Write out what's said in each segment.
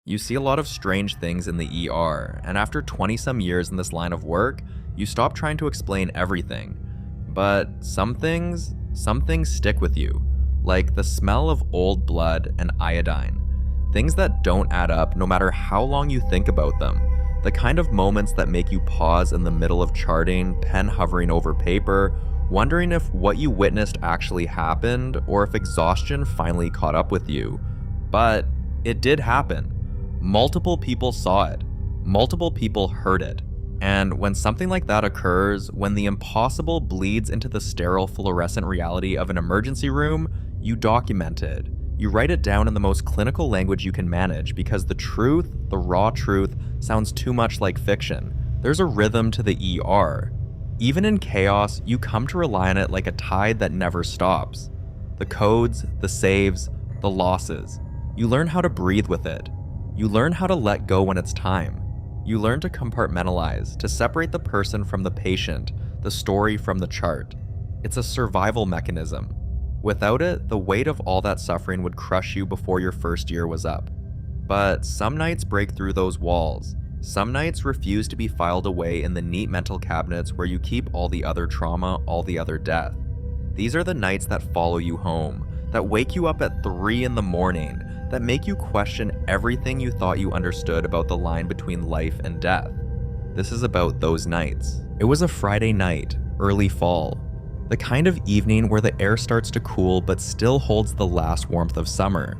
You see a lot of strange things in the ER, and after 20 some years in this line of work, you stop trying to explain everything. But some things stick with you, like the smell of old blood and iodine. Things that don't add up no matter how long you think about them. The kind of moments that make you pause in the middle of charting, pen hovering over paper, wondering if what you witnessed actually happened or if exhaustion finally caught up with you. But it did happen. Multiple people saw it. Multiple people heard it. And when something like that occurs, when the impossible bleeds into the sterile fluorescent reality of an emergency room, you document it. You write it down in the most clinical language you can manage because the truth, the raw truth, sounds too much like fiction. There's a rhythm to the ER. Even in chaos, you come to rely on it like a tide that never stops. The codes, the saves, the losses. You learn how to breathe with it. You learn how to let go when it's time. You learn to compartmentalize, to separate the person from the patient, the story from the chart. It's a survival mechanism. Without it, the weight of all that suffering would crush you before your first year was up. But some nights break through those walls. Some nights refuse to be filed away in the neat mental cabinets where you keep all the other trauma, all the other death. These are the nights that follow you home, that wake you up at 3 in the morning, that make you question everything you thought you understood about the line between life and death. This is about those nights. It was a Friday night, early fall. The kind of evening where the air starts to cool but still holds the last warmth of summer.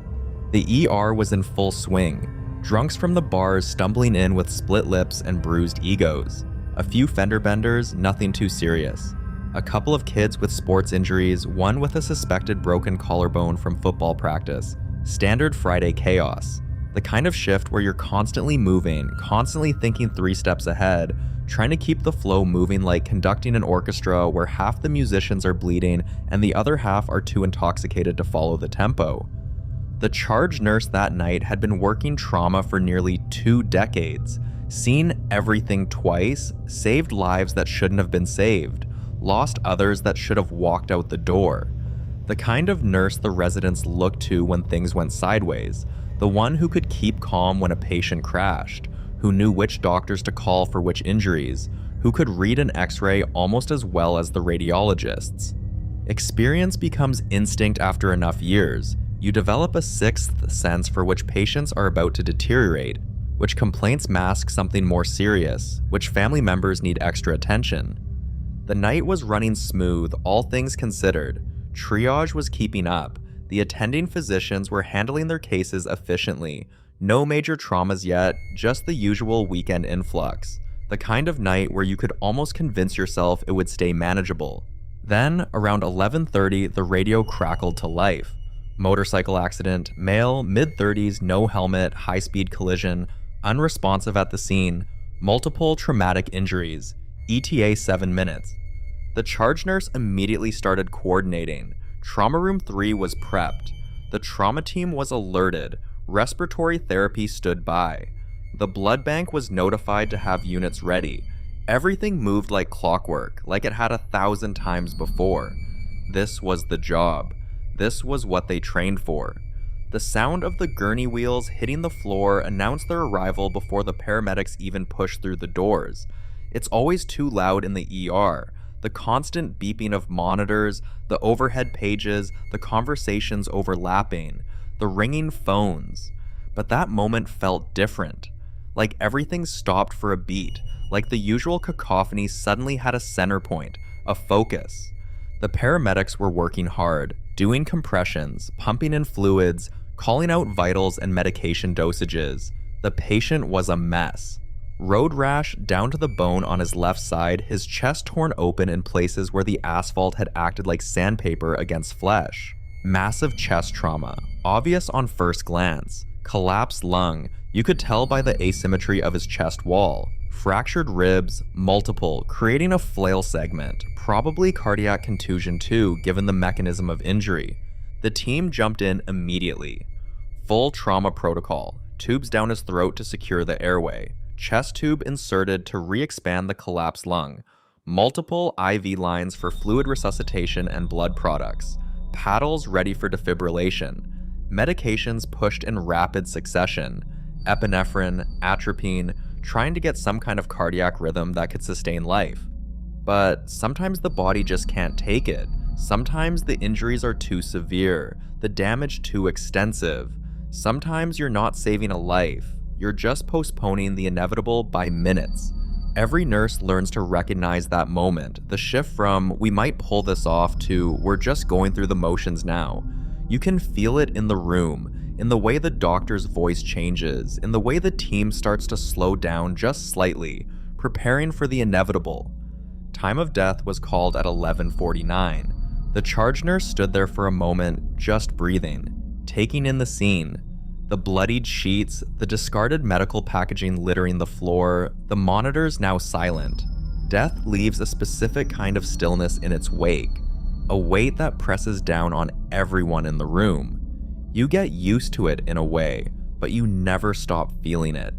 The ER was in full swing, drunks from the bars stumbling in with split lips and bruised egos. A few fender benders, nothing too serious. A couple of kids with sports injuries, one with a suspected broken collarbone from football practice. Standard Friday chaos. The kind of shift where you're constantly moving, constantly thinking 3 steps ahead, trying to keep the flow moving like conducting an orchestra where half the musicians are bleeding and the other half are too intoxicated to follow the tempo. The charge nurse that night had been working trauma for nearly 2 decades, seen everything twice, saved lives that shouldn't have been saved, lost others that should have walked out the door. The kind of nurse the residents looked to when things went sideways, the one who could keep calm when a patient crashed, who knew which doctors to call for which injuries, who could read an x-ray almost as well as the radiologists. Experience becomes instinct after enough years. You develop a 6th sense for which patients are about to deteriorate, which complaints mask something more serious, which family members need extra attention. The night was running smooth, all things considered. Triage was keeping up. The attending physicians were handling their cases efficiently. No major traumas yet, just the usual weekend influx. The kind of night where you could almost convince yourself it would stay manageable. Then, around 11:30, the radio crackled to life. Motorcycle accident, male, mid-30s, no helmet, high-speed collision, unresponsive at the scene, multiple traumatic injuries, ETA 7 minutes. The charge nurse immediately started coordinating. Trauma room 3 was prepped. The trauma team was alerted. Respiratory therapy stood by. The blood bank was notified to have units ready. Everything moved like clockwork, like it had 1,000 times before. This was the job. This was what they trained for. The sound of the gurney wheels hitting the floor announced their arrival before the paramedics even pushed through the doors. It's always too loud in the ER. The constant beeping of monitors, the overhead pages, the conversations overlapping, the ringing phones. But that moment felt different. Like everything stopped for a beat, like the usual cacophony suddenly had a center point, a focus. The paramedics were working hard, doing compressions, pumping in fluids, calling out vitals and medication dosages. The patient was a mess. Road rash down to the bone on his left side, his chest torn open in places where the asphalt had acted like sandpaper against flesh. Massive chest trauma, obvious on first glance. Collapsed lung, you could tell by the asymmetry of his chest wall. Fractured ribs, multiple, creating a flail segment, probably cardiac contusion too, given the mechanism of injury. The team jumped in immediately. Full trauma protocol, tubes down his throat to secure the airway, chest tube inserted to re-expand the collapsed lung, multiple IV lines for fluid resuscitation and blood products, paddles ready for defibrillation, medications pushed in rapid succession, epinephrine, atropine, trying to get some kind of cardiac rhythm that could sustain life. But sometimes the body just can't take it. Sometimes the injuries are too severe, the damage too extensive. Sometimes you're not saving a life, you're just postponing the inevitable by minutes. Every nurse learns to recognize that moment, the shift from "we might pull this off" to "we're just going through the motions now." You can feel it in the room, in the way the doctor's voice changes, in the way the team starts to slow down just slightly, preparing for the inevitable. Time of death was called at 11:49. The charge nurse stood there for a moment, just breathing, taking in the scene. The bloodied sheets, the discarded medical packaging littering the floor, the monitors now silent. Death leaves a specific kind of stillness in its wake, a weight that presses down on everyone in the room. You get used to it in a way, but you never stop feeling it.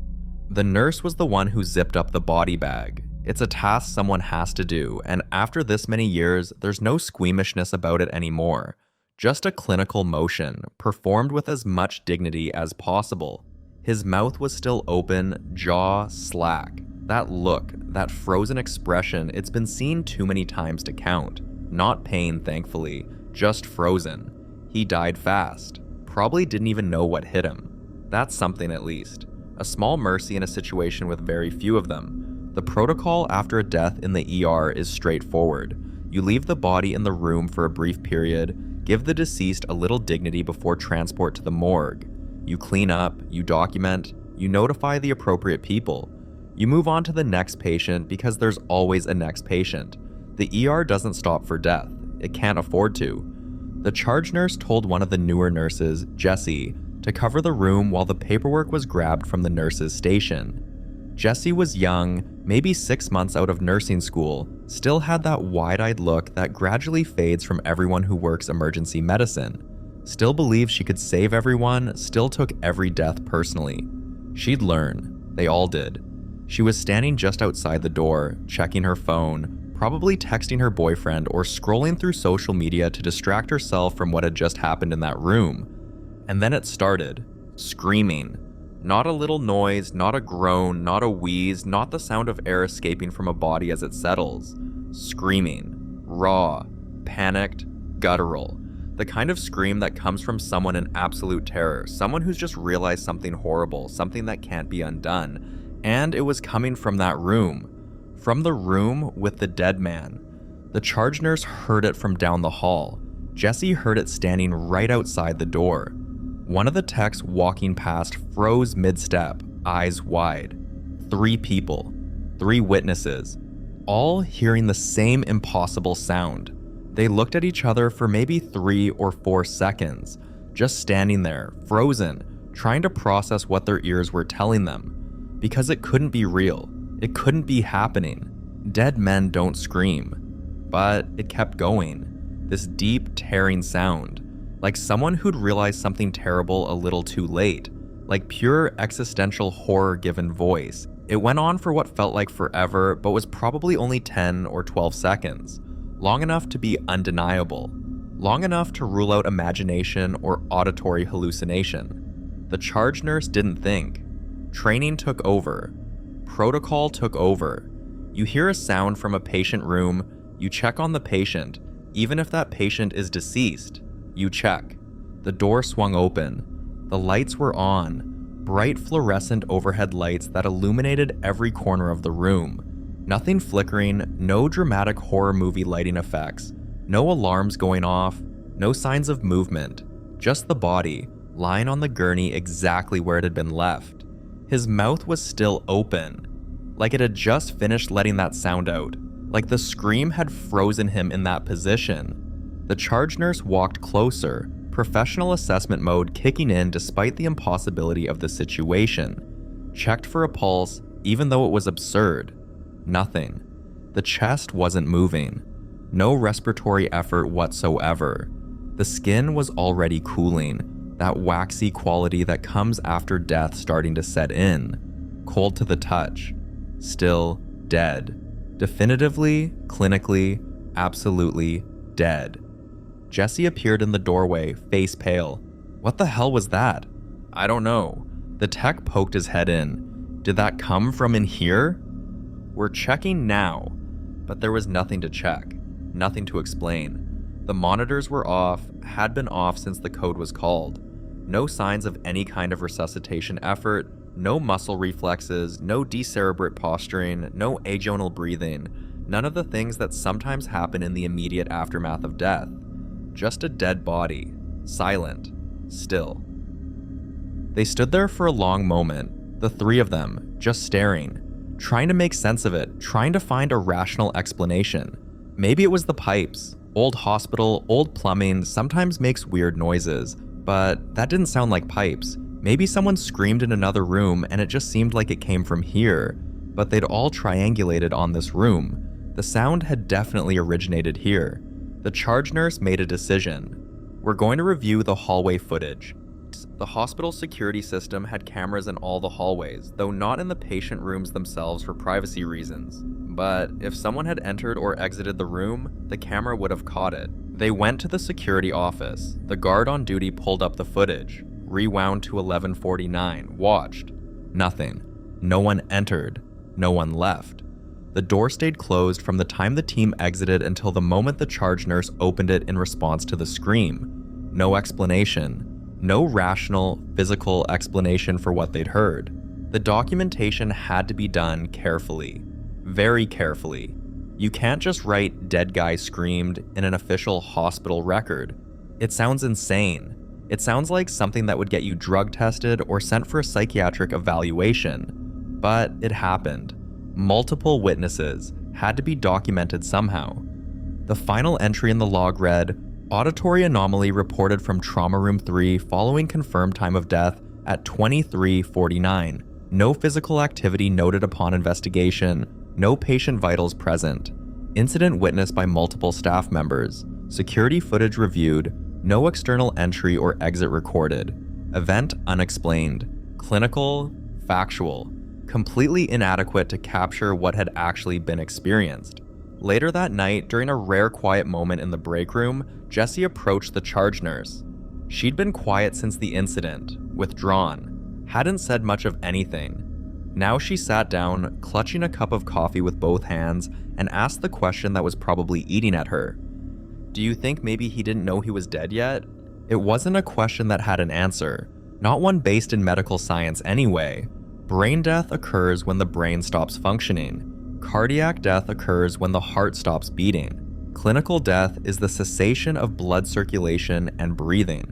The nurse was the one who zipped up the body bag. It's a task someone has to do, and after this many years, there's no squeamishness about it anymore. Just a clinical motion, performed with as much dignity as possible. His mouth was still open, jaw slack. That look, that frozen expression, it's been seen too many times to count. Not pain, thankfully, just frozen. He died fast. Probably didn't even know what hit him. That's something at least. A small mercy in a situation with very few of them. The protocol after a death in the ER is straightforward. You leave the body in the room for a brief period, give the deceased a little dignity before transport to the morgue. You clean up, you document, you notify the appropriate people. You move on to the next patient because there's always a next patient. The ER doesn't stop for death. It can't afford to. The charge nurse told one of the newer nurses, Jessie, to cover the room while the paperwork was grabbed from the nurse's station. Jessie was young, maybe 6 months out of nursing school, still had that wide-eyed look that gradually fades from everyone who works emergency medicine. Still believed she could save everyone, still took every death personally. She'd learn. They all did. She was standing just outside the door, checking her phone, probably texting her boyfriend or scrolling through social media to distract herself from what had just happened in that room. And then it started. Screaming. Not a little noise, not a groan, not a wheeze, not the sound of air escaping from a body as it settles. Screaming. Raw. Panicked. Guttural. The kind of scream that comes from someone in absolute terror, someone who's just realized something horrible, something that can't be undone. And it was coming from that room. From the room with the dead man. The charge nurse heard it from down the hall. Jessie heard it standing right outside the door. One of the techs walking past froze mid-step, eyes wide. 3 people, 3 witnesses, all hearing the same impossible sound. They looked at each other for maybe 3 or 4 seconds, just standing there, frozen, trying to process what their ears were telling them. Because it couldn't be real. It couldn't be happening. Dead men don't scream. But it kept going. This deep, tearing sound. Like someone who'd realized something terrible a little too late. Like pure existential horror given voice. It went on for what felt like forever, but was probably only 10 or 12 seconds. Long enough to be undeniable. Long enough to rule out imagination or auditory hallucination. The charge nurse didn't think. Training took over. Protocol took over. You hear a sound from a patient room, you check on the patient, even if that patient is deceased. You check. The door swung open. The lights were on. Bright fluorescent overhead lights that illuminated every corner of the room. Nothing flickering, no dramatic horror movie lighting effects, no alarms going off, no signs of movement. Just the body, lying on the gurney exactly where it had been left. His mouth was still open, like it had just finished letting that sound out, like the scream had frozen him in that position. The charge nurse walked closer, professional assessment mode kicking in despite the impossibility of the situation. Checked for a pulse, even though it was absurd. Nothing. The chest wasn't moving. No respiratory effort whatsoever. The skin was already cooling, that waxy quality that comes after death starting to set in. Cold to the touch. Still dead. Definitively, clinically, absolutely dead. Jessie appeared in the doorway, face pale. What the hell was that? I don't know. The tech poked his head in. Did that come from in here? We're checking now, but there was nothing to check, nothing to explain. The monitors were off, had been off since the code was called. No signs of any kind of resuscitation effort, no muscle reflexes, no decerebrate posturing, no agonal breathing, none of the things that sometimes happen in the immediate aftermath of death. Just a dead body, silent, still. They stood there for a long moment, the three of them, just staring, trying to make sense of it, trying to find a rational explanation. Maybe it was the pipes. Old hospital, old plumbing sometimes makes weird noises, but that didn't sound like pipes. Maybe someone screamed in another room and it just seemed like it came from here, but they'd all triangulated on this room. The sound had definitely originated here. The charge nurse made a decision. We're going to review the hallway footage. The hospital security system had cameras in all the hallways, though not in the patient rooms themselves for privacy reasons. But if someone had entered or exited the room, the camera would have caught it. They went to the security office. The guard on duty pulled up the footage, rewound to 11:49, watched. Nothing. No one entered. No one left. The door stayed closed from the time the team exited until the moment the charge nurse opened it in response to the scream. No explanation. No rational, physical explanation for what they'd heard. The documentation had to be done carefully. Very carefully. You can't just write "dead guy screamed" in an official hospital record. It sounds insane. It sounds like something that would get you drug tested or sent for a psychiatric evaluation. But it happened. Multiple witnesses had to be documented somehow. The final entry in the log read, "Auditory anomaly reported from Trauma Room 3 following confirmed time of death at 23:49. No physical activity noted upon investigation. No patient vitals present. Incident witnessed by multiple staff members. Security footage reviewed. No external entry or exit recorded. Event unexplained. Clinical, factual. Completely inadequate to capture what had actually been experienced." Later that night, during a rare quiet moment in the break room, Jessie approached the charge nurse. She'd been quiet since the incident, withdrawn, hadn't said much of anything. Now she sat down, clutching a cup of coffee with both hands, and asked the question that was probably eating at her. "Do you think maybe he didn't know he was dead yet?" It wasn't a question that had an answer, not one based in medical science anyway. Brain death occurs when the brain stops functioning. Cardiac death occurs when the heart stops beating. Clinical death is the cessation of blood circulation and breathing.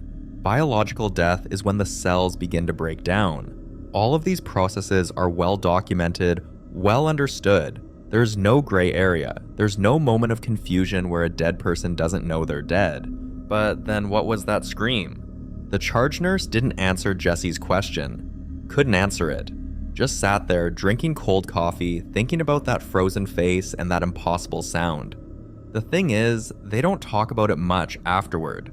Biological death is when the cells begin to break down. All of these processes are well documented, well understood. There's no gray area. There's no moment of confusion where a dead person doesn't know they're dead. But then what was that scream? The charge nurse didn't answer Jessie's question. Couldn't answer it. Just sat there drinking cold coffee, thinking about that frozen face and that impossible sound. The thing is, they don't talk about it much afterward.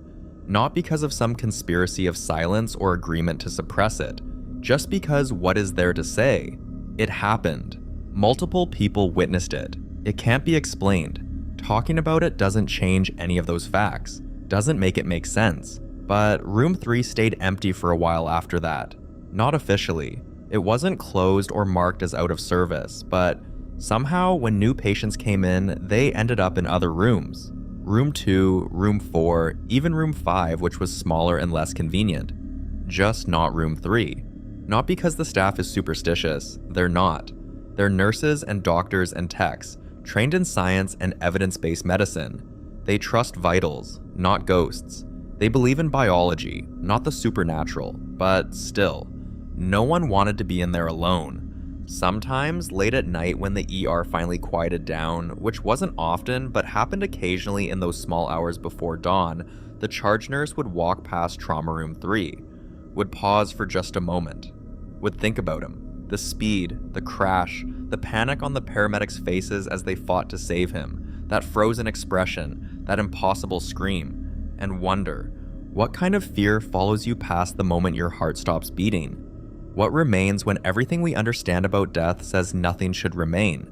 Not because of some conspiracy of silence or agreement to suppress it, just because what is there to say? It happened. Multiple people witnessed it. It can't be explained. Talking about it doesn't change any of those facts, doesn't make it make sense. But room 3 stayed empty for a while after that. Not officially. It wasn't closed or marked as out of service, but somehow when new patients came in, they ended up in other rooms. Room 2, room 4, even room 5, which was smaller and less convenient. Just not room 3. Not because the staff is superstitious, they're not. They're nurses and doctors and techs, trained in science and evidence-based medicine. They trust vitals, not ghosts. They believe in biology, not the supernatural, but still. No one wanted to be in there alone. Sometimes, late at night when the ER finally quieted down, which wasn't often but happened occasionally in those small hours before dawn, the charge nurse would walk past Trauma Room 3, would pause for just a moment, would think about him, the speed, the crash, the panic on the paramedics' faces as they fought to save him, that frozen expression, that impossible scream, and wonder, what kind of fear follows you past the moment your heart stops beating? What remains when everything we understand about death says nothing should remain?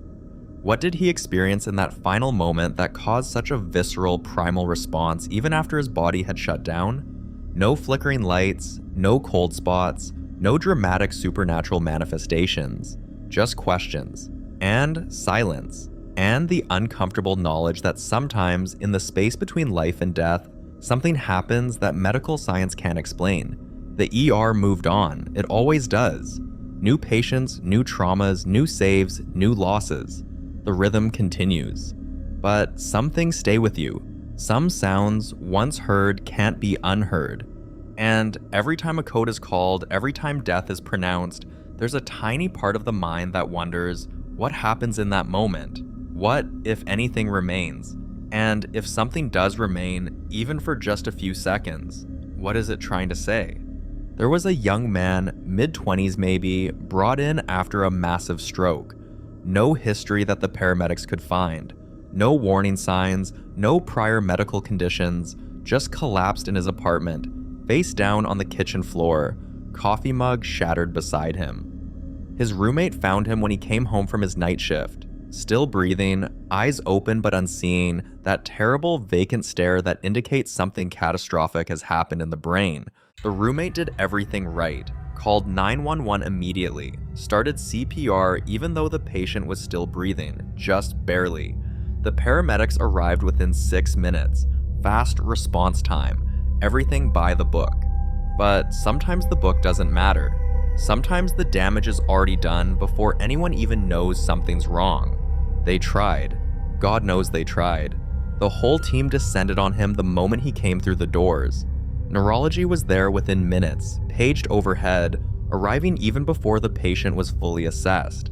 What did he experience in that final moment that caused such a visceral, primal response even after his body had shut down? No flickering lights, no cold spots, No dramatic supernatural manifestations, just questions, and silence, and the uncomfortable knowledge that sometimes in the space between life and death, something happens that medical science can't explain. The ER moved on, it always does. New patients, new traumas, new saves, new losses. The rhythm continues. But some things stay with you. Some sounds, once heard, can't be unheard. And every time a code is called, every time death is pronounced, there's a tiny part of the mind that wonders, what happens in that moment? What, if anything, remains? And if something does remain, even for just a few seconds, what is it trying to say? There was a young man, mid-20s maybe, brought in after a massive stroke. No history that the paramedics could find. No warning signs, no prior medical conditions, just collapsed in his apartment, face down on the kitchen floor, coffee mug shattered beside him. His roommate found him when he came home from his night shift. Still breathing, eyes open but unseeing, that terrible vacant stare that indicates something catastrophic has happened in the brain. The roommate did everything right, called 911 immediately, started CPR even though the patient was still breathing, just barely. The paramedics arrived within 6 minutes, fast response time, everything by the book. But sometimes the book doesn't matter. Sometimes the damage is already done before anyone even knows something's wrong. They tried. God knows they tried. The whole team descended on him the moment he came through the doors. Neurology was there within minutes, paged overhead, arriving even before the patient was fully assessed.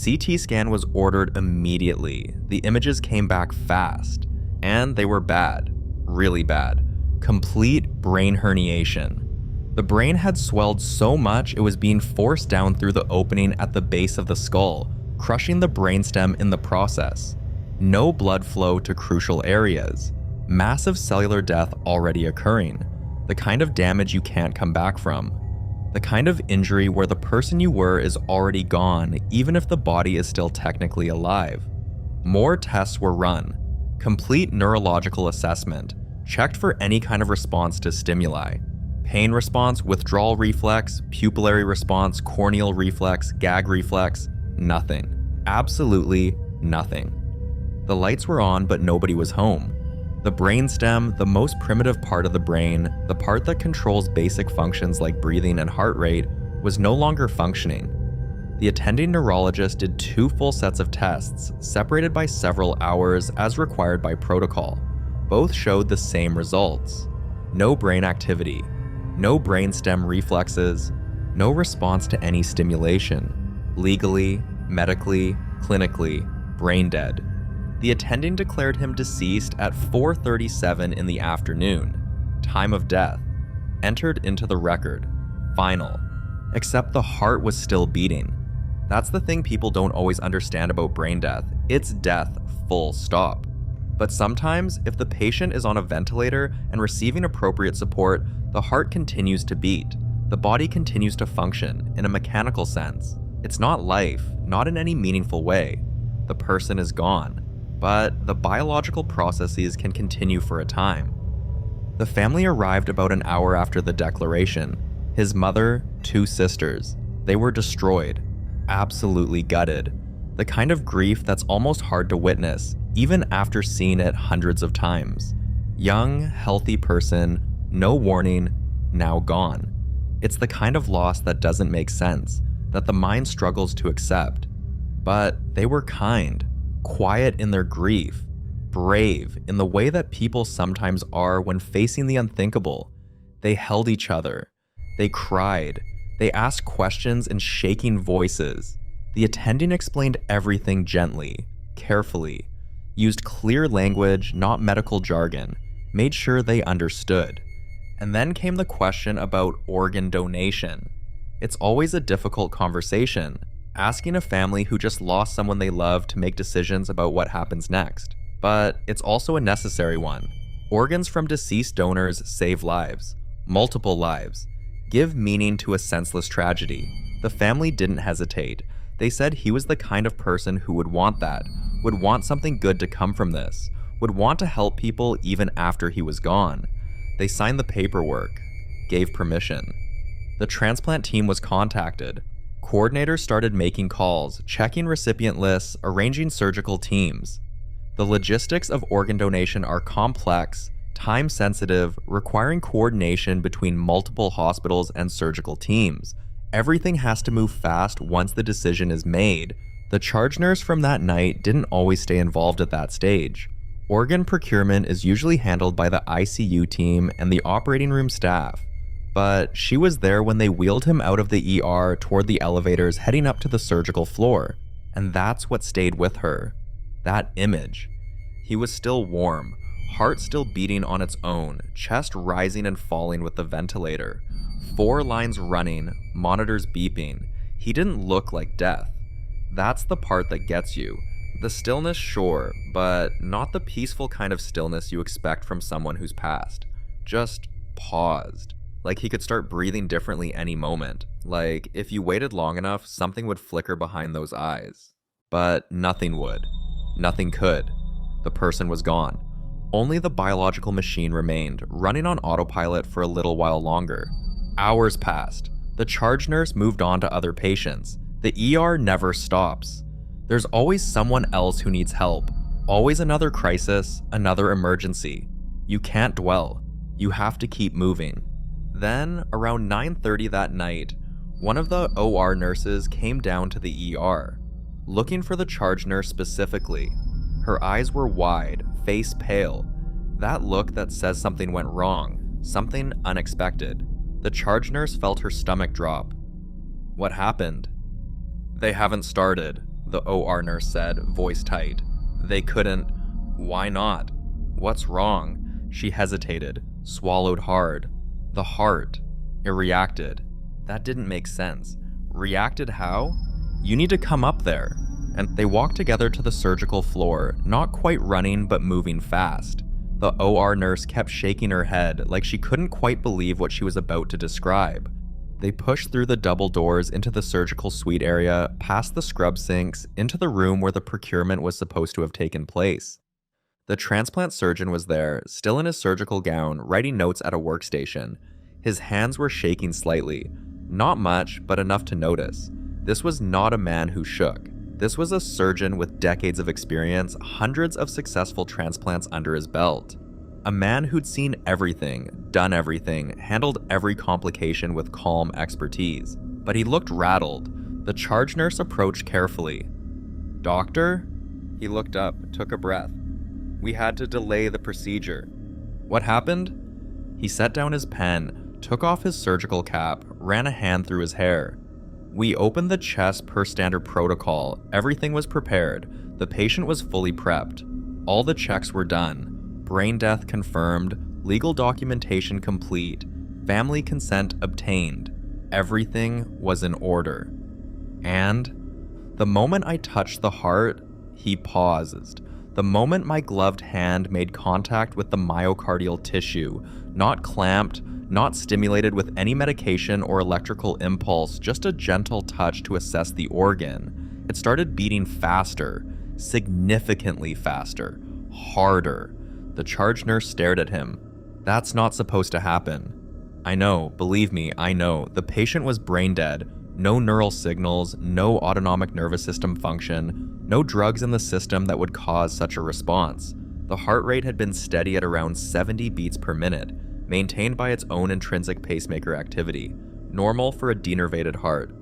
CT scan was ordered immediately. The images came back fast. And they were bad. Really bad. Complete brain herniation. The brain had swelled so much it was being forced down through the opening at the base of the skull, crushing the brainstem in the process. No blood flow to crucial areas. Massive cellular death already occurring. The kind of damage you can't come back from. The kind of injury where the person you were is already gone, even if the body is still technically alive. More tests were run. Complete neurological assessment. Checked for any kind of response to stimuli. Pain response, withdrawal reflex, pupillary response, corneal reflex, gag reflex, nothing. Absolutely nothing. The lights were on, but nobody was home. The brainstem, the most primitive part of the brain, the part that controls basic functions like breathing and heart rate, was no longer functioning. The attending neurologist did 2 full sets of tests, separated by several hours as required by protocol. Both showed the same results. No brain activity. No brainstem reflexes. No response to any stimulation. Legally, medically, clinically, brain dead. The attending declared him deceased at 4:37 in the afternoon. Time of death. Entered into the record. Final. Except the heart was still beating. That's the thing people don't always understand about brain death. It's death, full stop. But sometimes, if the patient is on a ventilator and receiving appropriate support, the heart continues to beat. The body continues to function, in a mechanical sense. It's not life, not in any meaningful way. The person is gone. But the biological processes can continue for a time. The family arrived about an hour after the declaration. His mother, 2 sisters. They were destroyed. Absolutely gutted. The kind of grief that's almost hard to witness, even after seeing it hundreds of times. Young, healthy person, no warning, now gone. It's the kind of loss that doesn't make sense, that the mind struggles to accept. But they were kind. Quiet in their grief, brave in the way that people sometimes are when facing the unthinkable. They held each other. They cried. They asked questions in shaking voices. The attending explained everything gently, carefully, used clear language, not medical jargon, made sure they understood. And then came the question about organ donation. It's always a difficult conversation. Asking a family who just lost someone they love to make decisions about what happens next. But it's also a necessary one. Organs from deceased donors save lives. Multiple lives. Give meaning to a senseless tragedy. The family didn't hesitate. They said he was the kind of person who would want that, would want something good to come from this, would want to help people even after he was gone. They signed the paperwork, gave permission. The transplant team was contacted. Coordinators started making calls, checking recipient lists, arranging surgical teams. The logistics of organ donation are complex, time-sensitive, requiring coordination between multiple hospitals and surgical teams. Everything has to move fast once the decision is made. The charge nurse from that night didn't always stay involved at that stage. Organ procurement is usually handled by the ICU team and the operating room staff, but she was there when they wheeled him out of the ER toward the elevators heading up to the surgical floor, and that's what stayed with her. That image. He was still warm, heart still beating on its own, chest rising and falling with the ventilator. 4 lines running, monitors beeping. He didn't look like death. That's the part that gets you. The stillness, sure, but not the peaceful kind of stillness you expect from someone who's passed. Just paused. Like he could start breathing differently any moment. Like if you waited long enough, something would flicker behind those eyes. But nothing would. Nothing could. The person was gone. Only the biological machine remained, running on autopilot for a little while longer. Hours passed. The charge nurse moved on to other patients. The ER never stops. There's always someone else who needs help. Always another crisis, another emergency. You can't dwell. You have to keep moving. Then, around 9:30 that night, one of the OR nurses came down to the ER, looking for the charge nurse specifically. Her eyes were wide, face pale. That look that says something went wrong, something unexpected. The charge nurse felt her stomach drop. What happened? They haven't started, the OR nurse said, voice tight. They couldn't. Why not? What's wrong? She hesitated, swallowed hard. The heart. It reacted. That didn't make sense. Reacted how? You need to come up there. And they walked together to the surgical floor, not quite running but moving fast. The OR nurse kept shaking her head like she couldn't quite believe what she was about to describe. They pushed through the double doors into the surgical suite area, past the scrub sinks, into the room where the procurement was supposed to have taken place. The transplant surgeon was there, still in his surgical gown, writing notes at a workstation. His hands were shaking slightly. Not much, but enough to notice. This was not a man who shook. This was a surgeon with decades of experience, hundreds of successful transplants under his belt. A man who'd seen everything, done everything, handled every complication with calm expertise. But he looked rattled. The charge nurse approached carefully. "Doctor?" He looked up, took a breath. "We had to delay the procedure." "What happened?" He set down his pen, took off his surgical cap, ran a hand through his hair. "We opened the chest per standard protocol. Everything was prepared. The patient was fully prepped. All the checks were done. Brain death confirmed, legal documentation complete, family consent obtained. Everything was in order. And the moment I touched the heart," he paused. "The moment my gloved hand made contact with the myocardial tissue, not clamped, not stimulated with any medication or electrical impulse, just a gentle touch to assess the organ, it started beating faster, significantly faster, harder." The charge nurse stared at him. "That's not supposed to happen." "I know, believe me, I know. The patient was brain dead. No neural signals, no autonomic nervous system function, no drugs in the system that would cause such a response. The heart rate had been steady at around 70 beats per minute, maintained by its own intrinsic pacemaker activity, normal for a denervated heart.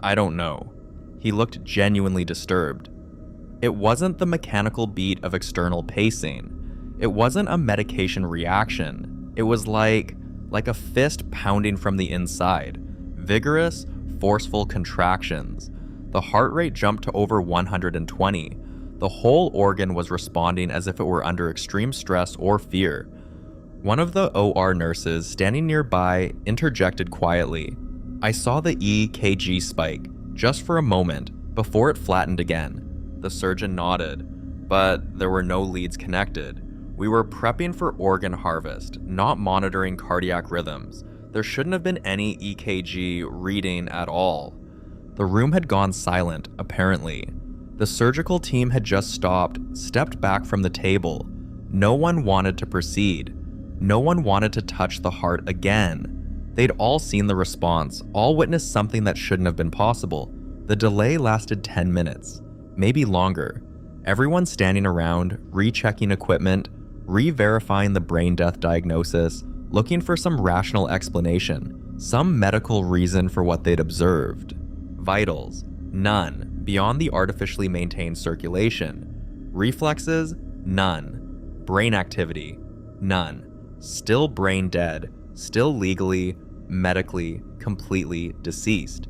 I don't know." He looked genuinely disturbed. It wasn't the mechanical beat of external pacing. It wasn't a medication reaction. It was like a fist pounding from the inside. Vigorous, forceful contractions. The heart rate jumped to over 120. The whole organ was responding as if it were under extreme stress or fear. One of the OR nurses standing nearby interjected quietly. "I saw the EKG spike, just for a moment, before it flattened again." The surgeon nodded, but there were no leads connected. "We were prepping for organ harvest, not monitoring cardiac rhythms. There shouldn't have been any EKG reading at all." The room had gone silent, apparently. The surgical team had just stopped, stepped back from the table. No one wanted to proceed. No one wanted to touch the heart again. They'd all seen the response, all witnessed something that shouldn't have been possible. The delay lasted 10 minutes, maybe longer. Everyone standing around, rechecking equipment, re-verifying the brain death diagnosis, looking for some rational explanation, some medical reason for what they'd observed. Vitals, none, beyond the artificially maintained circulation. Reflexes, none. Brain activity, none. Still brain dead, still legally, medically, completely deceased.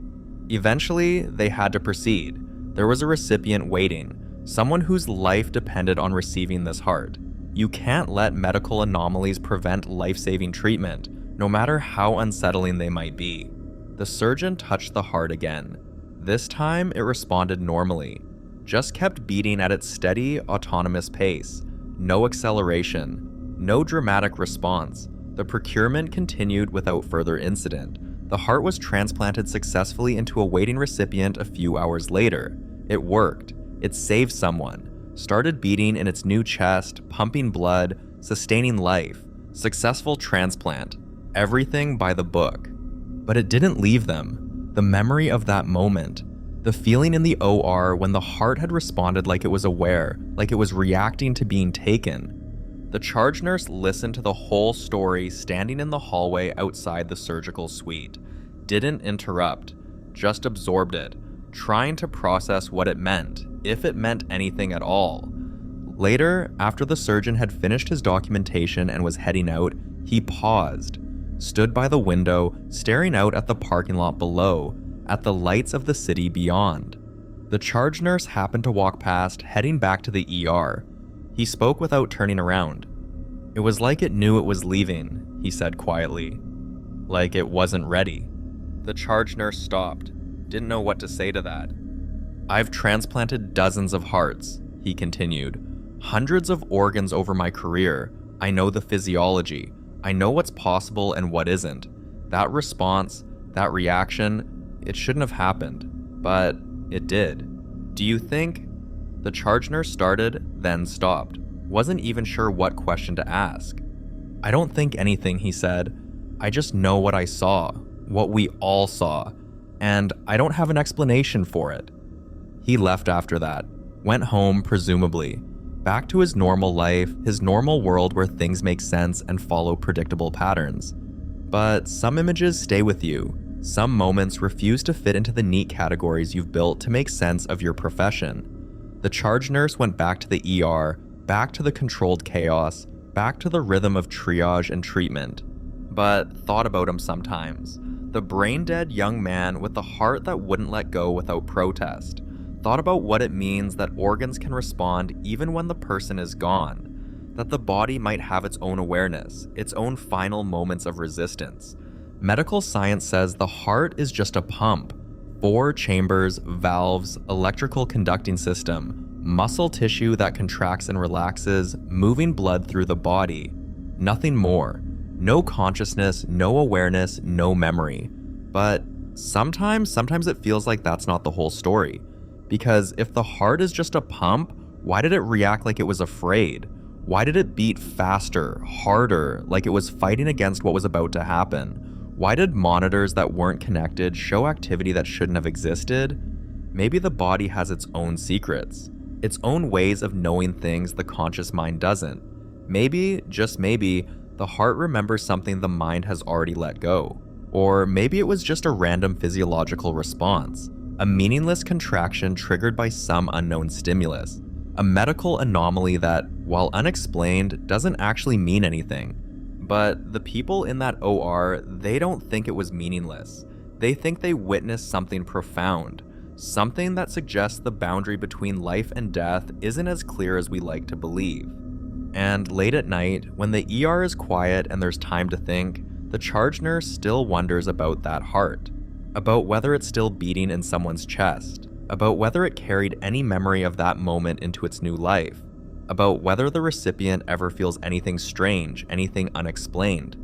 Eventually, they had to proceed. There was a recipient waiting, someone whose life depended on receiving this heart. You can't let medical anomalies prevent life-saving treatment, no matter how unsettling they might be. The surgeon touched the heart again. This time, it responded normally, just kept beating at its steady, autonomous pace. No acceleration, no dramatic response. The procurement continued without further incident. The heart was transplanted successfully into a waiting recipient a few hours later. It worked. It saved someone. Started beating in its new chest, pumping blood, sustaining life. Successful transplant. Everything by the book. But it didn't leave them. The memory of that moment. The feeling in the OR when the heart had responded like it was aware, like it was reacting to being taken. The charge nurse listened to the whole story standing in the hallway outside the surgical suite. Didn't interrupt, just absorbed it, trying to process what it meant, if it meant anything at all. Later, after the surgeon had finished his documentation and was heading out, he paused, stood by the window, staring out at the parking lot below, at the lights of the city beyond. The charge nurse happened to walk past, heading back to the ER. He spoke without turning around. It was like it knew it was leaving, he said quietly. Like it wasn't ready. The charge nurse stopped, didn't know what to say to that. I've transplanted dozens of hearts, he continued. Hundreds of organs over my career. I know the physiology. I know what's possible and what isn't. That response, that reaction, it shouldn't have happened, but it did. Do you think? The charge nurse started, then stopped. Wasn't even sure what question to ask. I don't think anything, he said. I just know what I saw, what we all saw, and I don't have an explanation for it. He left after that, went home presumably, back to his normal life, his normal world where things make sense and follow predictable patterns. But some images stay with you. Some moments refuse to fit into the neat categories you've built to make sense of your profession. The charge nurse went back to the ER, back to the controlled chaos, back to the rhythm of triage and treatment. But thought about him sometimes. The brain-dead young man with the heart that wouldn't let go without protest. Thought about what it means that organs can respond even when the person is gone. That the body might have its own awareness, its own final moments of resistance. Medical science says the heart is just a pump. 4 chambers, valves, electrical conducting system, muscle tissue that contracts and relaxes, moving blood through the body. Nothing more. No consciousness, no awareness, no memory. But sometimes it feels like that's not the whole story. Because if the heart is just a pump, why did it react like it was afraid? Why did it beat faster, harder, like it was fighting against what was about to happen? Why did monitors that weren't connected show activity that shouldn't have existed? Maybe the body has its own secrets, its own ways of knowing things the conscious mind doesn't. Maybe, just maybe, the heart remembers something the mind has already let go. Or maybe it was just a random physiological response, a meaningless contraction triggered by some unknown stimulus, a medical anomaly that, while unexplained, doesn't actually mean anything. But the people in that OR, they don't think it was meaningless. They think they witnessed something profound, something that suggests the boundary between life and death isn't as clear as we like to believe. And late at night, when the ER is quiet and there's time to think, the charge nurse still wonders about that heart, about whether it's still beating in someone's chest, about whether it carried any memory of that moment into its new life, about whether the recipient ever feels anything strange, anything unexplained.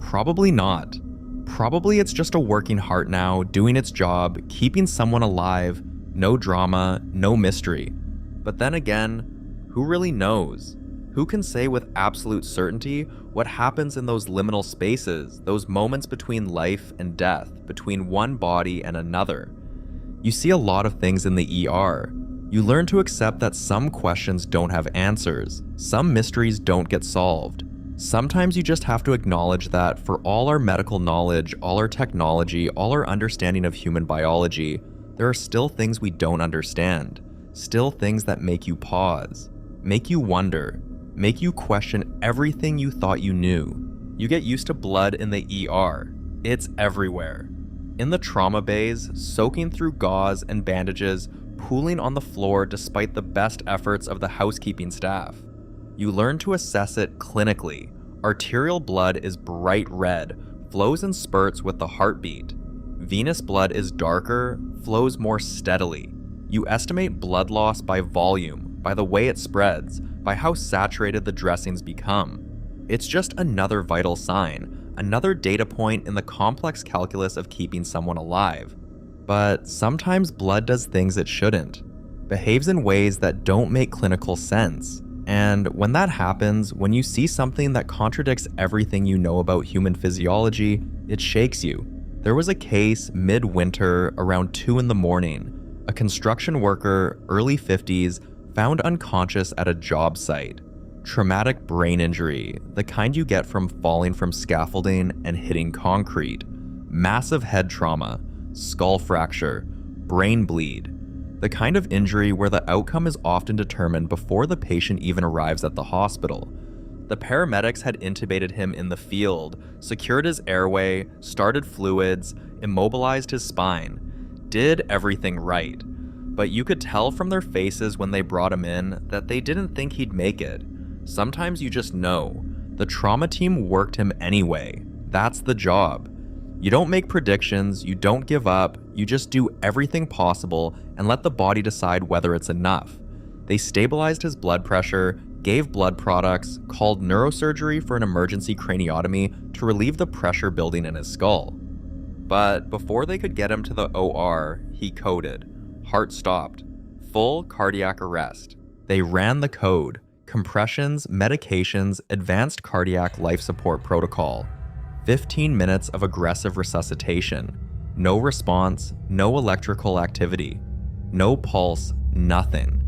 Probably not. Probably it's just a working heart now, doing its job, keeping someone alive, no drama, no mystery. But then again, who really knows? Who can say with absolute certainty what happens in those liminal spaces, those moments between life and death, between one body and another? You see a lot of things in the ER. You learn to accept that some questions don't have answers, some mysteries don't get solved. Sometimes you just have to acknowledge that for all our medical knowledge, all our technology, all our understanding of human biology, there are still things we don't understand. Still things that make you pause, make you wonder, make you question everything you thought you knew. You get used to blood in the ER. It's everywhere. In the trauma bays, soaking through gauze and bandages, pooling on the floor despite the best efforts of the housekeeping staff. You learn to assess it clinically. Arterial blood is bright red, flows in spurts with the heartbeat. Venous blood is darker, flows more steadily. You estimate blood loss by volume, by the way it spreads, by how saturated the dressings become. It's just another vital sign, another data point in the complex calculus of keeping someone alive. But sometimes blood does things it shouldn't, behaves in ways that don't make clinical sense. And when that happens, when you see something that contradicts everything you know about human physiology, it shakes you. There was a case midwinter around 2 a.m. A construction worker, early 50s, found unconscious at a job site. Traumatic brain injury, the kind you get from falling from scaffolding and hitting concrete. Massive head trauma, skull fracture, brain bleed. The kind of injury where the outcome is often determined before the patient even arrives at the hospital. The paramedics had intubated him in the field, secured his airway, started fluids, immobilized his spine, did everything right. But you could tell from their faces when they brought him in that they didn't think he'd make it. Sometimes you just know. The trauma team worked him anyway. That's the job. You don't make predictions, you don't give up, you just do everything possible and let the body decide whether it's enough. They stabilized his blood pressure, gave blood products, called neurosurgery for an emergency craniotomy to relieve the pressure building in his skull. But before they could get him to the OR, he coded. Heart stopped. Full cardiac arrest. They ran the code. Compressions, medications, advanced cardiac life support protocol. 15 minutes of aggressive resuscitation. No response, no electrical activity. No pulse, nothing.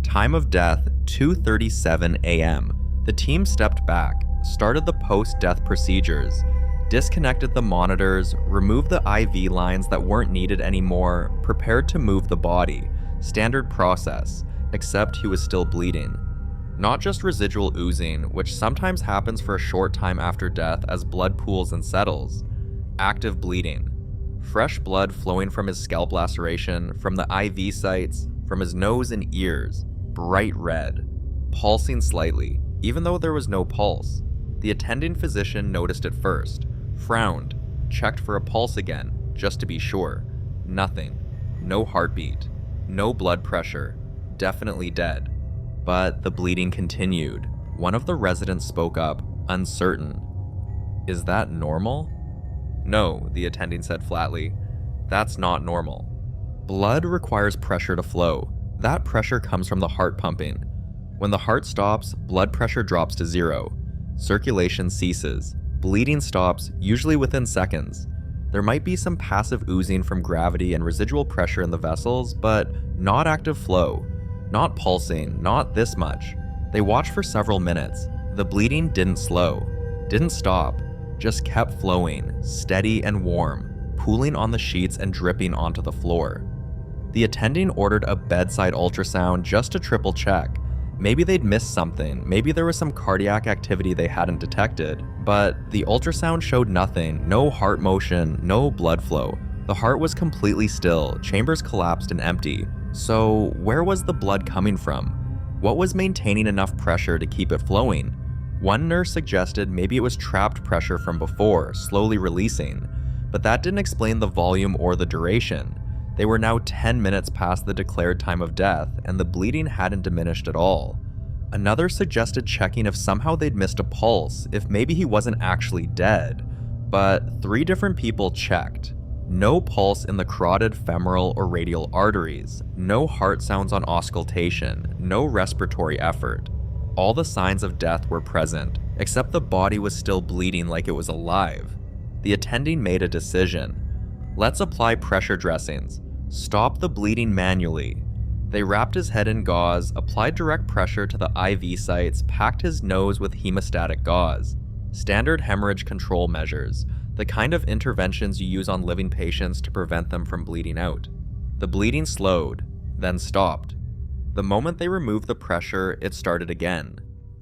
Time of death, 2:37 a.m. The team stepped back, started the post-death procedures, disconnected the monitors, removed the IV lines that weren't needed anymore, prepared to move the body. Standard process, except he was still bleeding. Not just residual oozing, which sometimes happens for a short time after death as blood pools and settles. Active bleeding. Fresh blood flowing from his scalp laceration, from the IV sites, from his nose and ears. Bright red. Pulsing slightly, even though there was no pulse. The attending physician noticed it first, frowned, checked for a pulse again, just to be sure. Nothing. No heartbeat. No blood pressure. Definitely dead. But the bleeding continued. One of the residents spoke up, uncertain. Is that normal? No, the attending said flatly. That's not normal. Blood requires pressure to flow. That pressure comes from the heart pumping. When the heart stops, blood pressure drops to 0. Circulation ceases. Bleeding stops, usually within seconds. There might be some passive oozing from gravity and residual pressure in the vessels, but not active flow. Not pulsing, not this much. They watched for several minutes. The bleeding didn't slow, didn't stop, just kept flowing, steady and warm, pooling on the sheets and dripping onto the floor. The attending ordered a bedside ultrasound just to triple check. Maybe they'd missed something, maybe there was some cardiac activity they hadn't detected, but the ultrasound showed nothing, no heart motion, no blood flow. The heart was completely still, chambers collapsed and empty. So where was the blood coming from? What was maintaining enough pressure to keep it flowing? One nurse suggested maybe it was trapped pressure from before, slowly releasing, but that didn't explain the volume or the duration. They were now 10 minutes past the declared time of death, and the bleeding hadn't diminished at all. Another suggested checking if somehow they'd missed a pulse, if maybe he wasn't actually dead. But 3 different people checked. No pulse in the carotid, femoral, or radial arteries. No heart sounds on auscultation. No respiratory effort. All the signs of death were present, except the body was still bleeding like it was alive. The attending made a decision. Let's apply pressure dressings. Stop the bleeding manually. They wrapped his head in gauze, applied direct pressure to the IV sites, packed his nose with hemostatic gauze. Standard hemorrhage control measures, the kind of interventions you use on living patients to prevent them from bleeding out. The bleeding slowed, then stopped. The moment they removed the pressure, it started again.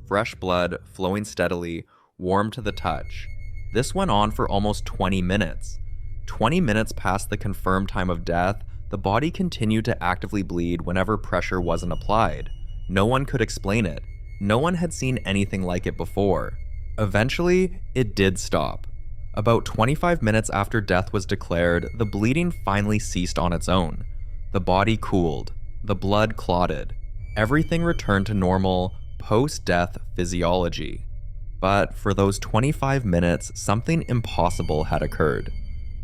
Fresh blood, flowing steadily, warm to the touch. This went on for almost 20 minutes. 20 minutes past the confirmed time of death, the body continued to actively bleed whenever pressure wasn't applied. No one could explain it. No one had seen anything like it before. Eventually, it did stop. About 25 minutes after death was declared, the bleeding finally ceased on its own. The body cooled. The blood clotted. Everything returned to normal, post-death physiology. But for those 25 minutes, something impossible had occurred.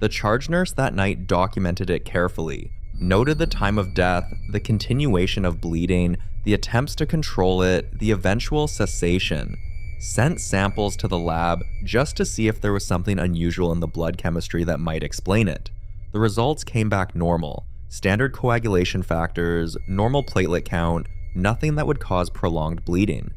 The charge nurse that night documented it carefully, noted the time of death, the continuation of bleeding, the attempts to control it, the eventual cessation, sent samples to the lab just to see if there was something unusual in the blood chemistry that might explain it. The results came back normal. Standard coagulation factors, normal platelet count, nothing that would cause prolonged bleeding.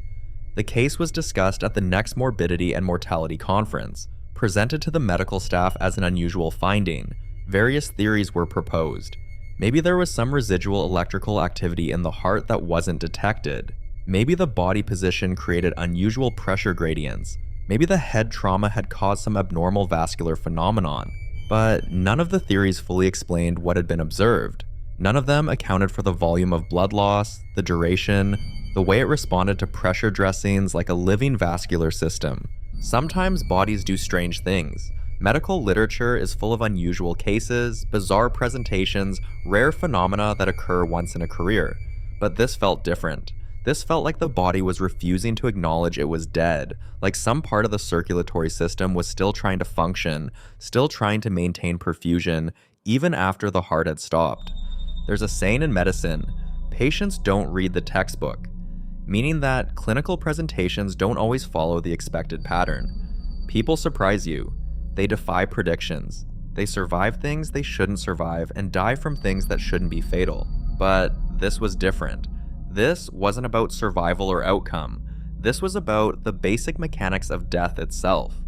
The case was discussed at the next Morbidity and Mortality Conference, presented to the medical staff as an unusual finding. Various theories were proposed. Maybe there was some residual electrical activity in the heart that wasn't detected. Maybe the body position created unusual pressure gradients. Maybe the head trauma had caused some abnormal vascular phenomenon. But none of the theories fully explained what had been observed. None of them accounted for the volume of blood loss, the duration, the way it responded to pressure dressings like a living vascular system. Sometimes bodies do strange things. Medical literature is full of unusual cases, bizarre presentations, rare phenomena that occur once in a career. But this felt different. This felt like the body was refusing to acknowledge it was dead, like some part of the circulatory system was still trying to function, still trying to maintain perfusion, even after the heart had stopped. There's a saying in medicine, patients don't read the textbook, meaning that clinical presentations don't always follow the expected pattern. People surprise you. They defy predictions. They survive things they shouldn't survive and die from things that shouldn't be fatal. But this was different. This wasn't about survival or outcome. This was about the basic mechanics of death itself,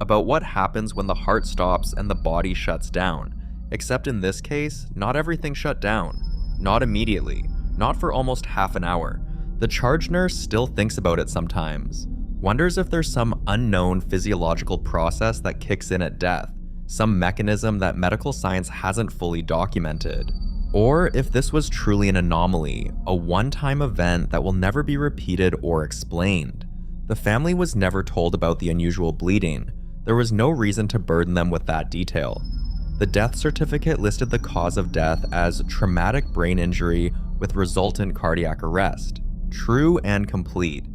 about what happens when the heart stops and the body shuts down. Except in this case, not everything shut down. Not immediately. Not for almost half an hour. The charge nurse still thinks about it sometimes. Wonders if there's some unknown physiological process that kicks in at death, some mechanism that medical science hasn't fully documented. Or if this was truly an anomaly, a one-time event that will never be repeated or explained. The family was never told about the unusual bleeding. There was no reason to burden them with that detail. The death certificate listed the cause of death as traumatic brain injury with resultant cardiac arrest. True and complete.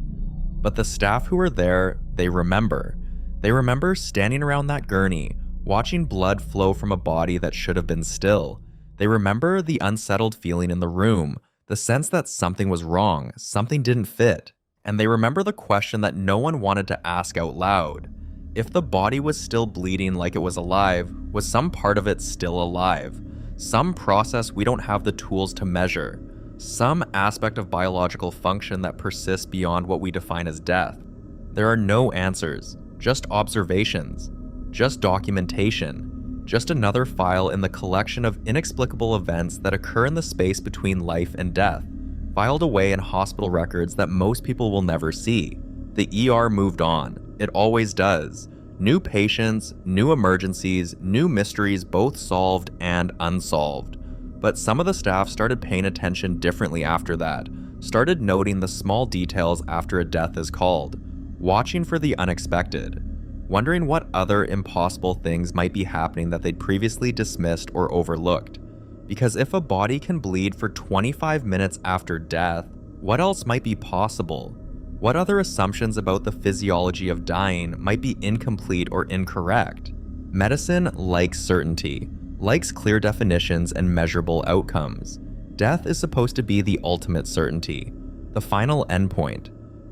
But the staff who were there, they remember. They remember standing around that gurney, watching blood flow from a body that should have been still. They remember the unsettled feeling in the room, the sense that something was wrong, something didn't fit. And they remember the question that no one wanted to ask out loud. If the body was still bleeding like it was alive, was some part of it still alive? Some process we don't have the tools to measure? Some aspect of biological function that persists beyond what we define as death? There are no answers, just observations, just documentation. Just another file in the collection of inexplicable events that occur in the space between life and death, filed away in hospital records that most people will never see. The ER moved on. It always does. New patients, new emergencies, new mysteries both solved and unsolved. But some of the staff started paying attention differently after that, started noting the small details after a death is called, watching for the unexpected. Wondering what other impossible things might be happening that they'd previously dismissed or overlooked. Because if a body can bleed for 25 minutes after death, what else might be possible? What other assumptions about the physiology of dying might be incomplete or incorrect? Medicine likes certainty, likes clear definitions and measurable outcomes. Death is supposed to be the ultimate certainty, the final endpoint.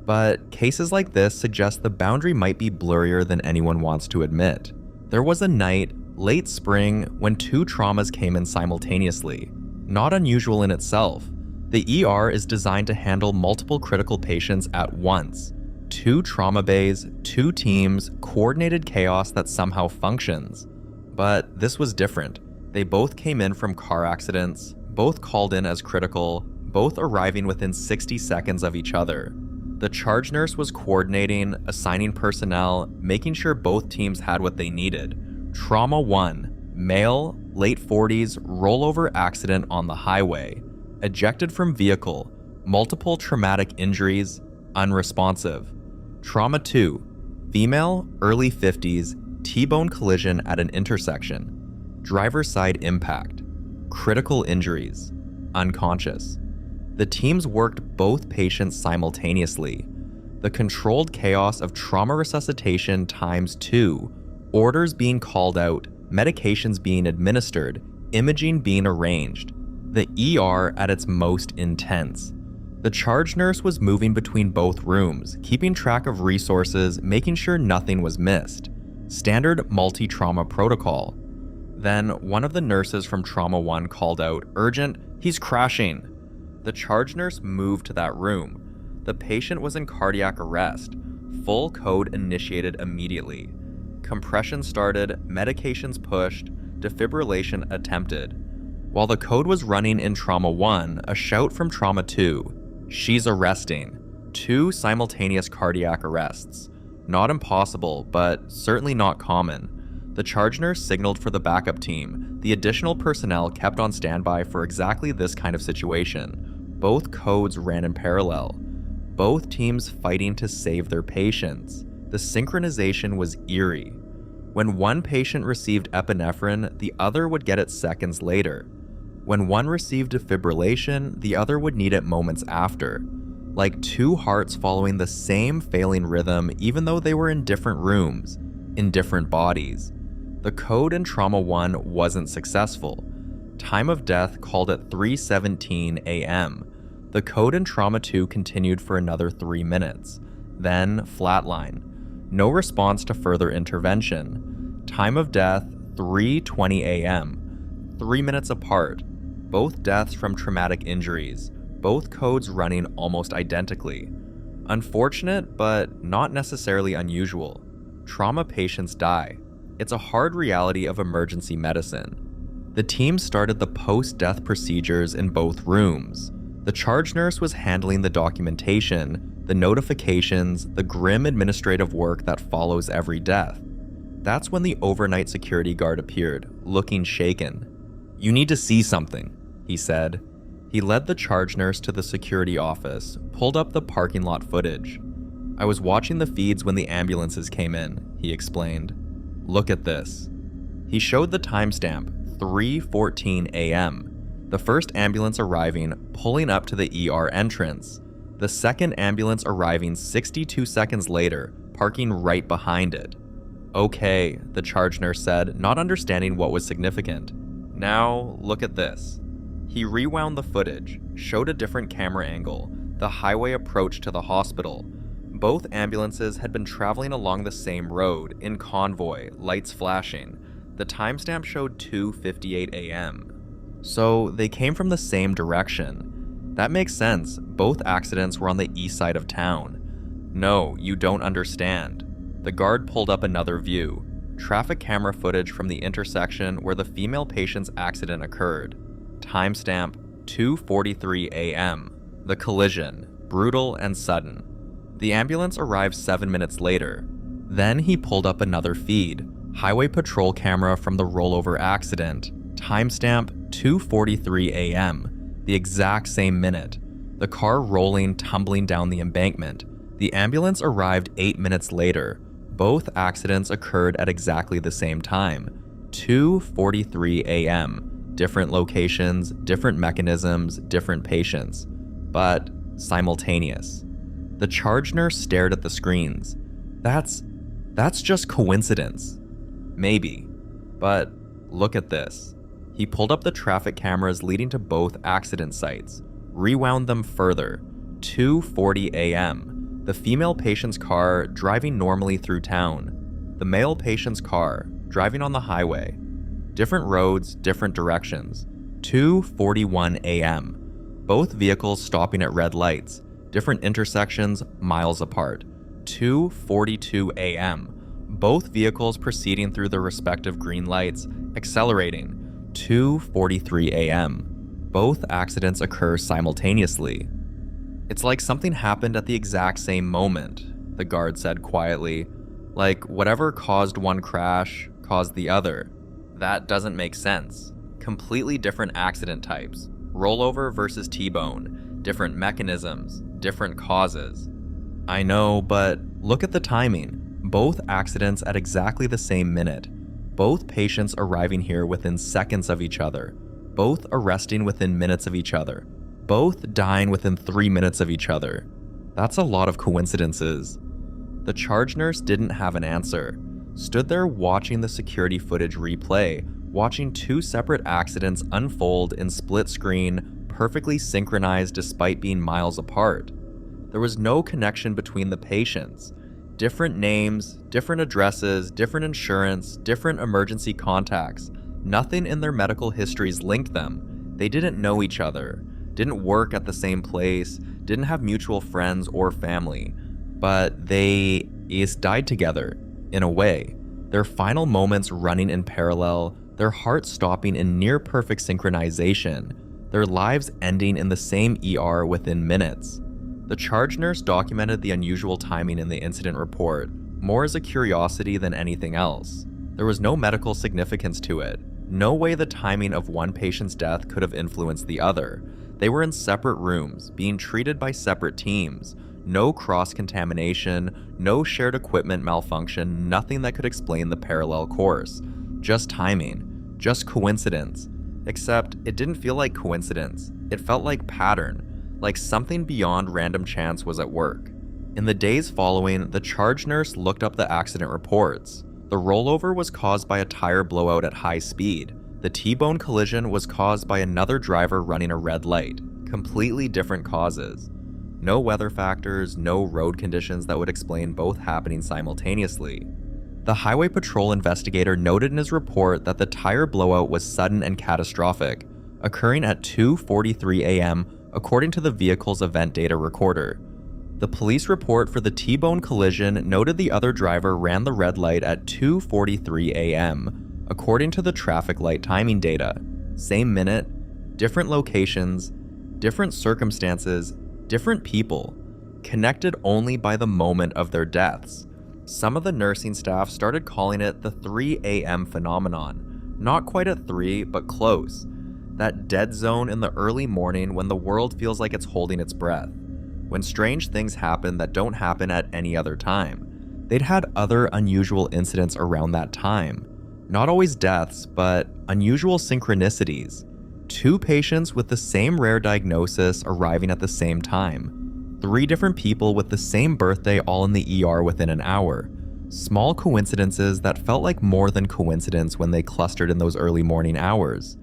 But cases like this suggest the boundary might be blurrier than anyone wants to admit. There was a night, late spring, when 2 traumas came in simultaneously. Not unusual in itself. The ER is designed to handle multiple critical patients at once. 2 trauma bays, 2 teams, coordinated chaos that somehow functions. But this was different. They both came in from car accidents, both called in as critical, both arriving within 60 seconds of each other. The charge nurse was coordinating, assigning personnel, making sure both teams had what they needed. Trauma 1, male, late 40s, rollover accident on the highway. Ejected from vehicle, multiple traumatic injuries, unresponsive. Trauma 2, female, early 50s, T-bone collision at an intersection. Driver's side impact. Critical injuries, unconscious. The teams worked both patients simultaneously. The controlled chaos of trauma resuscitation times 2, orders being called out, medications being administered, imaging being arranged. The ER at its most intense. The charge nurse was moving between both rooms, keeping track of resources, making sure nothing was missed. Standard multi-trauma protocol. Then one of the nurses from Trauma 1 called out, "Urgent, he's crashing." The charge nurse moved to that room. The patient was in cardiac arrest. Full code initiated immediately. Compression started, medications pushed, defibrillation attempted. While the code was running in Trauma 1, a shout from Trauma 2, "She's arresting." 2 simultaneous cardiac arrests. Not impossible, but certainly not common. The charge nurse signaled for the backup team. The additional personnel kept on standby for exactly this kind of situation. Both codes ran in parallel. Both teams fighting to save their patients. The synchronization was eerie. When one patient received epinephrine, the other would get it seconds later. When one received defibrillation, the other would need it moments after. Like 2 hearts following the same failing rhythm even though they were in different rooms, in different bodies. The code in Trauma 1 wasn't successful. Time of death called at 3:17 a.m. The code in Trauma 2 continued for another 3 minutes. Then flatline. No response to further intervention. Time of death 3:20 a.m. 3 minutes apart. Both deaths from traumatic injuries. Both codes running almost identically. Unfortunate, but not necessarily unusual. Trauma patients die. It's a hard reality of emergency medicine. The team started the post-death procedures in both rooms. The charge nurse was handling the documentation, the notifications, the grim administrative work that follows every death. That's when the overnight security guard appeared, looking shaken. "You need to see something," he said. He led the charge nurse to the security office, pulled up the parking lot footage. "I was watching the feeds when the ambulances came in," he explained. "Look at this." He showed the timestamp, 3:14 a.m. The first ambulance arriving, pulling up to the ER entrance. The second ambulance arriving 62 seconds later, parking right behind it. "Okay," the charge nurse said, not understanding what was significant. "Now, look at this." He rewound the footage, showed a different camera angle, the highway approach to the hospital. Both ambulances had been traveling along the same road, in convoy, lights flashing. The timestamp showed 2:58 a.m. So they came from the same direction. That makes sense, both accidents were on the east side of town. "No, you don't understand." The guard pulled up another view. Traffic camera footage from the intersection where the female patient's accident occurred. Timestamp 2:43 a.m. The collision, brutal and sudden. The ambulance arrived 7 minutes later. Then he pulled up another feed, highway patrol camera from the rollover accident. Timestamp 2:43 a.m. The exact same minute. The car rolling, tumbling down the embankment. The ambulance arrived 8 minutes later. Both accidents occurred at exactly the same time. 2:43 a.m. Different locations, different mechanisms, different patients, but simultaneous. The charge nurse stared at the screens. That's just coincidence. Maybe, but look at this. He pulled up the traffic cameras leading to both accident sites, rewound them further. 2:40 a.m. The female patient's car driving normally through town. The male patient's car driving on the highway. Different roads, different directions. 2:41 a.m. Both vehicles stopping at red lights. Different intersections, miles apart. 2:42 a.m. Both vehicles proceeding through their respective green lights, accelerating. 2:43 a.m. Both accidents occur simultaneously. It's like something happened at the exact same moment, the guard said quietly. Like whatever caused one crash caused the other. That doesn't make sense. Completely different accident types. Rollover versus T-bone. Different mechanisms, different causes. I know, but look at the timing. Both accidents at exactly the same minute. Both patients arriving here within seconds of each other. Both arresting within minutes of each other. Both dying within 3 minutes of each other. That's a lot of coincidences. The charge nurse didn't have an answer. Stood there watching the security footage replay, watching two separate accidents unfold in split screen, perfectly synchronized despite being miles apart. There was no connection between the patients. Different names, different addresses, different insurance, different emergency contacts. Nothing in their medical histories linked them. They didn't know each other, didn't work at the same place, didn't have mutual friends or family. But they died together, in a way. Their final moments running in parallel, their hearts stopping in near-perfect synchronization, their lives ending in the same ER within minutes. The charge nurse documented the unusual timing in the incident report, more as a curiosity than anything else. There was no medical significance to it. No way the timing of one patient's death could have influenced the other. They were in separate rooms, being treated by separate teams. No cross-contamination, no shared equipment malfunction, nothing that could explain the parallel course. Just timing, just coincidence. Except it didn't feel like coincidence. It felt like pattern, like something beyond random chance was at work. In the days following, the charge nurse looked up the accident reports. The rollover was caused by a tire blowout at high speed. The T-bone collision was caused by another driver running a red light. Completely different causes. No weather factors, no road conditions that would explain both happening simultaneously. The highway patrol investigator noted in his report that the tire blowout was sudden and catastrophic, occurring at 2:43 a.m. according to the vehicle's event data recorder. The police report for the T-bone collision noted the other driver ran the red light at 2:43 a.m., according to the traffic light timing data. Same minute, different locations, different circumstances, different people, connected only by the moment of their deaths. Some of the nursing staff started calling it the 3 a.m. phenomenon. Not quite at 3, but close. That dead zone in the early morning when the world feels like it's holding its breath. When strange things happen that don't happen at any other time. They'd had other unusual incidents around that time. Not always deaths, but unusual synchronicities. Two patients with the same rare diagnosis arriving at the same time. 3 different people with the same birthday all in the ER within an hour. Small coincidences that felt like more than coincidence when they clustered in those early morning hours.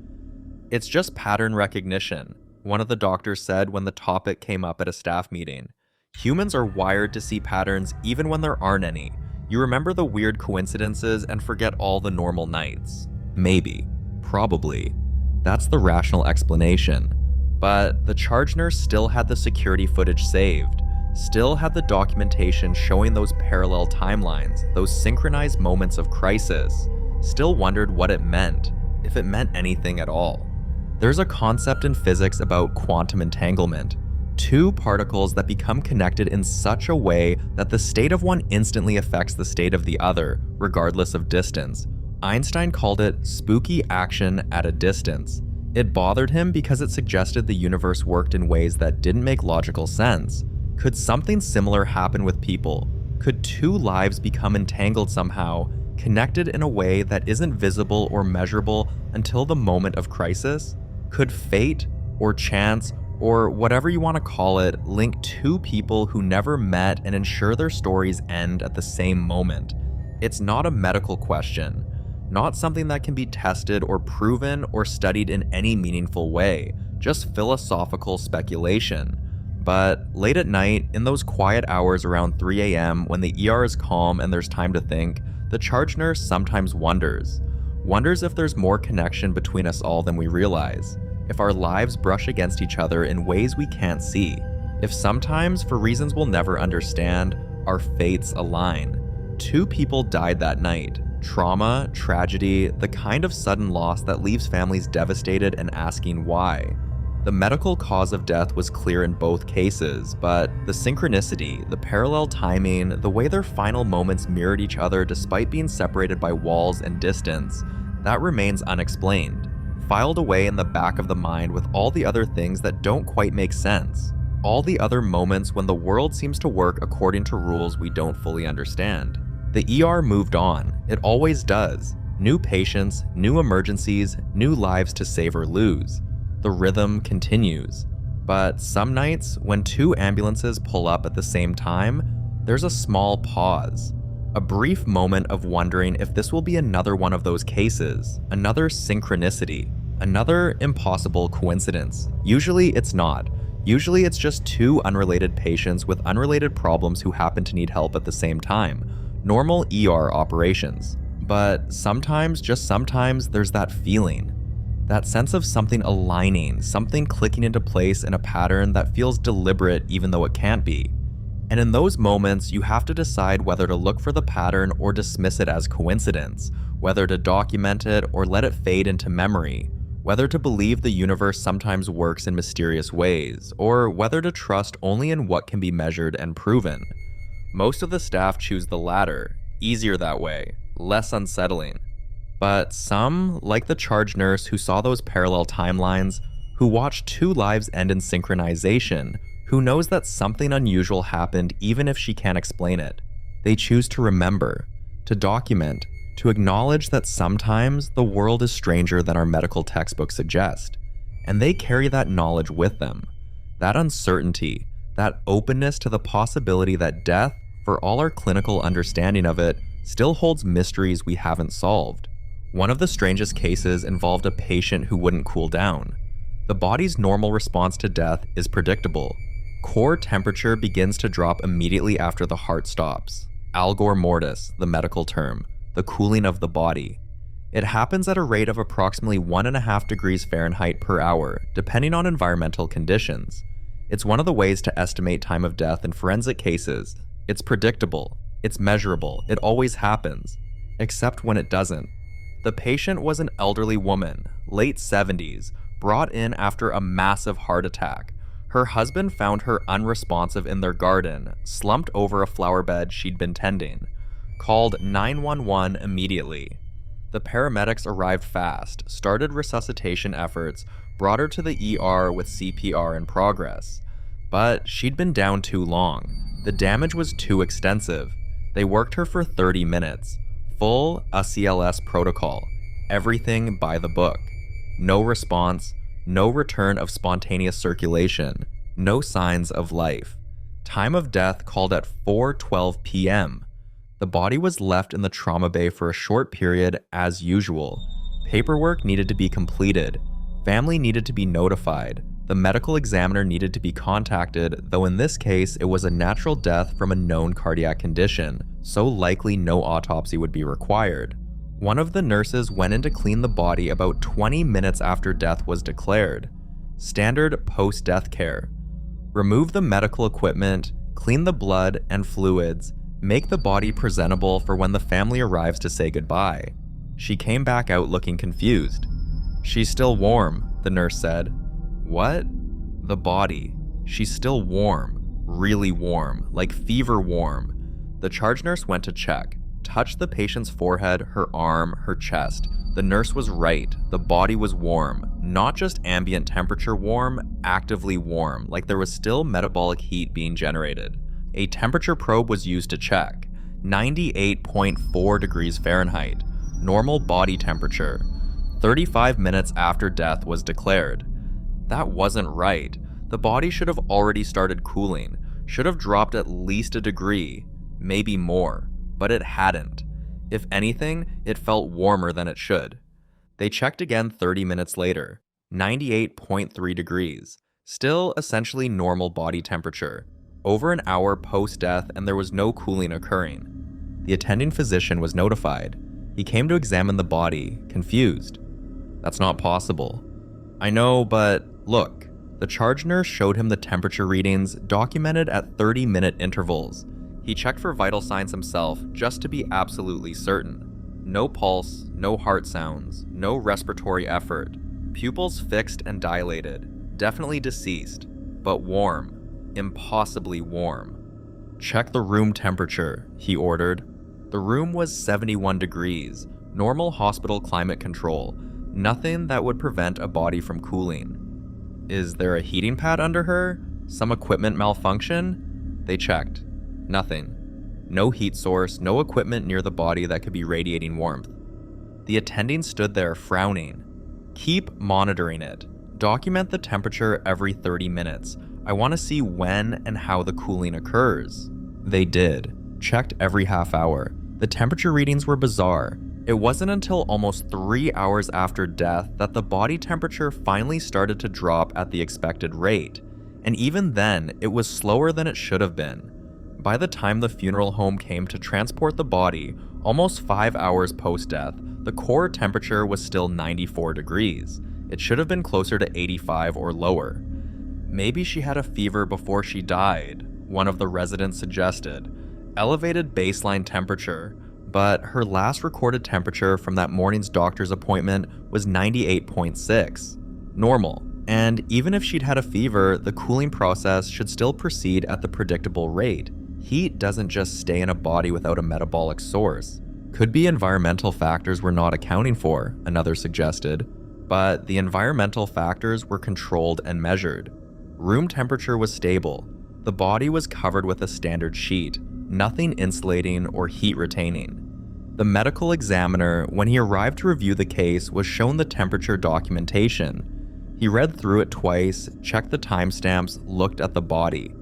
It's just pattern recognition, one of the doctors said when the topic came up at a staff meeting. Humans are wired to see patterns even when there aren't any. You remember the weird coincidences and forget all the normal nights. Maybe. Probably. That's the rational explanation. But the charge nurse still had the security footage saved, still had the documentation showing those parallel timelines, those synchronized moments of crisis, still wondered what it meant, if it meant anything at all. There's a concept in physics about quantum entanglement. 2 particles that become connected in such a way that the state of one instantly affects the state of the other, regardless of distance. Einstein called it spooky action at a distance. It bothered him because it suggested the universe worked in ways that didn't make logical sense. Could something similar happen with people? Could 2 lives become entangled somehow, connected in a way that isn't visible or measurable until the moment of crisis? Could fate, or chance, or whatever you want to call it, link 2 people who never met and ensure their stories end at the same moment? It's not a medical question. Not something that can be tested or proven or studied in any meaningful way, just philosophical speculation. But late at night, in those quiet hours around 3 a.m. when the ER is calm and there's time to think, the charge nurse sometimes wonders if there's more connection between us all than we realize, if our lives brush against each other in ways we can't see, if sometimes, for reasons we'll never understand, our fates align. 2 people died that night. Trauma, tragedy, the kind of sudden loss that leaves families devastated and asking why. The medical cause of death was clear in both cases, but the synchronicity, the parallel timing, the way their final moments mirrored each other despite being separated by walls and distance, that remains unexplained, filed away in the back of the mind with all the other things that don't quite make sense. All the other moments when the world seems to work according to rules we don't fully understand. The ER moved on. It always does. New patients, new emergencies, new lives to save or lose. The rhythm continues. But some nights, when 2 ambulances pull up at the same time, there's a small pause. A brief moment of wondering if this will be another one of those cases, another synchronicity, another impossible coincidence. Usually it's not. Usually it's just 2 unrelated patients with unrelated problems who happen to need help at the same time. Normal ER operations. But sometimes, just sometimes, there's that feeling. That sense of something aligning, something clicking into place in a pattern that feels deliberate even though it can't be. And in those moments, you have to decide whether to look for the pattern or dismiss it as coincidence, whether to document it or let it fade into memory, whether to believe the universe sometimes works in mysterious ways, or whether to trust only in what can be measured and proven. Most of the staff choose the latter, easier that way, less unsettling. But some, like the charge nurse who saw those parallel timelines, who watched 2 lives end in synchronization, who knows that something unusual happened even if she can't explain it, they choose to remember, to document, to acknowledge that sometimes the world is stranger than our medical textbooks suggest, and they carry that knowledge with them. That uncertainty, that openness to the possibility that death, for all our clinical understanding of it, still holds mysteries we haven't solved. One of the strangest cases involved a patient who wouldn't cool down. The body's normal response to death is predictable. Core temperature begins to drop immediately after the heart stops. Algor mortis, the medical term, the cooling of the body. It happens at a rate of approximately 1.5 degrees Fahrenheit per hour, depending on environmental conditions. It's one of the ways to estimate time of death in forensic cases. It's predictable, it's measurable, it always happens, except when it doesn't. The patient was an elderly woman, late 70s, brought in after a massive heart attack. Her husband found her unresponsive in their garden, slumped over a flower bed she'd been tending. Called 911 immediately. The paramedics arrived fast, started resuscitation efforts, brought her to the ER with CPR in progress. But she'd been down too long. The damage was too extensive. They worked her for 30 minutes. Full ACLS protocol. Everything by the book. No response, no return of spontaneous circulation, no signs of life. Time of death called at 4:12 p.m. The body was left in the trauma bay for a short period as usual. Paperwork needed to be completed. Family needed to be notified. The medical examiner needed to be contacted, though in this case it was a natural death from a known cardiac condition, so likely no autopsy would be required. One of the nurses went in to clean the body about 20 minutes after death was declared. Standard post-death care. Remove the medical equipment, clean the blood and fluids, make the body presentable for when the family arrives to say goodbye. She came back out looking confused. "She's still warm," the nurse said. "What?" "The body. She's still warm. Really warm. Like fever warm." The charge nurse went to check, touched the patient's forehead, her arm, her chest. The nurse was right. The body was warm. Not just ambient temperature warm, actively warm, like there was still metabolic heat being generated. A temperature probe was used to check. 98.4 degrees Fahrenheit. Normal body temperature. 35 minutes after death was declared. That wasn't right. The body should have already started cooling, should have dropped at least a degree, maybe more, but it hadn't. If anything, it felt warmer than it should. They checked again 30 minutes later, 98.3 degrees. Still essentially normal body temperature. Over an hour post-death, and there was no cooling occurring. The attending physician was notified. He came to examine the body, confused. That's not possible. I know, but look. The charge nurse showed him the temperature readings documented at 30-minute intervals. He checked for vital signs himself just to be absolutely certain. No pulse, no heart sounds, no respiratory effort. Pupils fixed and dilated. Definitely deceased, but warm. Impossibly warm. Check the room temperature, he ordered. The room was 71 degrees, normal hospital climate control, nothing that would prevent a body from cooling. Is there a heating pad under her? Some equipment malfunction? They checked. Nothing. No heat source, no equipment near the body that could be radiating warmth. The attending stood there frowning. Keep monitoring it. Document the temperature every 30 minutes. I want to see when and how the cooling occurs. They did. Checked every half hour. The temperature readings were bizarre. It wasn't until almost 3 hours after death that the body temperature finally started to drop at the expected rate. And even then, it was slower than it should have been. By the time the funeral home came to transport the body, almost 5 hours post-death, the core temperature was still 94 degrees. It should have been closer to 85 or lower. Maybe she had a fever before she died, one of the residents suggested. Elevated baseline temperature, but her last recorded temperature from that morning's doctor's appointment was 98.6. Normal. And even if she'd had a fever, the cooling process should still proceed at the predictable rate. Heat doesn't just stay in a body without a metabolic source. Could be environmental factors we're not accounting for, another suggested. But the environmental factors were controlled and measured. Room temperature was stable. The body was covered with a standard sheet, nothing insulating or heat retaining. The medical examiner, when he arrived to review the case, was shown the temperature documentation. He read through it twice, checked the timestamps, looked at the body.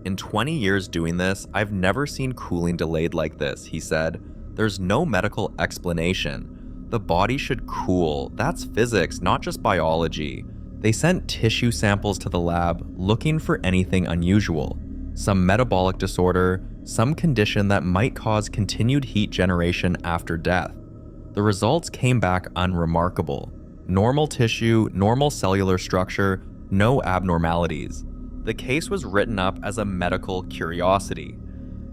In 20 years doing this, I've never seen cooling delayed like this, he said. There's no medical explanation. The body should cool. That's physics, not just biology. They sent tissue samples to the lab looking for anything unusual. Some metabolic disorder, some condition that might cause continued heat generation after death. The results came back unremarkable. Normal tissue, normal cellular structure, no abnormalities. The case was written up as a medical curiosity.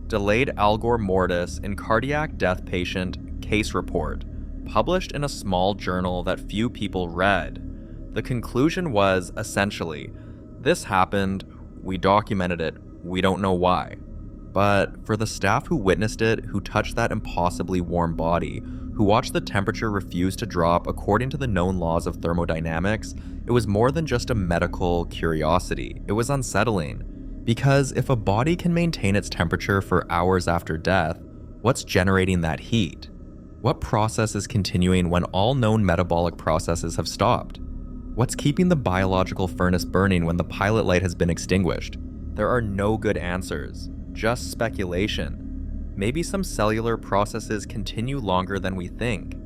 Delayed algor mortis in cardiac death patient case report, published in a small journal that few people read. The conclusion was essentially, this happened, we documented it, we don't know why. But for the staff who witnessed it, who touched that impossibly warm body, who watched the temperature refuse to drop according to the known laws of thermodynamics, it was more than just a medical curiosity. It was unsettling. Because if a body can maintain its temperature for hours after death, what's generating that heat? What process is continuing when all known metabolic processes have stopped? What's keeping the biological furnace burning when the pilot light has been extinguished? There are no good answers, just speculation. Maybe some cellular processes continue longer than we think.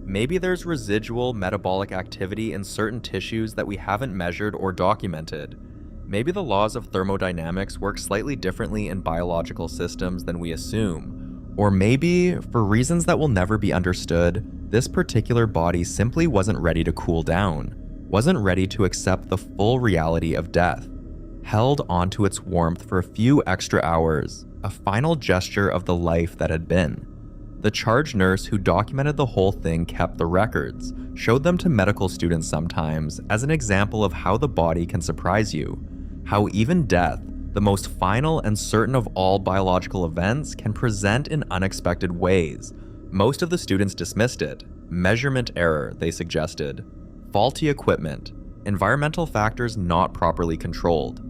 Maybe there's residual metabolic activity in certain tissues that we haven't measured or documented. Maybe the laws of thermodynamics work slightly differently in biological systems than we assume. Or maybe, for reasons that will never be understood, this particular body simply wasn't ready to cool down, wasn't ready to accept the full reality of death, held onto its warmth for a few extra hours, a final gesture of the life that had been. The charge nurse who documented the whole thing kept the records, showed them to medical students sometimes as an example of how the body can surprise you, how even death, the most final and certain of all biological events, can present in unexpected ways. Most of the students dismissed it. Measurement error, they suggested. Faulty equipment. Environmental factors not properly controlled.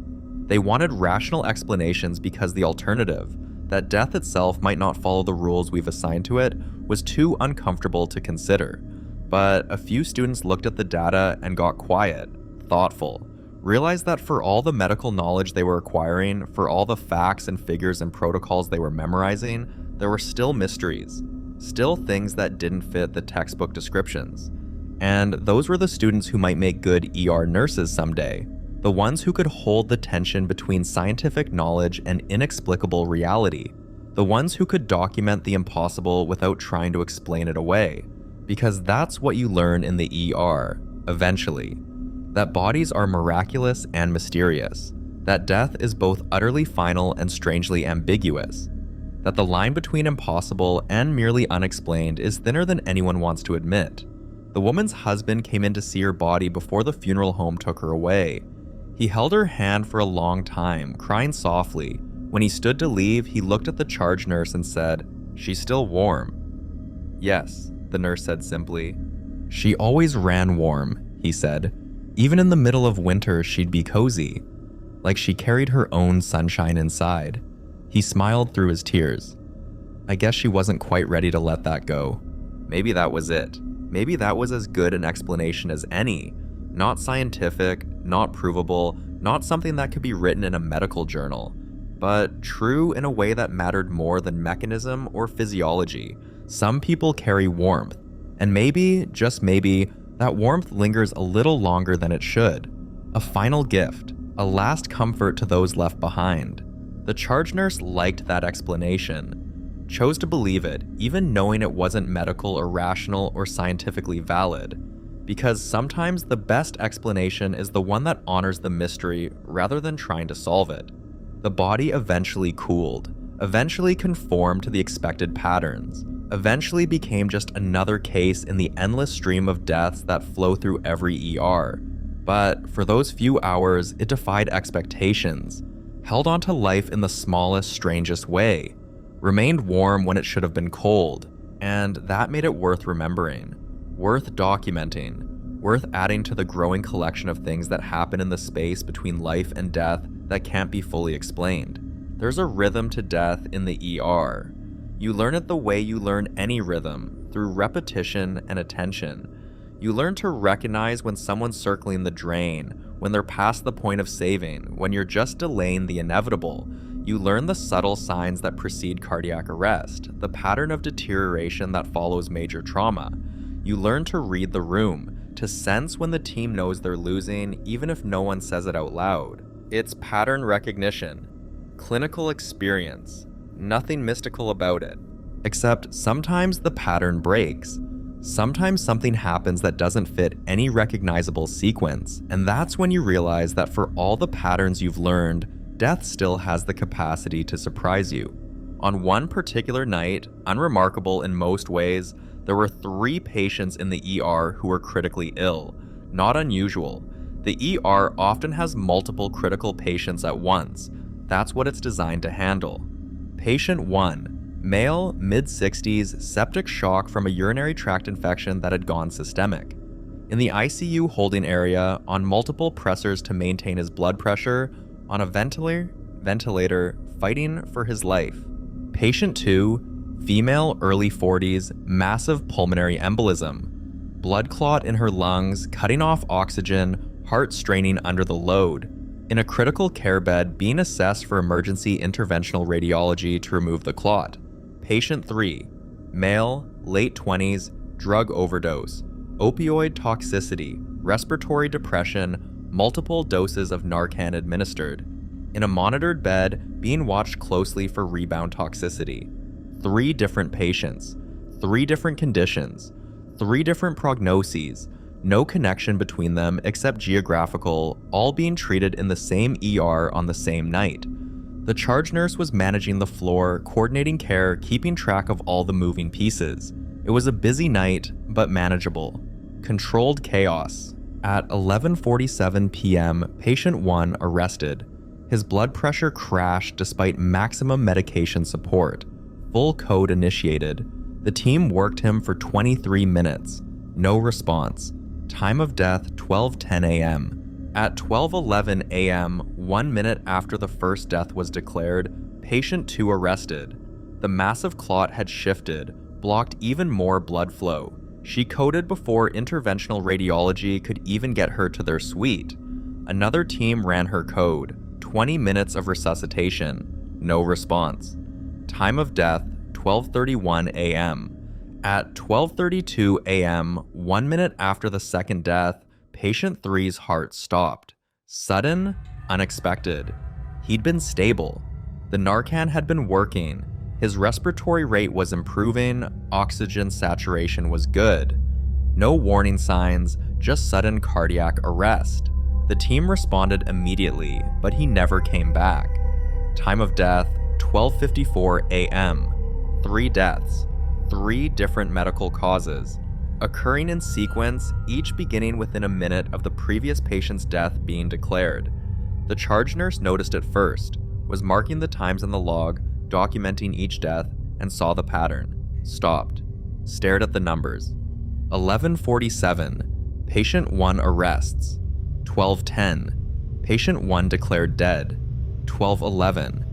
They wanted rational explanations because the alternative, that death itself might not follow the rules we've assigned to it, was too uncomfortable to consider. But a few students looked at the data and got quiet, thoughtful, realized that for all the medical knowledge they were acquiring, for all the facts and figures and protocols they were memorizing, there were still mysteries, still things that didn't fit the textbook descriptions. And those were the students who might make good ER nurses someday. The ones who could hold the tension between scientific knowledge and inexplicable reality. The ones who could document the impossible without trying to explain it away. Because that's what you learn in the ER, eventually. That bodies are miraculous and mysterious. That death is both utterly final and strangely ambiguous. That the line between impossible and merely unexplained is thinner than anyone wants to admit. The woman's husband came in to see her body before the funeral home took her away. He held her hand for a long time, crying softly. When he stood to leave, he looked at the charge nurse and said, "She's still warm." "Yes," the nurse said simply. "She always ran warm," he said. "Even in the middle of winter, she'd be cozy. Like she carried her own sunshine inside." He smiled through his tears. I guess she wasn't quite ready to let that go. Maybe that was it. Maybe that was as good an explanation as any. Not scientific, not provable, not something that could be written in a medical journal, but true in a way that mattered more than mechanism or physiology. Some people carry warmth, and maybe, just maybe, that warmth lingers a little longer than it should. A final gift, a last comfort to those left behind. The charge nurse liked that explanation, chose to believe it, even knowing it wasn't medical or rational or scientifically valid. Because sometimes the best explanation is the one that honors the mystery rather than trying to solve it. The body eventually cooled, eventually conformed to the expected patterns, eventually became just another case in the endless stream of deaths that flow through every ER. But for those few hours, it defied expectations, held on to life in the smallest, strangest way, remained warm when it should have been cold, and that made it worth remembering. Worth documenting, worth adding to the growing collection of things that happen in the space between life and death that can't be fully explained. There's a rhythm to death in the ER. You learn it the way you learn any rhythm, through repetition and attention. You learn to recognize when someone's circling the drain, when they're past the point of saving, when you're just delaying the inevitable. You learn the subtle signs that precede cardiac arrest, the pattern of deterioration that follows major trauma. You learn to read the room, to sense when the team knows they're losing, even if no one says it out loud. It's pattern recognition, clinical experience, nothing mystical about it. Except sometimes the pattern breaks. Sometimes something happens that doesn't fit any recognizable sequence, and that's when you realize that for all the patterns you've learned, death still has the capacity to surprise you. On one particular night, unremarkable in most ways, there were 3 patients in the ER who were critically ill. Not unusual. The ER often has multiple critical patients at once. That's what it's designed to handle. Patient 1, male, mid-60s, septic shock from a urinary tract infection that had gone systemic. In the ICU holding area, on multiple pressors to maintain his blood pressure, on a ventilator, fighting for his life. Patient 2, female, early 40s, massive pulmonary embolism. Blood clot in her lungs, cutting off oxygen, heart straining under the load. In a critical care bed, being assessed for emergency interventional radiology to remove the clot. Patient 3, male, late 20s, drug overdose, opioid toxicity, respiratory depression, multiple doses of Narcan administered. In a monitored bed, being watched closely for rebound toxicity. 3 different patients, 3 different conditions, 3 different prognoses, no connection between them except geographical, all being treated in the same ER on the same night. The charge nurse was managing the floor, coordinating care, keeping track of all the moving pieces. It was a busy night, but manageable. Controlled chaos. At 11:47 p.m., patient 1 arrested. His blood pressure crashed despite maximum medication support. Full code initiated. The team worked him for 23 minutes. No response. Time of death 12:10 a.m. At 12:11 a.m., 1 minute after the first death was declared, patient 2 arrested. The massive clot had shifted, blocked even more blood flow. She coded before interventional radiology could even get her to their suite. Another team ran her code. 20 minutes of resuscitation. No response. Time of death, 12:31 a.m. At 12:32 a.m., 1 minute after the second death, patient 3's heart stopped. Sudden, unexpected. He'd been stable. The Narcan had been working. His respiratory rate was improving, oxygen saturation was good. No warning signs, just sudden cardiac arrest. The team responded immediately, but he never came back. Time of death, 12:54 a.m. 3 deaths, 3 different medical causes, occurring in sequence, each beginning within a minute of the previous patient's death being declared. The charge nurse noticed it first, was marking the times in the log, documenting each death, and saw the pattern. Stopped. Stared at the numbers. 11:47. Patient 1 arrests. 12:10. Patient 1 declared dead. 12:11.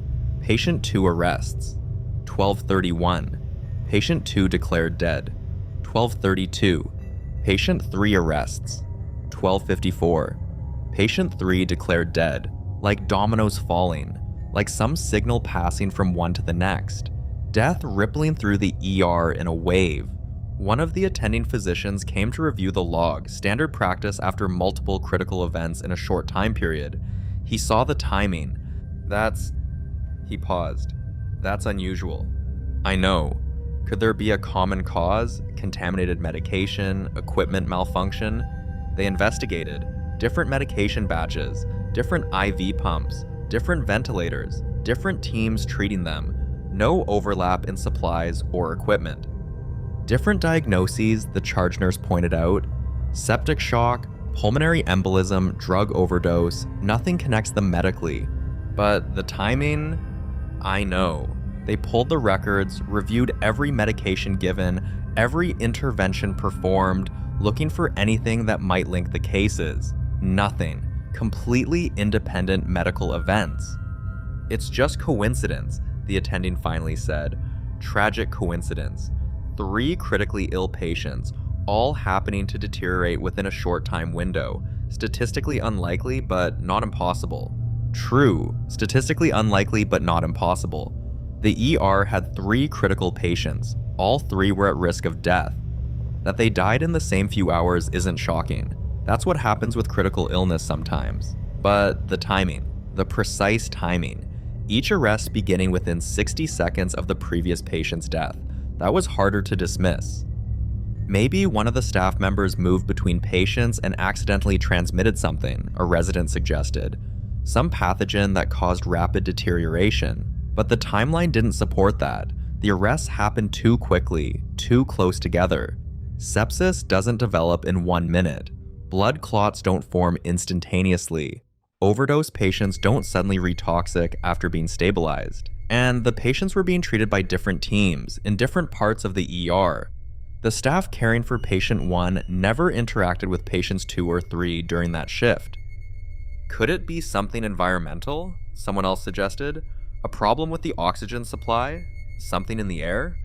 Patient 2 arrests. 12:31. Patient 2 declared dead. 12:32. Patient 3 arrests. 12:54. Patient 3 declared dead, like dominoes falling, like some signal passing from one to the next. Death rippling through the ER in a wave. One of the attending physicians came to review the log, standard practice after multiple critical events in a short time period. He saw the timing. He paused. That's unusual. I know. Could there be a common cause? Contaminated medication, equipment malfunction? They investigated. Different medication batches, different IV pumps, different ventilators, different teams treating them. No overlap in supplies or equipment. Different diagnoses, the charge nurse pointed out. Septic shock, pulmonary embolism, drug overdose, nothing connects them medically. But the timing? I know. They pulled the records, reviewed every medication given, every intervention performed, looking for anything that might link the cases. Nothing. Completely independent medical events. It's just coincidence, the attending finally said. Tragic coincidence. 3 critically ill patients, all happening to deteriorate within a short time window. Statistically unlikely, but not impossible. True, statistically unlikely, but not impossible. The ER had 3 critical patients. All 3 were at risk of death. That they died in the same few hours isn't shocking. That's what happens with critical illness sometimes. But the timing, the precise timing. Each arrest beginning within 60 seconds of the previous patient's death. That was harder to dismiss. Maybe one of the staff members moved between patients and accidentally transmitted something, a resident suggested. Some pathogen that caused rapid deterioration. But the timeline didn't support that. The arrests happened too quickly, too close together. Sepsis doesn't develop in 1 minute. Blood clots don't form instantaneously. Overdose patients don't suddenly retoxic after being stabilized. And the patients were being treated by different teams in different parts of the ER. The staff caring for patient 1 never interacted with patients 2 or 3 during that shift. Could it be something environmental? Someone else suggested. A problem with the oxygen supply? Something in the air?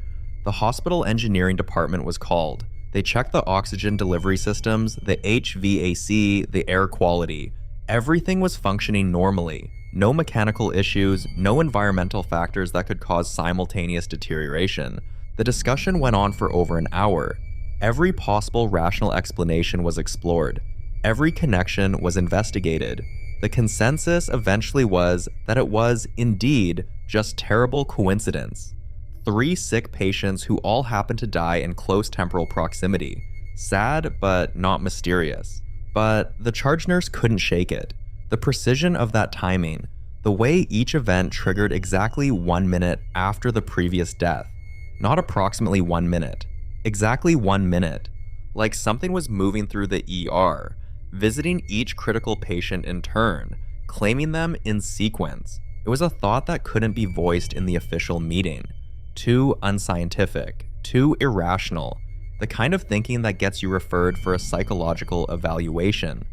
The hospital engineering department was called. They checked the oxygen delivery systems, the HVAC, the air quality. Everything was functioning normally. No mechanical issues, no environmental factors that could cause simultaneous deterioration. The discussion went on for over an hour. Every possible rational explanation was explored. Every connection was investigated. The consensus eventually was that it was, indeed, just terrible coincidence. 3 sick patients who all happened to die in close temporal proximity. Sad, but not mysterious. But the charge nurse couldn't shake it. The precision of that timing, the way each event triggered exactly 1 minute after the previous death. Not approximately 1 minute. Exactly 1 minute. Like something was moving through the ER, visiting each critical patient in turn, claiming them in sequence. It was a thought that couldn't be voiced in the official meeting. Too unscientific, too irrational, the kind of thinking that gets you referred for a psychological evaluation.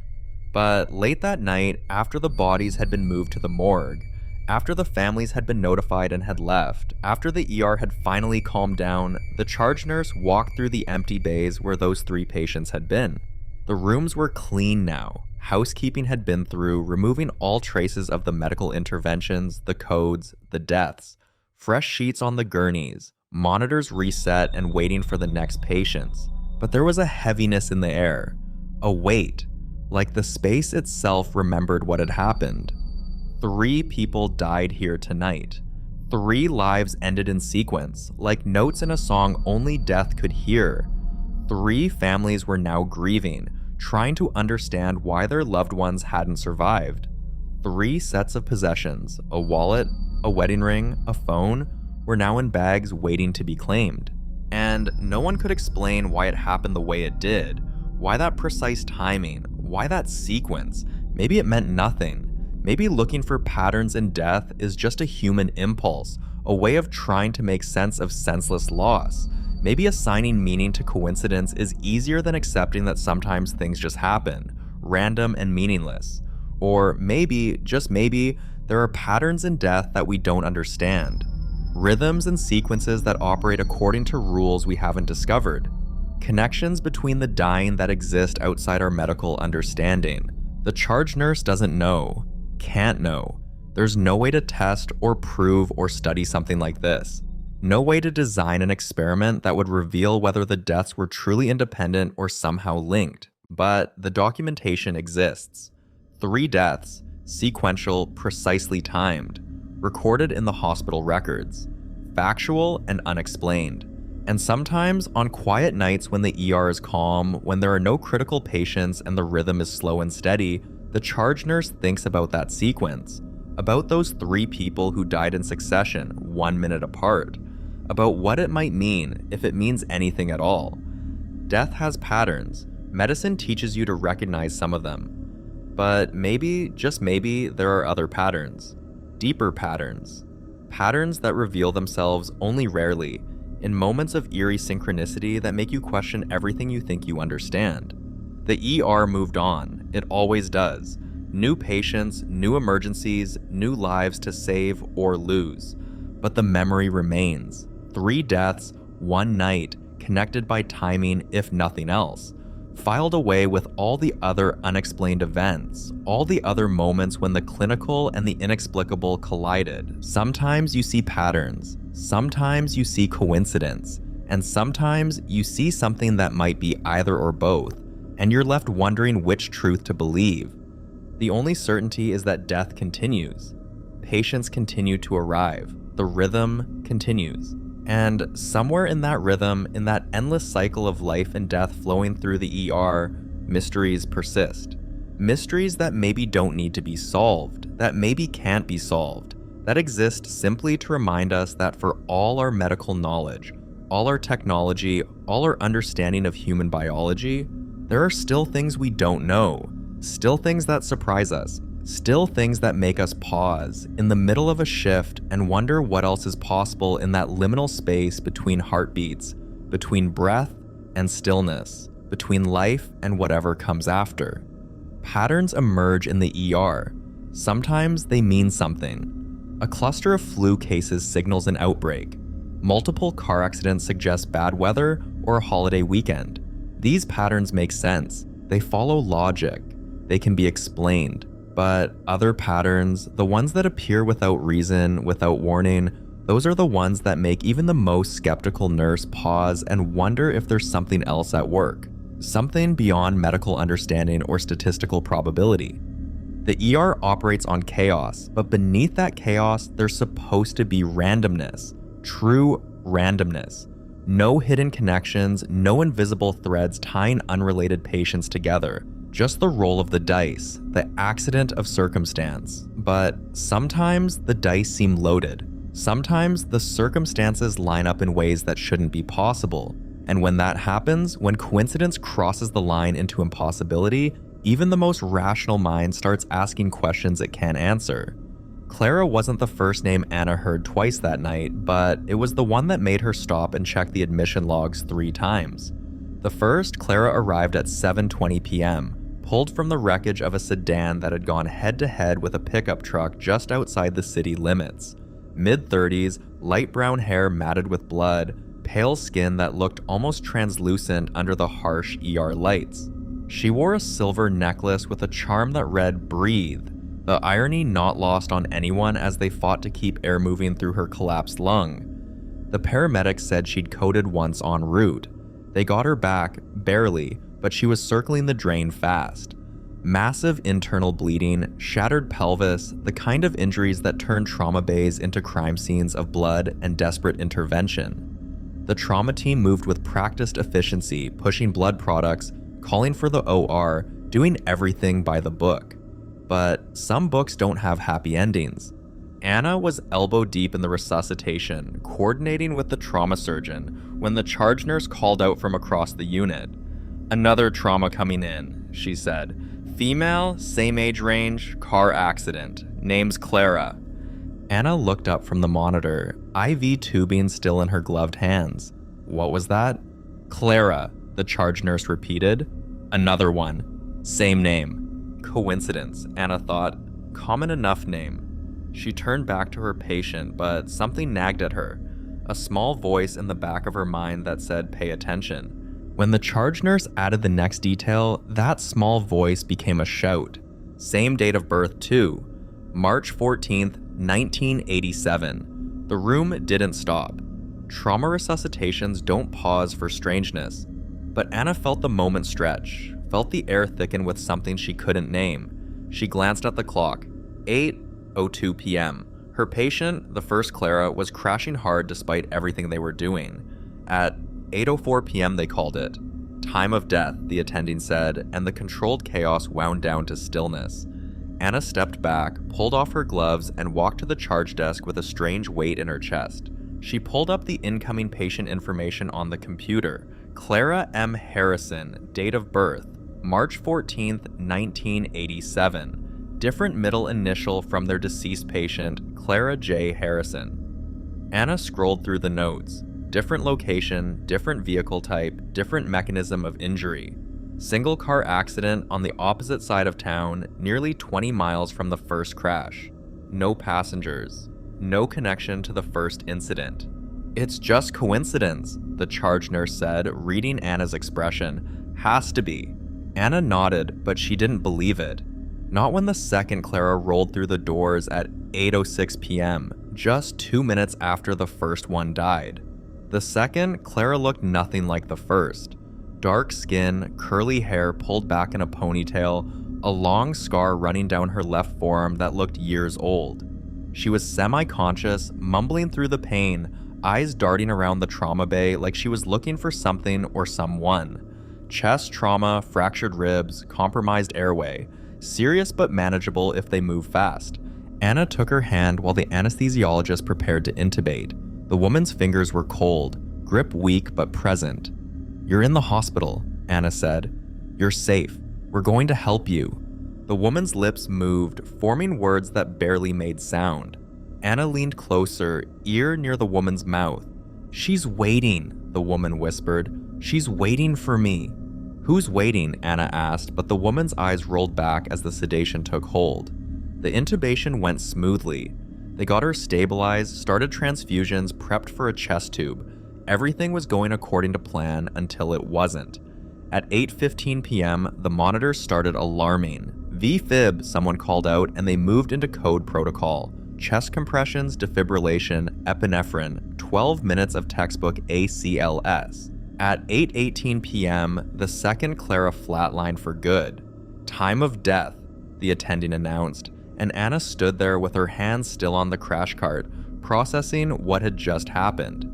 But late that night, after the bodies had been moved to the morgue, after the families had been notified and had left, after the ER had finally calmed down, the charge nurse walked through the empty bays where those 3 patients had been. The rooms were clean now. Housekeeping had been through, removing all traces of the medical interventions, the codes, the deaths. Fresh sheets on the gurneys, monitors reset and waiting for the next patients. But there was a heaviness in the air. A weight. like the space itself remembered what had happened. 3 people died here tonight. 3 lives ended in sequence, like notes in a song only death could hear. 3 families were now grieving, trying to understand why their loved ones hadn't survived. 3 sets of possessions, a wallet, a wedding ring, a phone, were now in bags waiting to be claimed. And no one could explain why it happened the way it did, why that precise timing, why that sequence. Maybe it meant nothing. Maybe looking for patterns in death is just a human impulse, a way of trying to make sense of senseless loss. Maybe assigning meaning to coincidence is easier than accepting that sometimes things just happen, random and meaningless. Or maybe, just maybe, there are patterns in death that we don't understand. Rhythms and sequences that operate according to rules we haven't discovered. Connections between the dying that exist outside our medical understanding. The charge nurse doesn't know, can't know. There's no way to test or prove or study something like this. No way to design an experiment that would reveal whether the deaths were truly independent or somehow linked. But the documentation exists. 3 deaths, sequential, precisely timed, recorded in the hospital records, factual and unexplained. And sometimes, on quiet nights when the ER is calm, when there are no critical patients and the rhythm is slow and steady, the charge nurse thinks about that sequence, about those 3 people who died in succession, 1 minute apart, about what it might mean, if it means anything at all. Death has patterns. Medicine teaches you to recognize some of them. But maybe, just maybe, there are other patterns. Deeper patterns. Patterns that reveal themselves only rarely, in moments of eerie synchronicity that make you question everything you think you understand. The ER moved on, it always does. New patients, new emergencies, new lives to save or lose. But the memory remains. 3 deaths, 1 night, connected by timing if nothing else. Filed away with all the other unexplained events, all the other moments when the clinical and the inexplicable collided. Sometimes you see patterns, sometimes you see coincidence, and sometimes you see something that might be either or both, and you're left wondering which truth to believe. The only certainty is that death continues. Patients continue to arrive. The rhythm continues. And somewhere in that rhythm, in that endless cycle of life and death flowing through the ER, mysteries persist. Mysteries that maybe don't need to be solved, that maybe can't be solved, that exist simply to remind us that for all our medical knowledge, all our technology, all our understanding of human biology, there are still things we don't know, still things that surprise us, still things that make us pause in the middle of a shift and wonder what else is possible in that liminal space between heartbeats, between breath and stillness, between life and whatever comes after. Patterns emerge in the ER. Sometimes they mean something. A cluster of flu cases signals an outbreak. Multiple car accidents suggest bad weather or a holiday weekend. These patterns make sense. They follow logic. They can be explained. But other patterns, the ones that appear without reason, without warning, those are the ones that make even the most skeptical nurse pause and wonder if there's something else at work. Something beyond medical understanding or statistical probability. The ER operates on chaos, but beneath that chaos, there's supposed to be randomness. True randomness. No hidden connections, no invisible threads tying unrelated patients together. Just the roll of the dice, the accident of circumstance. But sometimes the dice seem loaded. Sometimes the circumstances line up in ways that shouldn't be possible. And when that happens, when coincidence crosses the line into impossibility, even the most rational mind starts asking questions it can't answer. Clara wasn't the first name Anna heard twice that night, but it was the one that made her stop and check the admission logs 3 times. The first, Clara arrived at 7:20 p.m., pulled from the wreckage of a sedan that had gone head-to-head with a pickup truck just outside the city limits. Mid-30s, light brown hair matted with blood, pale skin that looked almost translucent under the harsh ER lights. She wore a silver necklace with a charm that read, "Breathe," the irony not lost on anyone as they fought to keep air moving through her collapsed lung. The paramedics said she'd coded once en route. They got her back, barely, but she was circling the drain fast. Massive internal bleeding, shattered pelvis, the kind of injuries that turn trauma bays into crime scenes of blood and desperate intervention. The trauma team moved with practiced efficiency, pushing blood products, calling for the OR, doing everything by the book. But some books don't have happy endings. Anna was elbow deep in the resuscitation, coordinating with the trauma surgeon, when the charge nurse called out from across the unit. "Another trauma coming in," she said. "Female, same age range, car accident. Name's Clara." Anna looked up from the monitor, IV tubing still in her gloved hands. "What was that?" "Clara," the charge nurse repeated. "Another one. Same name." Coincidence, Anna thought. Common enough name. She turned back to her patient, but something nagged at her. A small voice in the back of her mind that said, "Pay attention." When the charge nurse added the next detail, that small voice became a shout. Same date of birth too. March 14th, 1987. The room didn't stop. Trauma resuscitations don't pause for strangeness. But Anna felt the moment stretch, felt the air thicken with something she couldn't name. She glanced at the clock. 8:02 p.m. Her patient, the first Clara, was crashing hard despite everything they were doing. At 8:04 p.m. they called it. Time of death, the attending said, and the controlled chaos wound down to stillness. Anna stepped back, pulled off her gloves, and walked to the charge desk with a strange weight in her chest. She pulled up the incoming patient information on the computer. Clara M. Harrison, date of birth, March 14th, 1987. Different middle initial from their deceased patient, Clara J. Harrison. Anna scrolled through the notes. Different location, different vehicle type, different mechanism of injury. Single car accident on the opposite side of town, nearly 20 miles from the first crash. No passengers. No connection to the first incident. "It's just coincidence," the charge nurse said, reading Anna's expression. "Has to be." Anna nodded, but she didn't believe it. Not when the second Clara rolled through the doors at 8:06 p.m., just 2 minutes after the first one died. The second, Clara looked nothing like the first. Dark skin, curly hair pulled back in a ponytail, a long scar running down her left forearm that looked years old. She was semi-conscious, mumbling through the pain, eyes darting around the trauma bay like she was looking for something or someone. Chest trauma, fractured ribs, compromised airway. Serious but manageable if they move fast. Anna took her hand while the anesthesiologist prepared to intubate. The woman's fingers were cold, grip weak but present. "You're in the hospital," Anna said. "You're safe. We're going to help you." The woman's lips moved, forming words that barely made sound. Anna leaned closer, ear near the woman's mouth. "She's waiting," the woman whispered. "She's waiting for me." "Who's waiting?" Anna asked, but the woman's eyes rolled back as the sedation took hold. The intubation went smoothly. They got her stabilized, started transfusions, prepped for a chest tube. Everything was going according to plan until it wasn't. At 8:15 p.m., the monitors started alarming. "V-fib," someone called out, and they moved into code protocol. Chest compressions, defibrillation, epinephrine, 12 minutes of textbook ACLS. At 8:18 p.m., the second Clara flatlined for good. "Time of death," the attending announced, and Anna stood there with her hands still on the crash cart, processing what had just happened.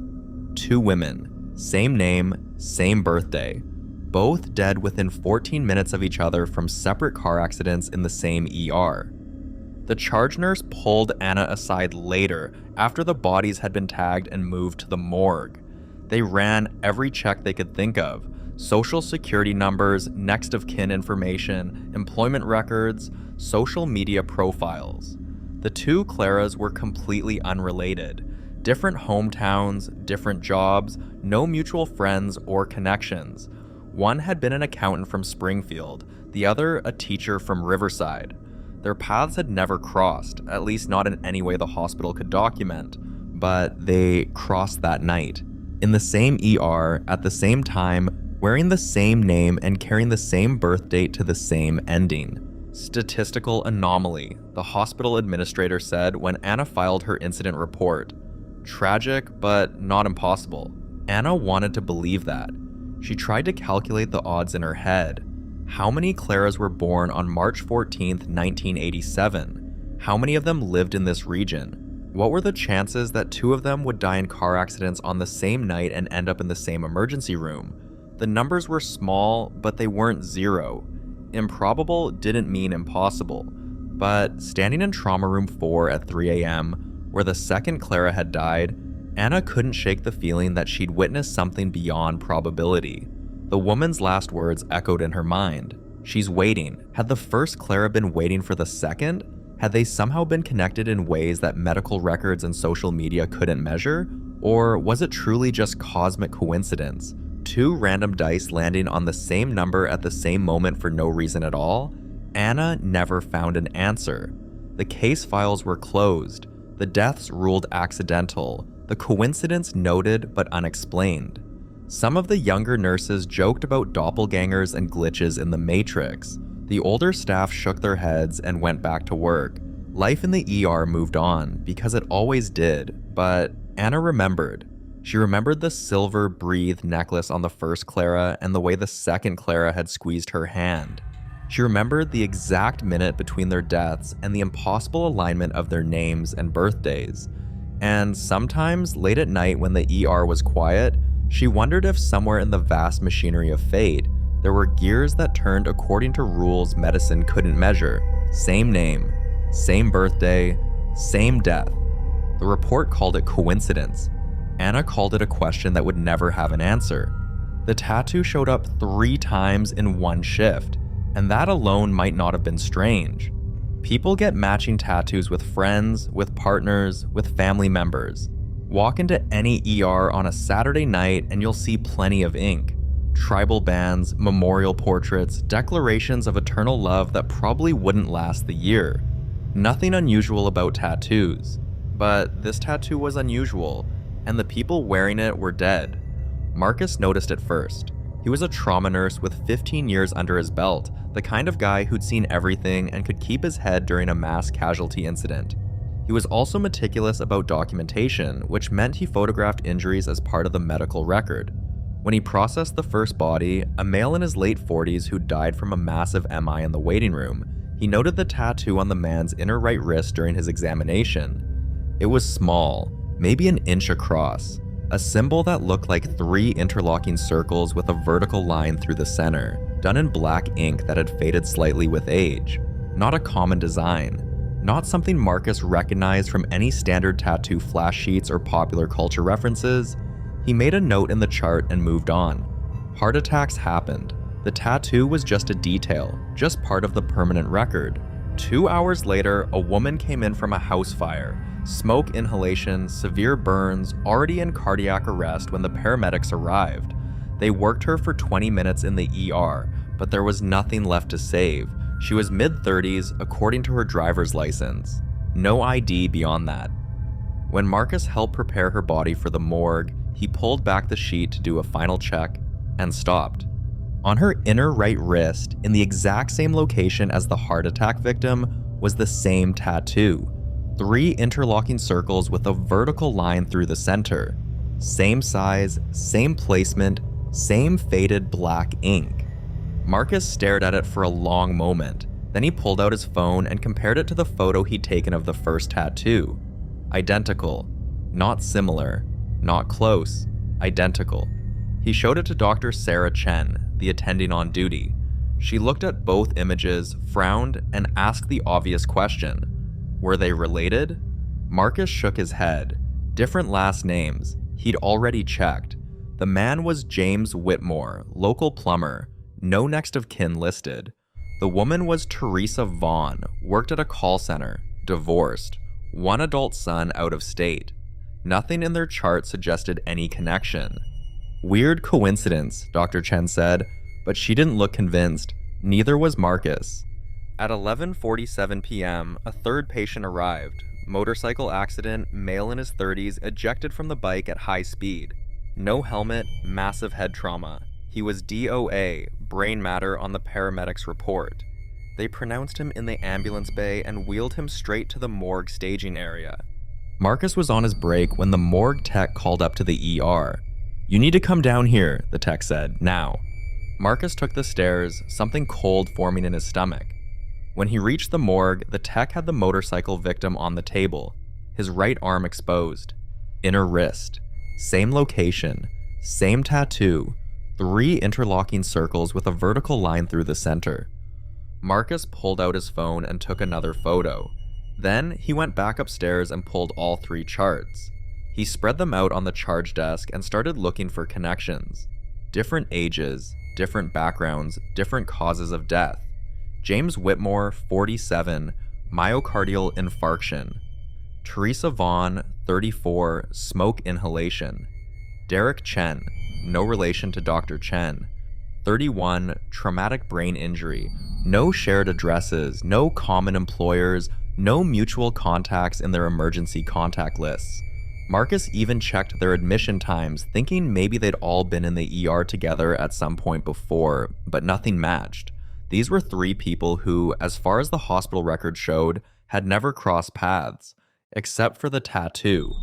2 women, same name, same birthday, both dead within 14 minutes of each other from separate car accidents in the same ER. The charge nurse pulled Anna aside later after the bodies had been tagged and moved to the morgue. They ran every check they could think of: social security numbers, next of kin information, employment records, social media profiles. The 2 Claras were completely unrelated. Different hometowns, different jobs, no mutual friends or connections. One had been an accountant from Springfield, the other a teacher from Riverside. Their paths had never crossed, at least not in any way the hospital could document, but they crossed that night. In the same ER, at the same time, wearing the same name and carrying the same birth date to the same ending. Statistical anomaly, the hospital administrator said when Anna filed her incident report. Tragic, but not impossible. Anna wanted to believe that. She tried to calculate the odds in her head. How many Claras were born on March 14th, 1987? How many of them lived in this region? What were the chances that 2 of them would die in car accidents on the same night and end up in the same emergency room? The numbers were small, but they weren't 0. Improbable didn't mean impossible. But standing in trauma room 4 at 3 a.m., where the second Clara had died, Anna couldn't shake the feeling that she'd witnessed something beyond probability. The woman's last words echoed in her mind. She's waiting. Had the first Clara been waiting for the second? Had they somehow been connected in ways that medical records and social media couldn't measure? Or was it truly just cosmic coincidence? 2 random dice landing on the same number at the same moment for no reason at all? Anna never found an answer. The case files were closed. The deaths ruled accidental. The coincidence noted but unexplained. Some of the younger nurses joked about doppelgangers and glitches in the Matrix. The older staff shook their heads and went back to work. Life in the ER moved on, because it always did, but Anna remembered. She remembered the silver breathe necklace on the first Clara and the way the second Clara had squeezed her hand. She remembered the exact minute between their deaths and the impossible alignment of their names and birthdays. And sometimes, late at night when the ER was quiet, she wondered if somewhere in the vast machinery of fate, there were gears that turned according to rules medicine couldn't measure. Same name, same birthday, same death. The report called it coincidence. Anna called it a question that would never have an answer. The tattoo showed up 3 times in one shift, and that alone might not have been strange. People get matching tattoos with friends, with partners, with family members. Walk into any ER on a Saturday night and you'll see plenty of ink. Tribal bands, memorial portraits, declarations of eternal love that probably wouldn't last the year. Nothing unusual about tattoos. But this tattoo was unusual, and the people wearing it were dead. Marcus noticed it first. He was a trauma nurse with 15 years under his belt, the kind of guy who'd seen everything and could keep his head during a mass casualty incident. He was also meticulous about documentation, which meant he photographed injuries as part of the medical record. When he processed the first body, a male in his late 40s who died from a massive MI in the waiting room, he noted the tattoo on the man's inner right wrist during his examination. It was small, maybe an inch across, a symbol that looked like 3 interlocking circles with a vertical line through the center, done in black ink that had faded slightly with age. Not a common design. Not something Marcus recognized from any standard tattoo flash sheets or popular culture references. He made a note in the chart and moved on. Heart attacks happened. The tattoo was just a detail, just part of the permanent record. 2 hours later, a woman came in from a house fire. Smoke inhalation, severe burns, already in cardiac arrest when the paramedics arrived. They worked her for 20 minutes in the ER, but there was nothing left to save. She was mid-30s according to her driver's license. No ID beyond that. When Marcus helped prepare her body for the morgue, he pulled back the sheet to do a final check and stopped. On her inner right wrist, in the exact same location as the heart attack victim, was the same tattoo. 3 interlocking circles with a vertical line through the center. Same size, same placement, same faded black ink. Marcus stared at it for a long moment. Then he pulled out his phone and compared it to the photo he'd taken of the first tattoo. Identical. Not similar. Not close. Identical. He showed it to Dr. Sarah Chen, the attending on duty. She looked at both images, frowned, and asked the obvious question. Were they related? Marcus shook his head. Different last names. He'd already checked. The man was James Whitmore, local plumber. No next of kin listed. The woman was Teresa Vaughn, worked at a call center, divorced, 1 adult son out of state. Nothing in their chart suggested any connection. Weird coincidence, Dr. Chen said, but she didn't look convinced. Neither was Marcus. At 11:47 p.m., a third patient arrived. Motorcycle accident, male in his 30s, ejected from the bike at high speed. No helmet, massive head trauma. He was DOA, brain matter on the paramedics' report. They pronounced him in the ambulance bay and wheeled him straight to the morgue staging area. Marcus was on his break when the morgue tech called up to the ER. "You need to come down here," the tech said, "now." Marcus took the stairs, something cold forming in his stomach. When he reached the morgue, the tech had the motorcycle victim on the table, his right arm exposed. Inner wrist. Same location. Same tattoo. 3 interlocking circles with a vertical line through the center. Marcus pulled out his phone and took another photo. Then he went back upstairs and pulled all 3 charts. He spread them out on the charge desk and started looking for connections. Different ages, different backgrounds, different causes of death. James Whitmore, 47, myocardial infarction. Teresa Vaughn, 34, smoke inhalation. Derek Chen, no relation to Dr. Chen. 31, traumatic brain injury. No shared addresses, no common employers, no mutual contacts in their emergency contact lists. Marcus even checked their admission times, thinking maybe they'd all been in the ER together at some point before, but nothing matched. These were 3 people who, as far as the hospital record showed, had never crossed paths, except for the tattoo.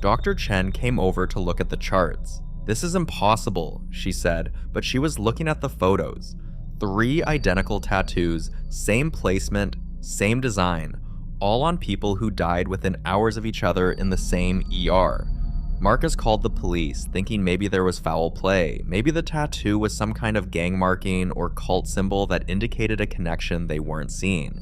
Dr. Chen came over to look at the charts. "This is impossible," she said, but she was looking at the photos. 3 identical tattoos, same placement, same design, all on people who died within hours of each other in the same ER. Marcus called the police, thinking maybe there was foul play. Maybe the tattoo was some kind of gang marking or cult symbol that indicated a connection they weren't seeing.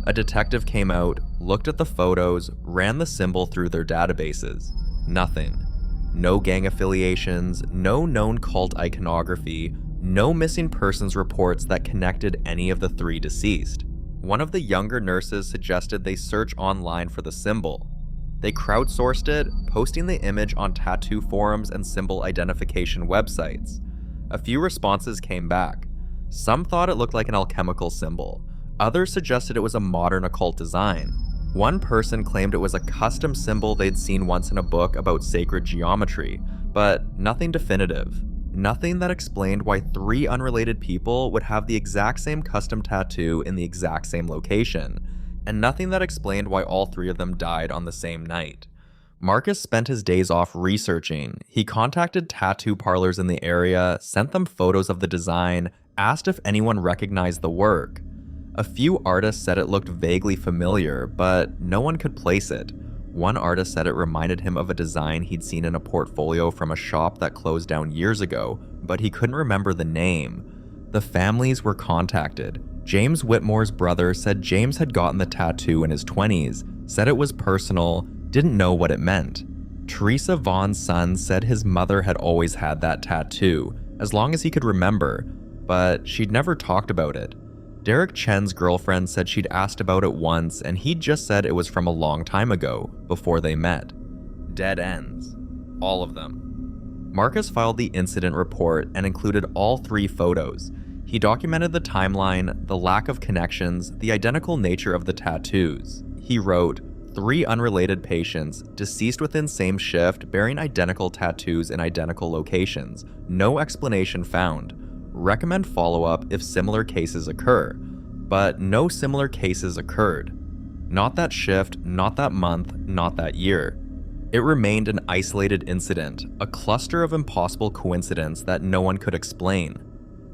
A detective came out, looked at the photos, ran the symbol through their databases. Nothing. No gang affiliations, no known cult iconography, no missing persons reports that connected any of the 3 deceased. One of the younger nurses suggested they search online for the symbol. They crowdsourced it, posting the image on tattoo forums and symbol identification websites. A few responses came back. Some thought it looked like an alchemical symbol. Others suggested it was a modern occult design. One person claimed it was a custom symbol they'd seen once in a book about sacred geometry, but nothing definitive. Nothing that explained why 3 unrelated people would have the exact same custom tattoo in the exact same location, and nothing that explained why all 3 of them died on the same night. Marcus spent his days off researching. He contacted tattoo parlors in the area, sent them photos of the design, asked if anyone recognized the work. A few artists said it looked vaguely familiar, but no one could place it. One artist said it reminded him of a design he'd seen in a portfolio from a shop that closed down years ago, but he couldn't remember the name. The families were contacted. James Whitmore's brother said James had gotten the tattoo in his 20s, said it was personal, didn't know what it meant. Teresa Vaughn's son said his mother had always had that tattoo, as long as he could remember, but she'd never talked about it. Derek Chen's girlfriend said she'd asked about it once and he'd just said it was from a long time ago, before they met. Dead ends. All of them. Marcus filed the incident report and included all 3 photos. He documented the timeline, the lack of connections, the identical nature of the tattoos. He wrote, 3 unrelated patients, deceased within same shift, bearing identical tattoos in identical locations. No explanation found. Recommend follow-up if similar cases occur, but no similar cases occurred. Not that shift, not that month, not that year. It remained an isolated incident, a cluster of impossible coincidence that no one could explain.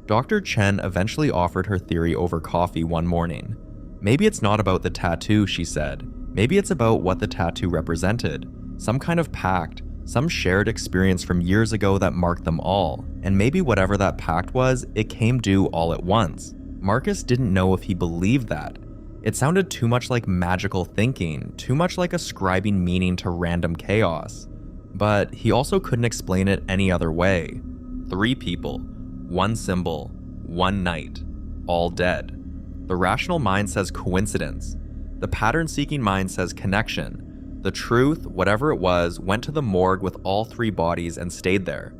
Dr. Chen eventually offered her theory over coffee one morning. Maybe it's not about the tattoo, she said. Maybe it's about what the tattoo represented. Some kind of pact, some shared experience from years ago that marked them all. And maybe whatever that pact was, it came due all at once. Marcus didn't know if he believed that. It sounded too much like magical thinking, too much like ascribing meaning to random chaos. But he also couldn't explain it any other way. 3 people, 1 symbol, 1 night, all dead. The rational mind says coincidence. The pattern-seeking mind says connection. The truth, whatever it was, went to the morgue with all 3 bodies and stayed there.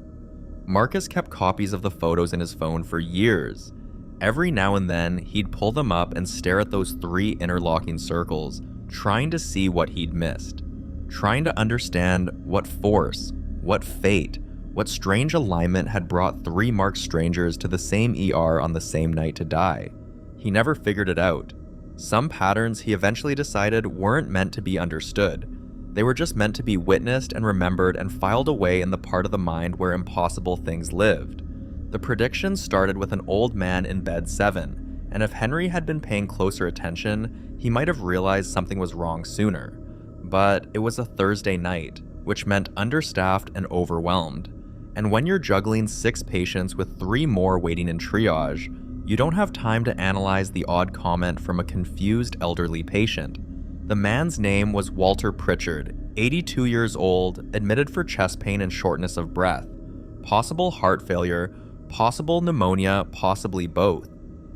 Marcus kept copies of the photos in his phone for years. Every now and then, he'd pull them up and stare at those 3 interlocking circles, trying to see what he'd missed. Trying to understand what force, what fate, what strange alignment had brought 3 marked strangers to the same ER on the same night to die. He never figured it out. Some patterns he eventually decided weren't meant to be understood. They were just meant to be witnessed and remembered and filed away in the part of the mind where impossible things lived. The prediction started with an old man in bed 7, and if Henry had been paying closer attention, he might have realized something was wrong sooner. But it was a Thursday night, which meant understaffed and overwhelmed. And when you're juggling 6 patients with 3 more waiting in triage, you don't have time to analyze the odd comment from a confused elderly patient. The man's name was Walter Pritchard, 82 years old, admitted for chest pain and shortness of breath. Possible heart failure, possible pneumonia, possibly both.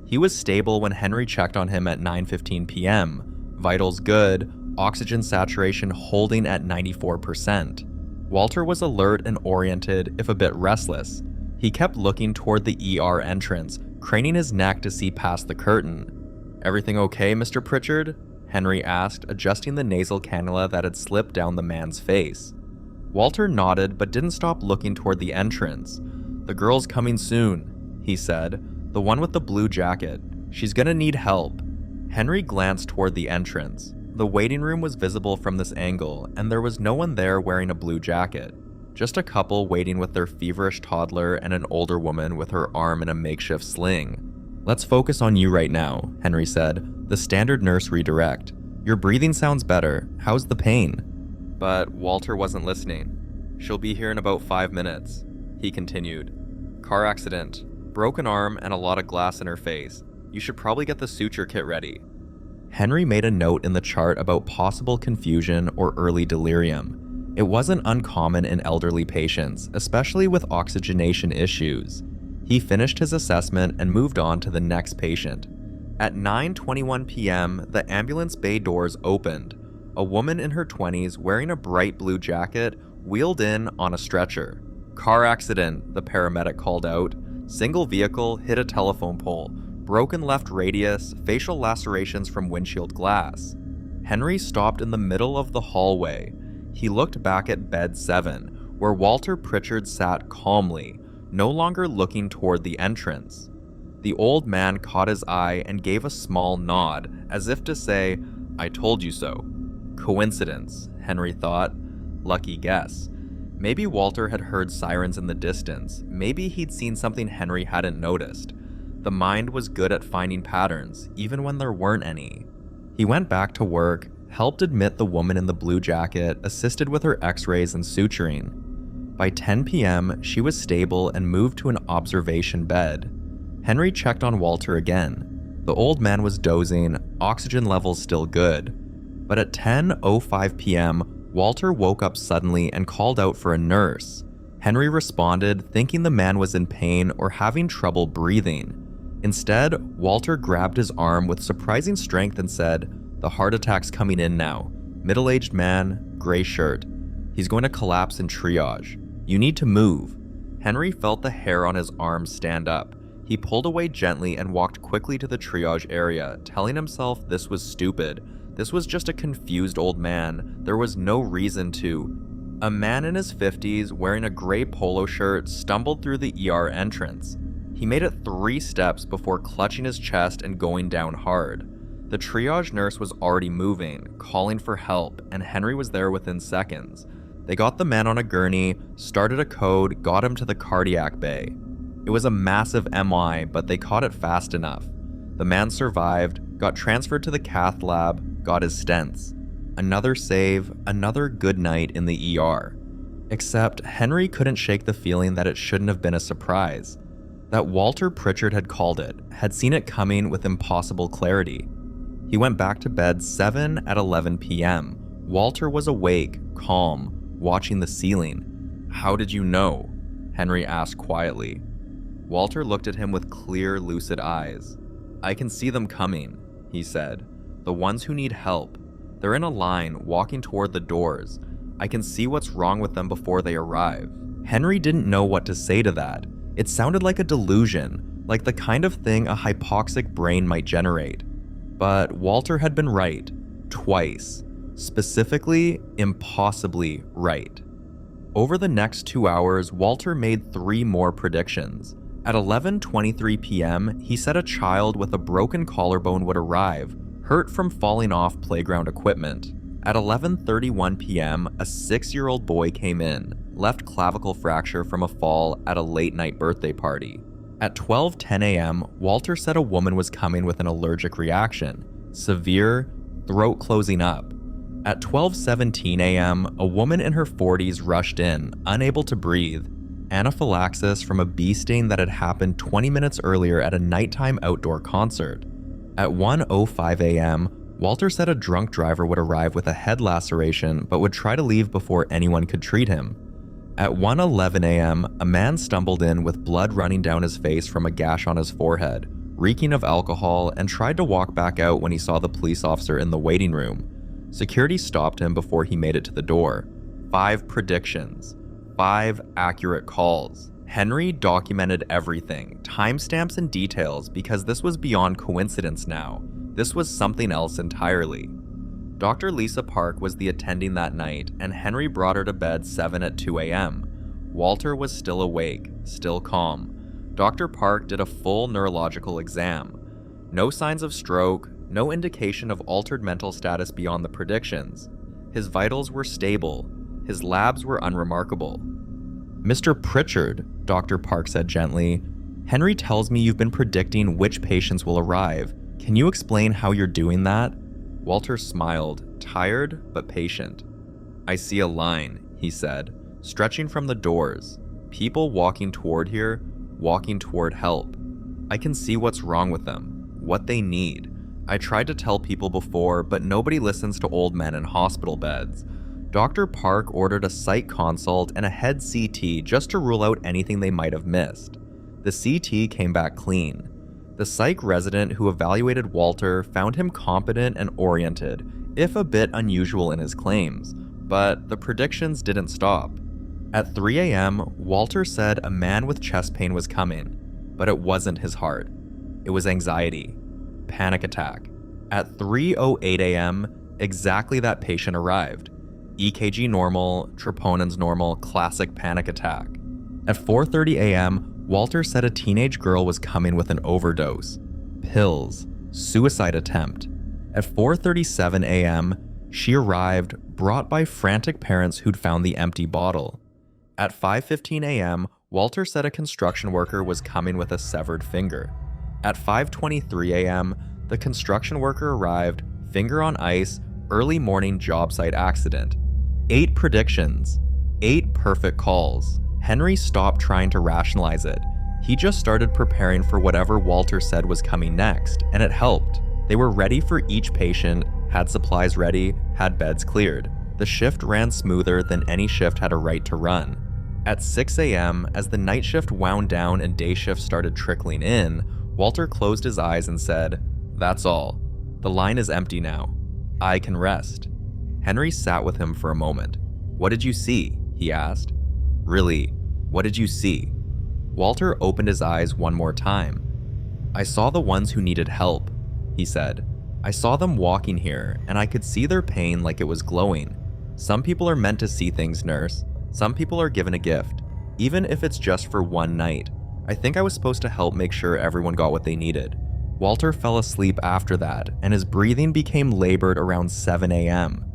He was stable when Henry checked on him at 9:15 p.m. Vitals good, oxygen saturation holding at 94%. Walter was alert and oriented, if a bit restless. He kept looking toward the ER entrance, craning his neck to see past the curtain. "Everything okay, Mr. Pritchard?" Henry asked, adjusting the nasal cannula that had slipped down the man's face. Walter nodded but didn't stop looking toward the entrance. "The girl's coming soon," he said. "The one with the blue jacket. She's gonna need help." Henry glanced toward the entrance. The waiting room was visible from this angle, and there was no one there wearing a blue jacket. Just a couple waiting with their feverish toddler and an older woman with her arm in a makeshift sling. "Let's focus on you right now," Henry said. "The standard nurse redirect. Your breathing sounds better. How's the pain?" But Walter wasn't listening. "She'll be here in about 5 minutes," he continued. "Car accident. Broken arm and a lot of glass in her face. You should probably get the suture kit ready." Henry made a note in the chart about possible confusion or early delirium. It wasn't uncommon in elderly patients, especially with oxygenation issues. He finished his assessment and moved on to the next patient. At 9:21 p.m., the ambulance bay doors opened. A woman in her 20s wearing a bright blue jacket wheeled in on a stretcher. "Car accident," the paramedic called out. "Single vehicle hit a telephone pole. Broken left radius, facial lacerations from windshield glass." Henry stopped in the middle of the hallway. He looked back at bed 7, where Walter Pritchard sat calmly, no longer looking toward the entrance. The old man caught his eye and gave a small nod, as if to say, "I told you so." Coincidence, Henry thought. Lucky guess. Maybe Walter had heard sirens in the distance. Maybe he'd seen something Henry hadn't noticed. The mind was good at finding patterns, even when there weren't any. He went back to work, helped admit the woman in the blue jacket, assisted with her x-rays and suturing. By 10 p.m., she was stable and moved to an observation bed. Henry checked on Walter again. The old man was dozing, oxygen levels still good. But at 10:05 p.m., Walter woke up suddenly and called out for a nurse. Henry responded, thinking the man was in pain or having trouble breathing. Instead, Walter grabbed his arm with surprising strength and said, "The heart attack's coming in now. Middle-aged man, gray shirt. He's going to collapse in triage. You need to move." Henry felt the hair on his arm stand up. He pulled away gently and walked quickly to the triage area, telling himself this was stupid. This was just a confused old man. There was no reason to. A man in his 50s wearing a gray polo shirt stumbled through the ER entrance. He made it 3 steps before clutching his chest and going down hard. The triage nurse was already moving, calling for help, and Henry was there within seconds. They got the man on a gurney, started a code, got him to the cardiac bay. It was a massive MI, but they caught it fast enough. The man survived, got transferred to the cath lab, got his stents. Another save, another good night in the ER. Except Henry couldn't shake the feeling that it shouldn't have been a surprise. That Walter Pritchard had called it, had seen it coming with impossible clarity. He went back to bed 7 at 11 p.m. Walter was awake, calm, watching the ceiling. "How did you know?" Henry asked quietly. Walter looked at him with clear, lucid eyes. "I can see them coming," he said. "The ones who need help. They're in a line, walking toward the doors. I can see what's wrong with them before they arrive." Henry didn't know what to say to that. It sounded like a delusion, like the kind of thing a hypoxic brain might generate. But Walter had been right. Twice. Specifically, impossibly right. Over the next 2 hours, Walter made 3 more predictions. At 11:23 p.m., he said a child with a broken collarbone would arrive, hurt from falling off playground equipment. At 11:31 p.m., a 6-year-old boy came in, left clavicle fracture from a fall at a late-night birthday party. At 12:10 a.m., Walter said a woman was coming with an allergic reaction, severe, throat closing up. At 12:17 a.m., a woman in her 40s rushed in, unable to breathe, anaphylaxis from a bee sting that had happened 20 minutes earlier at a nighttime outdoor concert. At 1:05 a.m., Walter said a drunk driver would arrive with a head laceration but would try to leave before anyone could treat him. At 1:11 a.m., a man stumbled in with blood running down his face from a gash on his forehead, reeking of alcohol, and tried to walk back out when he saw the police officer in the waiting room. Security stopped him before he made it to the door. 5 predictions. 5 accurate calls. Henry documented everything, timestamps and details, because this was beyond coincidence now. This was something else entirely. Dr. Lisa Park was the attending that night, and Henry brought her to bed 7 at 2 a.m. Walter was still awake, still calm. Dr. Park did a full neurological exam. No signs of stroke, no indication of altered mental status beyond the predictions. His vitals were stable. His labs were unremarkable. "Mr. Pritchard," Dr. Park said gently, "Henry tells me you've been predicting which patients will arrive. Can you explain how you're doing that?" Walter smiled, tired but patient. "I see a line," he said, "stretching from the doors. People walking toward here, walking toward help. I can see what's wrong with them, what they need. I tried to tell people before, but nobody listens to old men in hospital beds. Dr. Park ordered a psych consult and a head CT just to rule out anything they might have missed. The CT came back clean. The psych resident who evaluated Walter found him competent and oriented, if a bit unusual in his claims, but the predictions didn't stop. At 3 a.m., Walter said a man with chest pain was coming, but it wasn't his heart. It was anxiety. Panic attack. At 3:08 a.m., exactly that patient arrived. EKG normal, troponins normal, classic panic attack. At 4:30 a.m., Walter said a teenage girl was coming with an overdose. Pills. Suicide attempt. At 4:37 a.m., she arrived, brought by frantic parents who'd found the empty bottle. At 5:15 a.m., Walter said a construction worker was coming with a severed finger. At 5:23 a.m., the construction worker arrived, finger on ice, early morning job site accident. 8 predictions. 8 perfect calls. Henry stopped trying to rationalize it. He just started preparing for whatever Walter said was coming next, and it helped. They were ready for each patient, had supplies ready, had beds cleared. The shift ran smoother than any shift had a right to run. At 6 a.m., as the night shift wound down and day shift started trickling in, Walter closed his eyes and said, "That's all. The line is empty now. I can rest." Henry sat with him for a moment. "What did you see?" he asked. "Really, what did you see?" Walter opened his eyes one more time. "I saw the ones who needed help," he said. "I saw them walking here, and I could see their pain like it was glowing. Some people are meant to see things, nurse. Some people are given a gift, even if it's just for one night. I think I was supposed to help make sure everyone got what they needed." Walter fell asleep after that, and his breathing became labored around 7 a.m.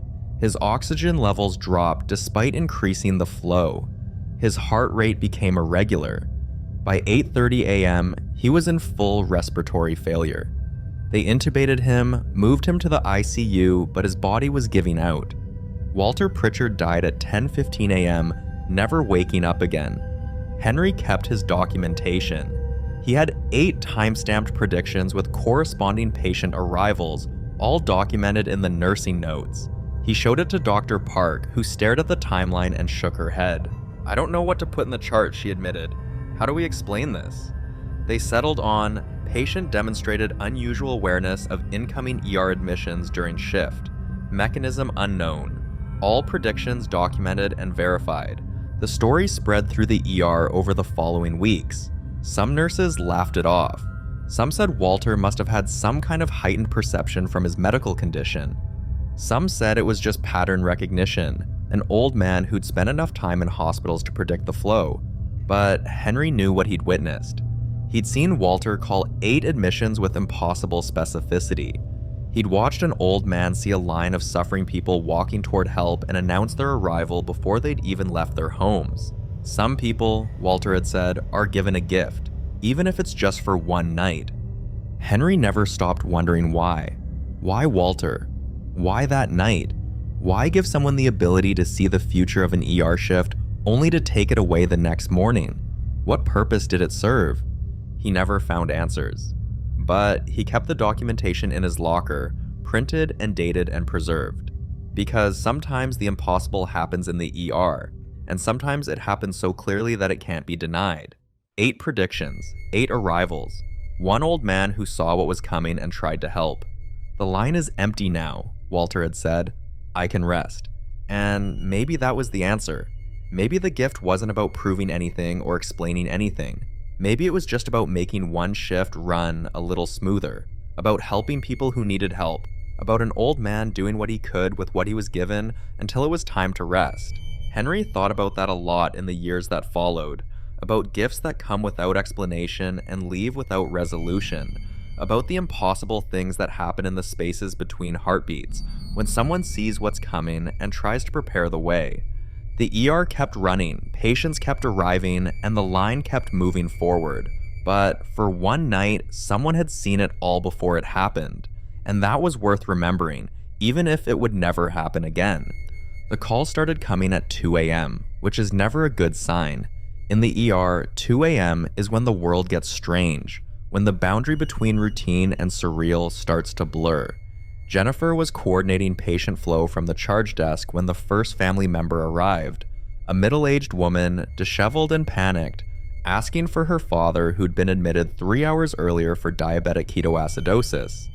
His oxygen levels dropped despite increasing the flow. His heart rate became irregular. By 8:30 a.m., he was in full respiratory failure. They intubated him, moved him to the ICU, but his body was giving out. Walter Pritchard died at 10:15 a.m., never waking up again. Henry kept his documentation. He had 8 time-stamped predictions with corresponding patient arrivals, all documented in the nursing notes. He showed it to Dr. Park, who stared at the timeline and shook her head. "I don't know what to put in the chart," she admitted. "How do we explain this?" They settled on, patient demonstrated unusual awareness of incoming ER admissions during shift. Mechanism unknown. All predictions documented and verified. The story spread through the ER over the following weeks. Some nurses laughed it off. Some said Walter must have had some kind of heightened perception from his medical condition. Some said it was just pattern recognition, an old man who'd spent enough time in hospitals to predict the flow. But Henry knew what he'd witnessed. He'd seen Walter call 8 admissions with impossible specificity. He'd watched an old man see a line of suffering people walking toward help and announce their arrival before they'd even left their homes. Some people, Walter had said, are given a gift. even if it's just for one night. Henry never stopped wondering why. Why Walter? Why that night? Why give someone the ability to see the future of an ER shift only to take it away the next morning? What purpose did it serve? He never found answers. But he kept the documentation in his locker, printed and dated and preserved. Because sometimes the impossible happens in the ER, and sometimes it happens so clearly that it can't be denied. 8 predictions, 8 arrivals, 1 old man who saw what was coming and tried to help. "The line is empty now," Walter had said. "I can rest." And maybe that was the answer. Maybe the gift wasn't about proving anything or explaining anything. Maybe it was just about making one shift run a little smoother, about helping people who needed help, about an old man doing what he could with what he was given until it was time to rest. Henry thought about that a lot in the years that followed, about gifts that come without explanation and leave without resolution, about the impossible things that happen in the spaces between heartbeats when someone sees what's coming and tries to prepare the way. The ER kept running, patients kept arriving, and the line kept moving forward. But for one night, someone had seen it all before it happened, and that was worth remembering, even if it would never happen again. The call started coming at 2 a.m., which is never a good sign. In the ER, 2 a.m. is when the world gets strange, when the boundary between routine and surreal starts to blur. Jennifer was coordinating patient flow from the charge desk when the first family member arrived, a middle-aged woman, disheveled and panicked, asking for her father who'd been admitted 3 hours earlier for diabetic ketoacidosis.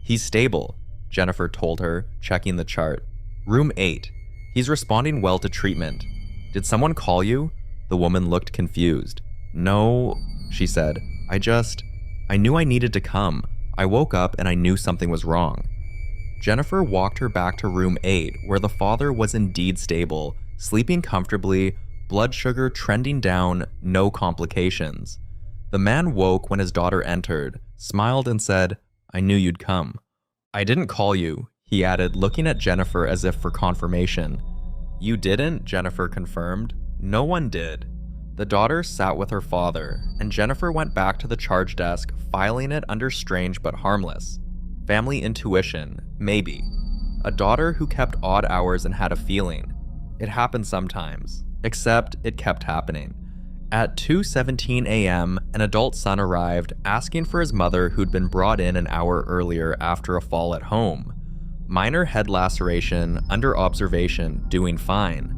"He's stable," Jennifer told her, checking the chart. "Room 8. He's responding well to treatment. Did someone call you?" The woman looked confused. "No," she said. I knew I needed to come. I woke up and I knew something was wrong." Jennifer walked her back to room 8, where the father was indeed stable, sleeping comfortably, blood sugar trending down, no complications. The man woke when his daughter entered, smiled and said, "I knew you'd come." "I didn't call you," he added, looking at Jennifer as if for confirmation. "You didn't?" Jennifer confirmed. "No one did." The daughter sat with her father, and Jennifer went back to the charge desk, filing it under strange but harmless. Family intuition, maybe. A daughter who kept odd hours and had a feeling. It happened sometimes, except it kept happening. At 2:17 a.m., an adult son arrived, asking for his mother who'd been brought in an hour earlier after a fall at home. Minor head laceration, under observation, doing fine.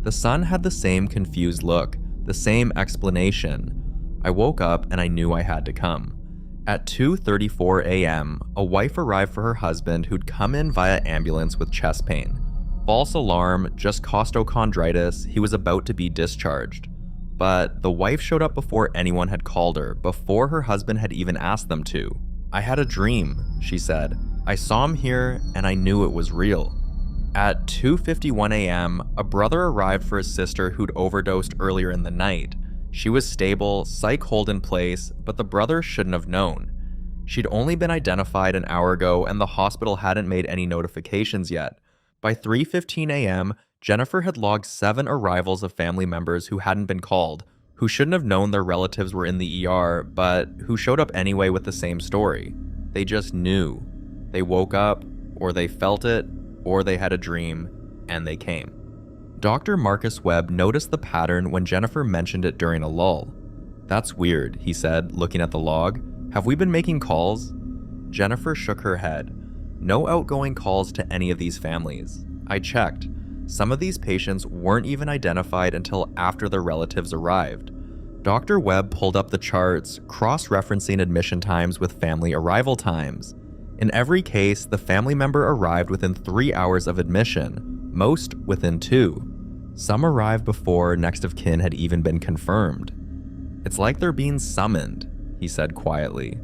The son had the same confused look, the same explanation. I woke up and I knew I had to come. At 2:34 a.m., a wife arrived for her husband who'd come in via ambulance with chest pain. False alarm, just costochondritis, he was about to be discharged. But the wife showed up before anyone had called her, before her husband had even asked them to. "I had a dream," she said. "I saw him here and I knew it was real." At 2:51 a.m., a brother arrived for his sister who'd overdosed earlier in the night. She was stable, psych hold in place, but the brother shouldn't have known. She'd only been identified an hour ago and the hospital hadn't made any notifications yet. By 3:15 a.m., Jennifer had logged 7 arrivals of family members who hadn't been called, who shouldn't have known their relatives were in the ER, but who showed up anyway with the same story. They just knew. They woke up, or they felt it, or they had a dream, and they came. Dr. Marcus Webb noticed the pattern when Jennifer mentioned it during a lull. "That's weird," he said, looking at the log. "Have we been making calls?" Jennifer shook her head. "No outgoing calls to any of these families. I checked. Some of these patients weren't even identified until after their relatives arrived." Dr. Webb pulled up the charts, cross-referencing admission times with family arrival times. In every case, the family member arrived within 3 hours of admission, most within 2. Some arrived before next of kin had even been confirmed. "It's like they're being summoned," he said quietly.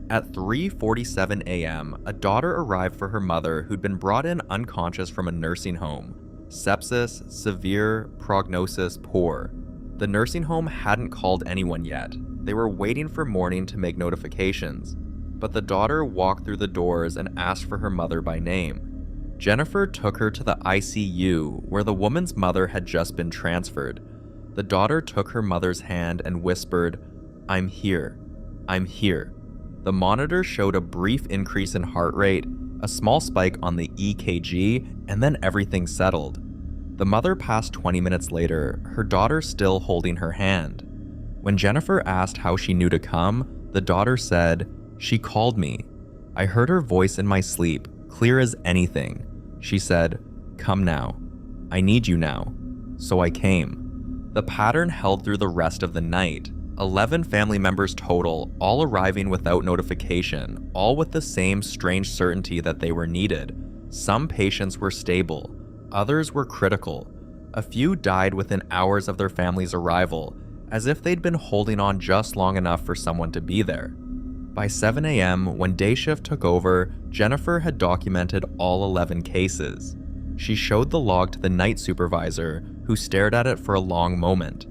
At 3:47 a.m., a daughter arrived for her mother who'd been brought in unconscious from a nursing home. Sepsis, severe, prognosis poor. The nursing home hadn't called anyone yet. They were waiting for morning to make notifications. But the daughter walked through the doors and asked for her mother by name. Jennifer took her to the ICU, where the woman's mother had just been transferred. The daughter took her mother's hand and whispered, "I'm here. I'm here." The monitor showed a brief increase in heart rate, a small spike on the EKG, and then everything settled. The mother passed 20 minutes later, her daughter still holding her hand. When Jennifer asked how she knew to come, the daughter said, "She called me. I heard her voice in my sleep, clear as anything. She said, 'Come now. I need you now.' So I came." The pattern held through the rest of the night. 11 family members total, all arriving without notification, all with the same strange certainty that they were needed. Some patients were stable, others were critical. A few died within hours of their family's arrival, as if they'd been holding on just long enough for someone to be there. By 7 a.m., when day shift took over, Jennifer had documented all 11 cases. She showed the log to the night supervisor, who stared at it for a long moment.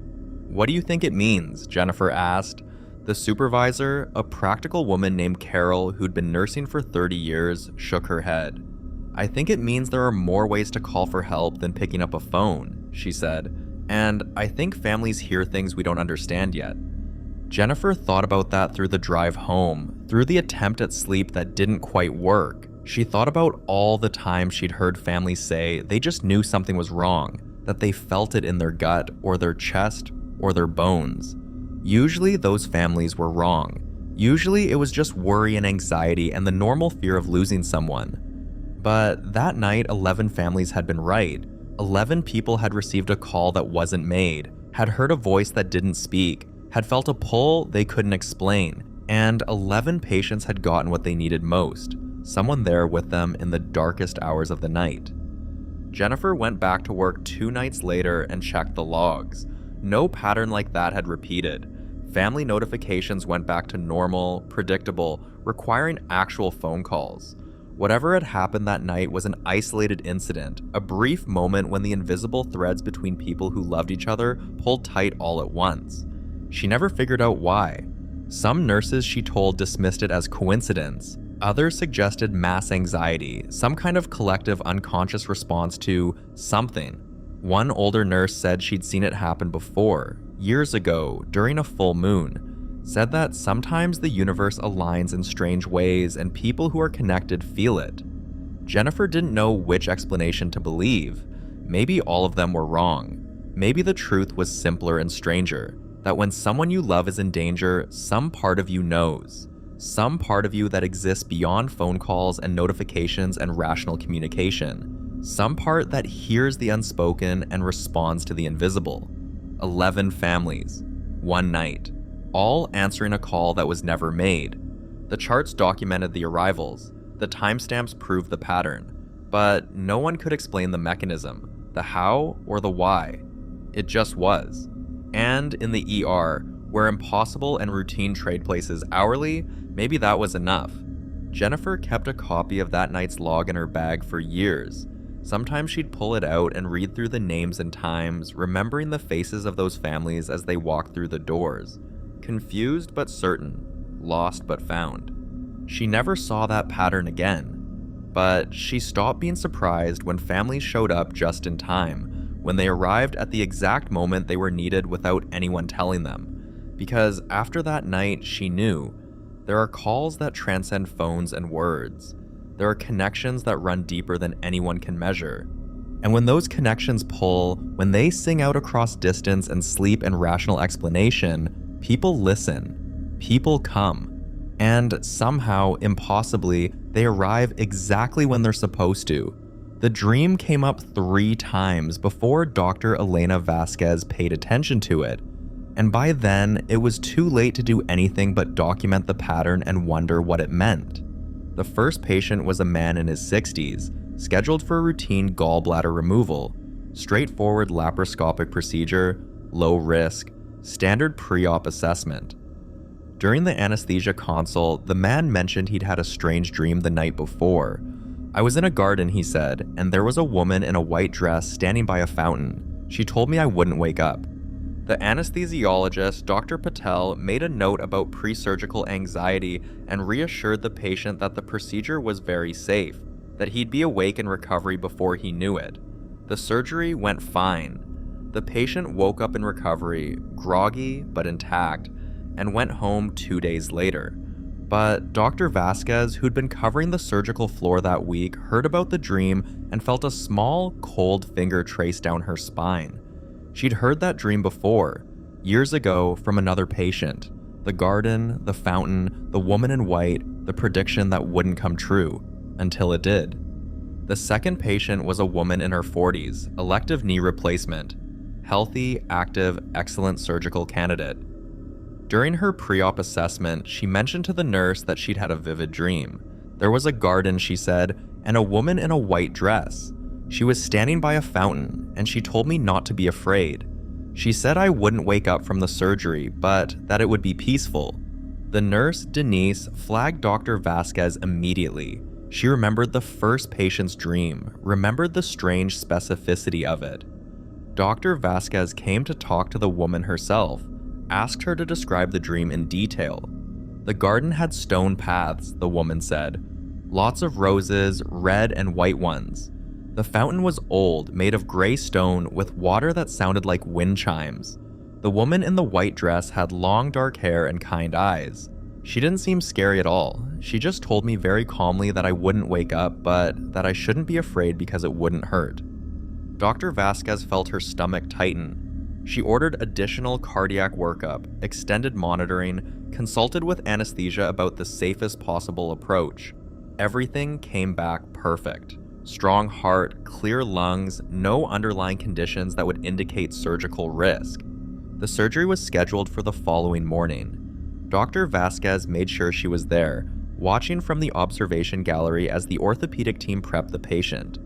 "What do you think it means?" Jennifer asked. The supervisor, a practical woman named Carol who'd been nursing for 30 years, shook her head. "I think it means there are more ways to call for help than picking up a phone," she said, "and I think families hear things we don't understand yet." Jennifer thought about that through the drive home, through the attempt at sleep that didn't quite work. She thought about all the times she'd heard families say they just knew something was wrong, that they felt it in their gut or their chest or their bones. Usually those families were wrong. Usually it was just worry and anxiety and the normal fear of losing someone. But that night, 11 families had been right. 11 people had received a call that wasn't made, had heard a voice that didn't speak, had felt a pull they couldn't explain, and 11 patients had gotten what they needed most, someone there with them in the darkest hours of the night. Jennifer went back to work 2 nights later and checked the logs. No pattern like that had repeated. Family notifications went back to normal, predictable, requiring actual phone calls. Whatever had happened that night was an isolated incident, a brief moment when the invisible threads between people who loved each other pulled tight all at once. She never figured out why. Some nurses, she told, dismissed it as coincidence. Others suggested mass anxiety, some kind of collective unconscious response to something. One older nurse said she'd seen it happen before, years ago, during a full moon. Said that sometimes the universe aligns in strange ways and people who are connected feel it. Jennifer didn't know which explanation to believe. Maybe all of them were wrong. Maybe the truth was simpler and stranger, that when someone you love is in danger, some part of you knows. Some part of you that exists beyond phone calls and notifications and rational communication. Some part that hears the unspoken and responds to the invisible. 11 families, one night, all answering a call that was never made. The charts documented the arrivals. The timestamps proved the pattern. But no one could explain the mechanism, the how or the why. It just was. And in the ER, where impossible and routine trade places hourly, maybe that was enough. Jennifer kept a copy of that night's log in her bag for years. Sometimes she'd pull it out and read through the names and times, remembering the faces of those families as they walked through the doors. Confused but certain, lost but found. She never saw that pattern again. But she stopped being surprised when families showed up just in time, when they arrived at the exact moment they were needed without anyone telling them. Because after that night, she knew there are calls that transcend phones and words. There are connections that run deeper than anyone can measure. And when those connections pull, when they sing out across distance and sleep and rational explanation, people listen. People come. And somehow, impossibly, they arrive exactly when they're supposed to. The dream came up 3 times before Dr. Elena Vasquez paid attention to it. And by then, it was too late to do anything but document the pattern and wonder what it meant. The first patient was a man in his 60s, scheduled for a routine gallbladder removal. Straightforward laparoscopic procedure, low risk, standard pre-op assessment. During the anesthesia consult, the man mentioned he'd had a strange dream the night before. "I was in a garden," he said, "and there was a woman in a white dress standing by a fountain. She told me I wouldn't wake up." The anesthesiologist, Dr. Patel, made a note about pre-surgical anxiety and reassured the patient that the procedure was very safe, that he'd be awake in recovery before he knew it. The surgery went fine. The patient woke up in recovery, groggy but intact, and went home 2 days later. But Dr. Vasquez, who'd been covering the surgical floor that week, heard about the dream and felt a small, cold finger trace down her spine. She'd heard that dream before, years ago, from another patient. The garden, the fountain, the woman in white, the prediction that wouldn't come true, until it did. The second patient was a woman in her 40s, elective knee replacement. Healthy, active, excellent surgical candidate. During her pre-op assessment, she mentioned to the nurse that she'd had a vivid dream. There was a garden, she said, and a woman in a white dress. She was standing by a fountain, and she told me not to be afraid. She said I wouldn't wake up from the surgery, but that it would be peaceful. The nurse, Denise, flagged Dr. Vasquez immediately. She remembered the first patient's dream, remembered the strange specificity of it. Dr. Vasquez came to talk to the woman herself, asked her to describe the dream in detail. The garden had stone paths, the woman said. Lots of roses, red and white ones. The fountain was old, made of gray stone with water that sounded like wind chimes. The woman in the white dress had long dark hair and kind eyes. She didn't seem scary at all. She just told me very calmly that I wouldn't wake up, but that I shouldn't be afraid because it wouldn't hurt. Dr. Vasquez felt her stomach tighten. She ordered additional cardiac workup, extended monitoring, consulted with anesthesia about the safest possible approach. Everything came back perfect. Strong heart, clear lungs, no underlying conditions that would indicate surgical risk. The surgery was scheduled for the following morning. Dr. Vasquez made sure she was there, watching from the observation gallery as the orthopedic team prepped the patient.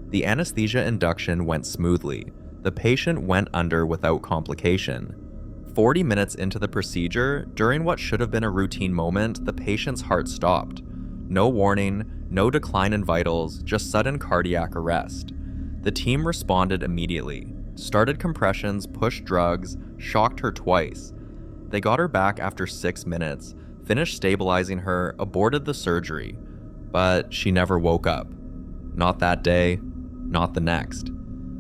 The anesthesia induction went smoothly. The patient went under without complication. 40 minutes into the procedure, during what should have been a routine moment, the patient's heart stopped. No warning, no decline in vitals, just sudden cardiac arrest. The team responded immediately, started compressions, pushed drugs, shocked her twice. They got her back after 6 minutes, finished stabilizing her, aborted the surgery. But she never woke up. Not that day, not the next.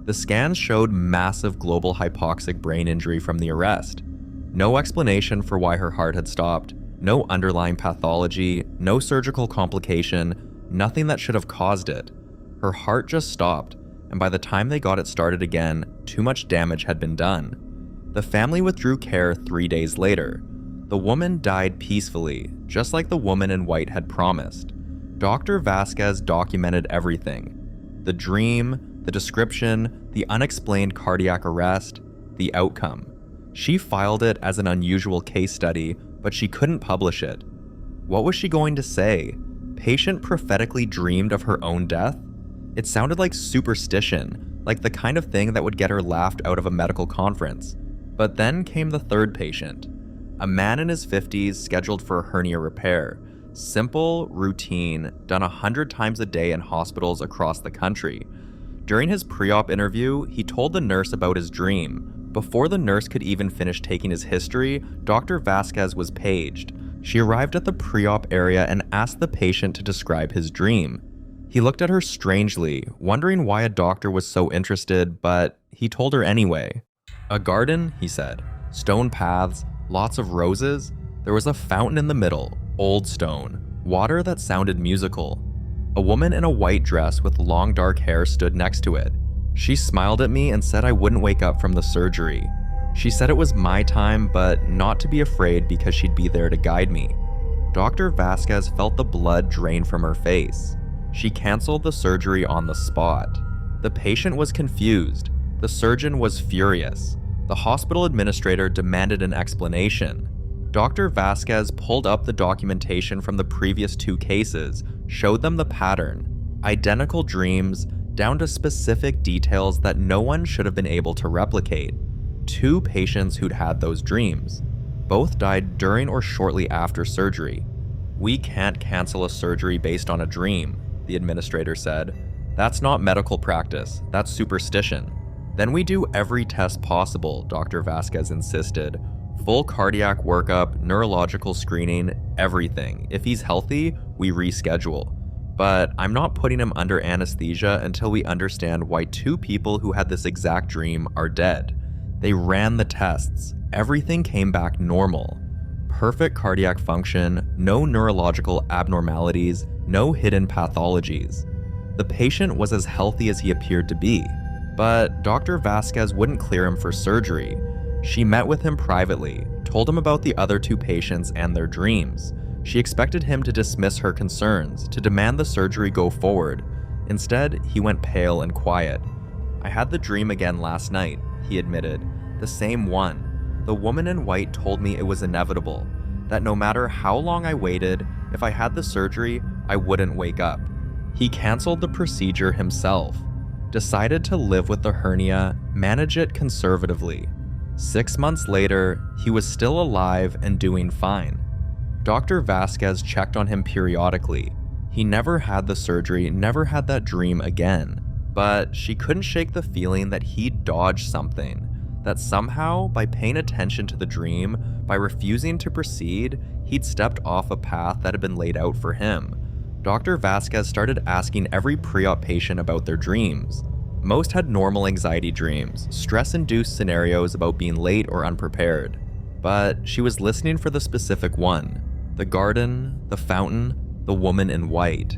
The scans showed massive global hypoxic brain injury from the arrest. No explanation for why her heart had stopped, no underlying pathology, no surgical complication, nothing that should have caused it. Her heart just stopped, and by the time they got it started again, too much damage had been done. The family withdrew care 3 days later. The woman died peacefully, just like the woman in white had promised. Dr. Vasquez documented everything. The dream, the description, the unexplained cardiac arrest, the outcome. She filed it as an unusual case study, but she couldn't publish it. What was she going to say? Patient prophetically dreamed of her own death? It sounded like superstition, like the kind of thing that would get her laughed out of a medical conference. But then came the third patient. A man in his 50s scheduled for a hernia repair. Simple, routine, done 100 times a day in hospitals across the country. During his pre-op interview, he told the nurse about his dream. Before the nurse could even finish taking his history, Dr. Vasquez was paged. She arrived at the pre-op area and asked the patient to describe his dream. He looked at her strangely, wondering why a doctor was so interested, but he told her anyway. A garden, he said. Stone paths, lots of roses. There was a fountain in the middle, old stone, water that sounded musical. A woman in a white dress with long dark hair stood next to it. She smiled at me and said I wouldn't wake up from the surgery. She said it was my time, but not to be afraid because she'd be there to guide me. Dr. Vasquez felt the blood drain from her face. She canceled the surgery on the spot. The patient was confused. The surgeon was furious. The hospital administrator demanded an explanation. Dr. Vasquez pulled up the documentation from the previous 2 cases, showed them the pattern. Identical dreams, down to specific details that no one should have been able to replicate. 2 patients who'd had those dreams. Both died during or shortly after surgery. We can't cancel a surgery based on a dream, the administrator said. That's not medical practice, that's superstition. Then we do every test possible, Dr. Vasquez insisted. Full cardiac workup, neurological screening, everything. If he's healthy, we reschedule. But I'm not putting him under anesthesia until we understand why 2 people who had this exact dream are dead. They ran the tests. Everything came back normal. perfect cardiac function, no neurological abnormalities, no hidden pathologies. The patient was as healthy as he appeared to be, but Dr. Vasquez wouldn't clear him for surgery. She met with him privately, told him about the other two patients and their dreams. She expected him to dismiss her concerns, to demand the surgery go forward. Instead, he went pale and quiet. "I had the dream again last night," he admitted. "The same one. The woman in white told me it was inevitable, that no matter how long I waited, if I had the surgery, I wouldn't wake up." He canceled the procedure himself, decided to live with the hernia, manage it conservatively. 6 months later, he was still alive and doing fine. Dr. Vasquez checked on him periodically. He never had the surgery, never had that dream again. But she couldn't shake the feeling that he'd dodged something, that somehow, by paying attention to the dream, by refusing to proceed, he'd stepped off a path that had been laid out for him. Dr. Vasquez started asking every pre-op patient about their dreams. Most had normal anxiety dreams, stress-induced scenarios about being late or unprepared. But she was listening for the specific one: the garden, the fountain, the woman in white.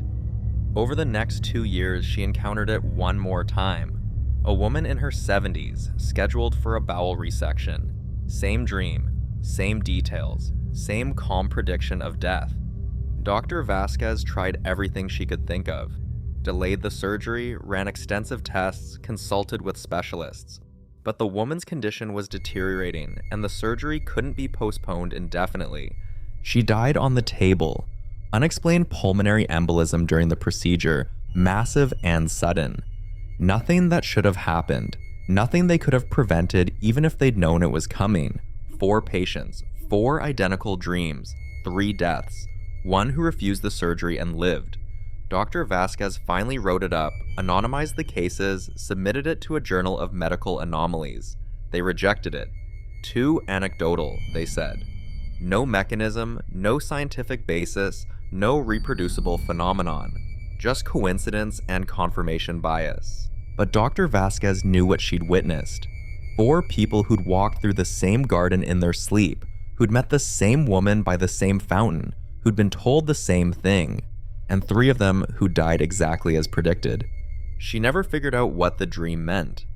Over the next 2 years, she encountered it one more time. A woman in her 70s, scheduled for a bowel resection. Same dream, same details, same calm prediction of death. Dr. Vasquez tried everything she could think of. Delayed the surgery, ran extensive tests, consulted with specialists. But the woman's condition was deteriorating, and the surgery couldn't be postponed indefinitely. She died on the table. Unexplained pulmonary embolism during the procedure, massive and sudden. Nothing that should have happened, nothing they could have prevented even if they'd known it was coming. 4 patients, 4 identical dreams, 3 deaths, 1 who refused the surgery and lived. Dr. Vasquez finally wrote it up, anonymized the cases, submitted it to a journal of medical anomalies. They rejected it. Too anecdotal, they said. No mechanism, no scientific basis, no reproducible phenomenon. Just coincidence and confirmation bias. But Dr. Vasquez knew what she'd witnessed. 4 people who'd walked through the same garden in their sleep, who'd met the same woman by the same fountain, who'd been told the same thing, and 3 of them who died exactly as predicted. She never figured out what the dream meant.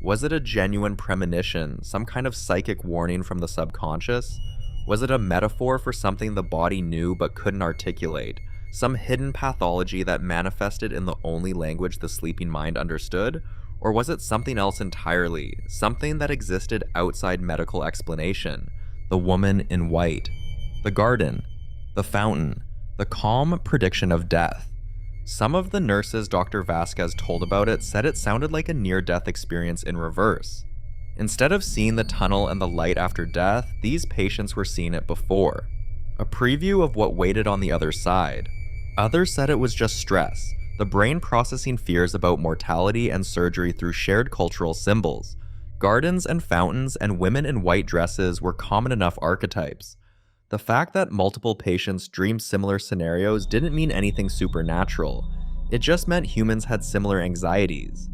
Was it a genuine premonition, some kind of psychic warning from the subconscious? Was it a metaphor for something the body knew but couldn't articulate? Some hidden pathology that manifested in the only language the sleeping mind understood? Or was it something else entirely, something that existed outside medical explanation? The woman in white, the garden, the fountain, the calm prediction of death. Some of the nurses Dr. Vasquez told about it said it sounded like a near-death experience in reverse. Instead of seeing the tunnel and the light after death, these patients were seeing it before. A preview of what waited on the other side. Others said it was just stress, the brain processing fears about mortality and surgery through shared cultural symbols. Gardens and fountains and women in white dresses were common enough archetypes. The fact that multiple patients dreamed similar scenarios didn't mean anything supernatural. It just meant humans had similar anxieties.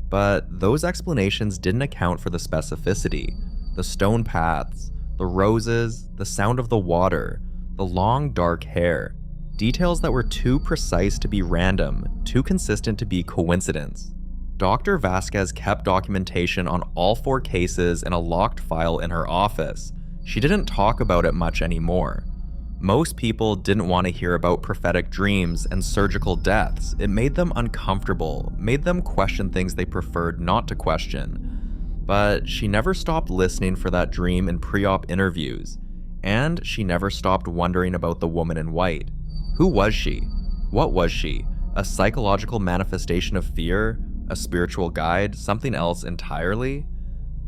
But those explanations didn't account for the specificity, the stone paths, the roses, the sound of the water, the long dark hair. Details that were too precise to be random, too consistent to be coincidence. Dr. Vasquez kept documentation on all 4 cases in a locked file in her office. She didn't talk about it much anymore. Most people didn't want to hear about prophetic dreams and surgical deaths. It made them uncomfortable, made them question things they preferred not to question. But she never stopped listening for that dream in pre-op interviews, and she never stopped wondering about the woman in white. Who was she? What was she? A psychological manifestation of fear? A spiritual guide? Something else entirely?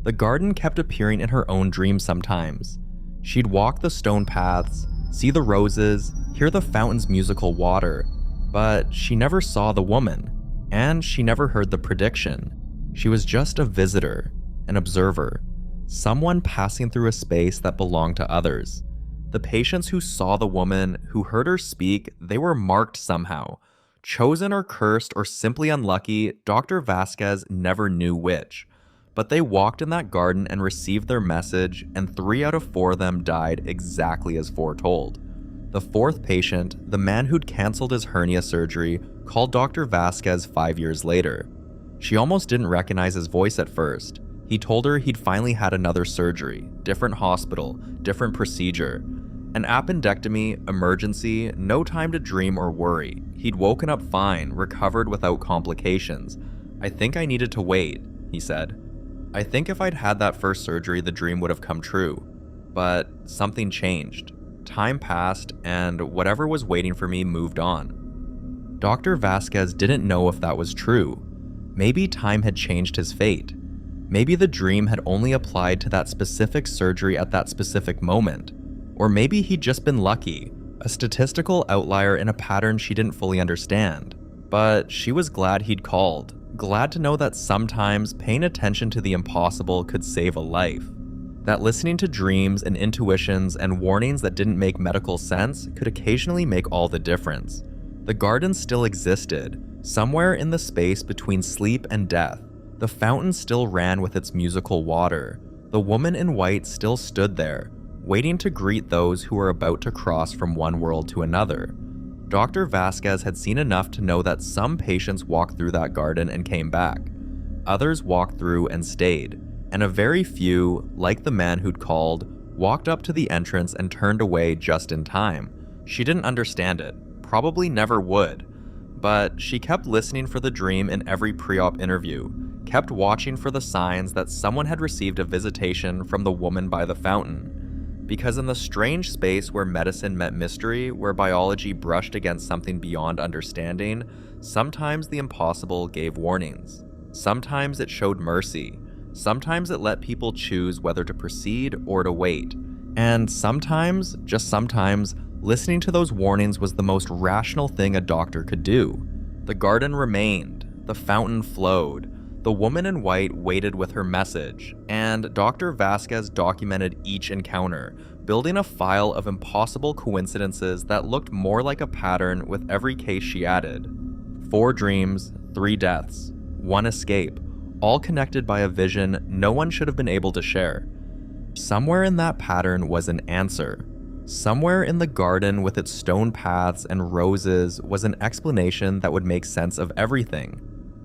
The garden kept appearing in her own dreams sometimes. She'd walk the stone paths, see the roses, hear the fountain's musical water, but she never saw the woman, and she never heard the prediction. She was just a visitor, an observer, someone passing through a space that belonged to others. The patients who saw the woman, who heard her speak, they were marked somehow. Chosen or cursed or simply unlucky, Dr. Vasquez never knew which. But they walked in that garden and received their message, and 3 out of 4 of them died exactly as foretold. The 4th patient, the man who'd canceled his hernia surgery, called Dr. Vasquez 5 years later. She almost didn't recognize his voice at first. He told her he'd finally had another surgery, different hospital, different procedure. An appendectomy, emergency, no time to dream or worry. He'd woken up fine, recovered without complications. I think I needed to wait, he said. I think if I'd had that first surgery, the dream would have come true. But something changed. Time passed, and whatever was waiting for me moved on. Dr. Vasquez didn't know if that was true. Maybe time had changed his fate. Maybe the dream had only applied to that specific surgery at that specific moment. Or maybe he'd just been lucky, a statistical outlier in a pattern she didn't fully understand. But she was glad he'd called, glad to know that sometimes paying attention to the impossible could save a life. That listening to dreams and intuitions and warnings that didn't make medical sense could occasionally make all the difference. The garden still existed, somewhere in the space between sleep and death. The fountain still ran with its musical water. The woman in white still stood there, waiting to greet those who were about to cross from one world to another. Dr. Vasquez had seen enough to know that some patients walked through that garden and came back. Others walked through and stayed, and a very few, like the man who'd called, walked up to the entrance and turned away just in time. She didn't understand it, probably never would, but she kept listening for the dream in every pre-op interview, kept watching for the signs that someone had received a visitation from the woman by the fountain. Because in the strange space where medicine met mystery, where biology brushed against something beyond understanding, sometimes the impossible gave warnings. Sometimes it showed mercy. Sometimes it let people choose whether to proceed or to wait. And sometimes, just sometimes, listening to those warnings was the most rational thing a doctor could do. The garden remained. The fountain flowed. The woman in white waited with her message, and Dr. Vasquez documented each encounter, building a file of impossible coincidences that looked more like a pattern with every case she added. 4 dreams, 3 deaths, 1 escape, all connected by a vision no one should have been able to share. Somewhere in that pattern was an answer. Somewhere in the garden with its stone paths and roses was an explanation that would make sense of everything.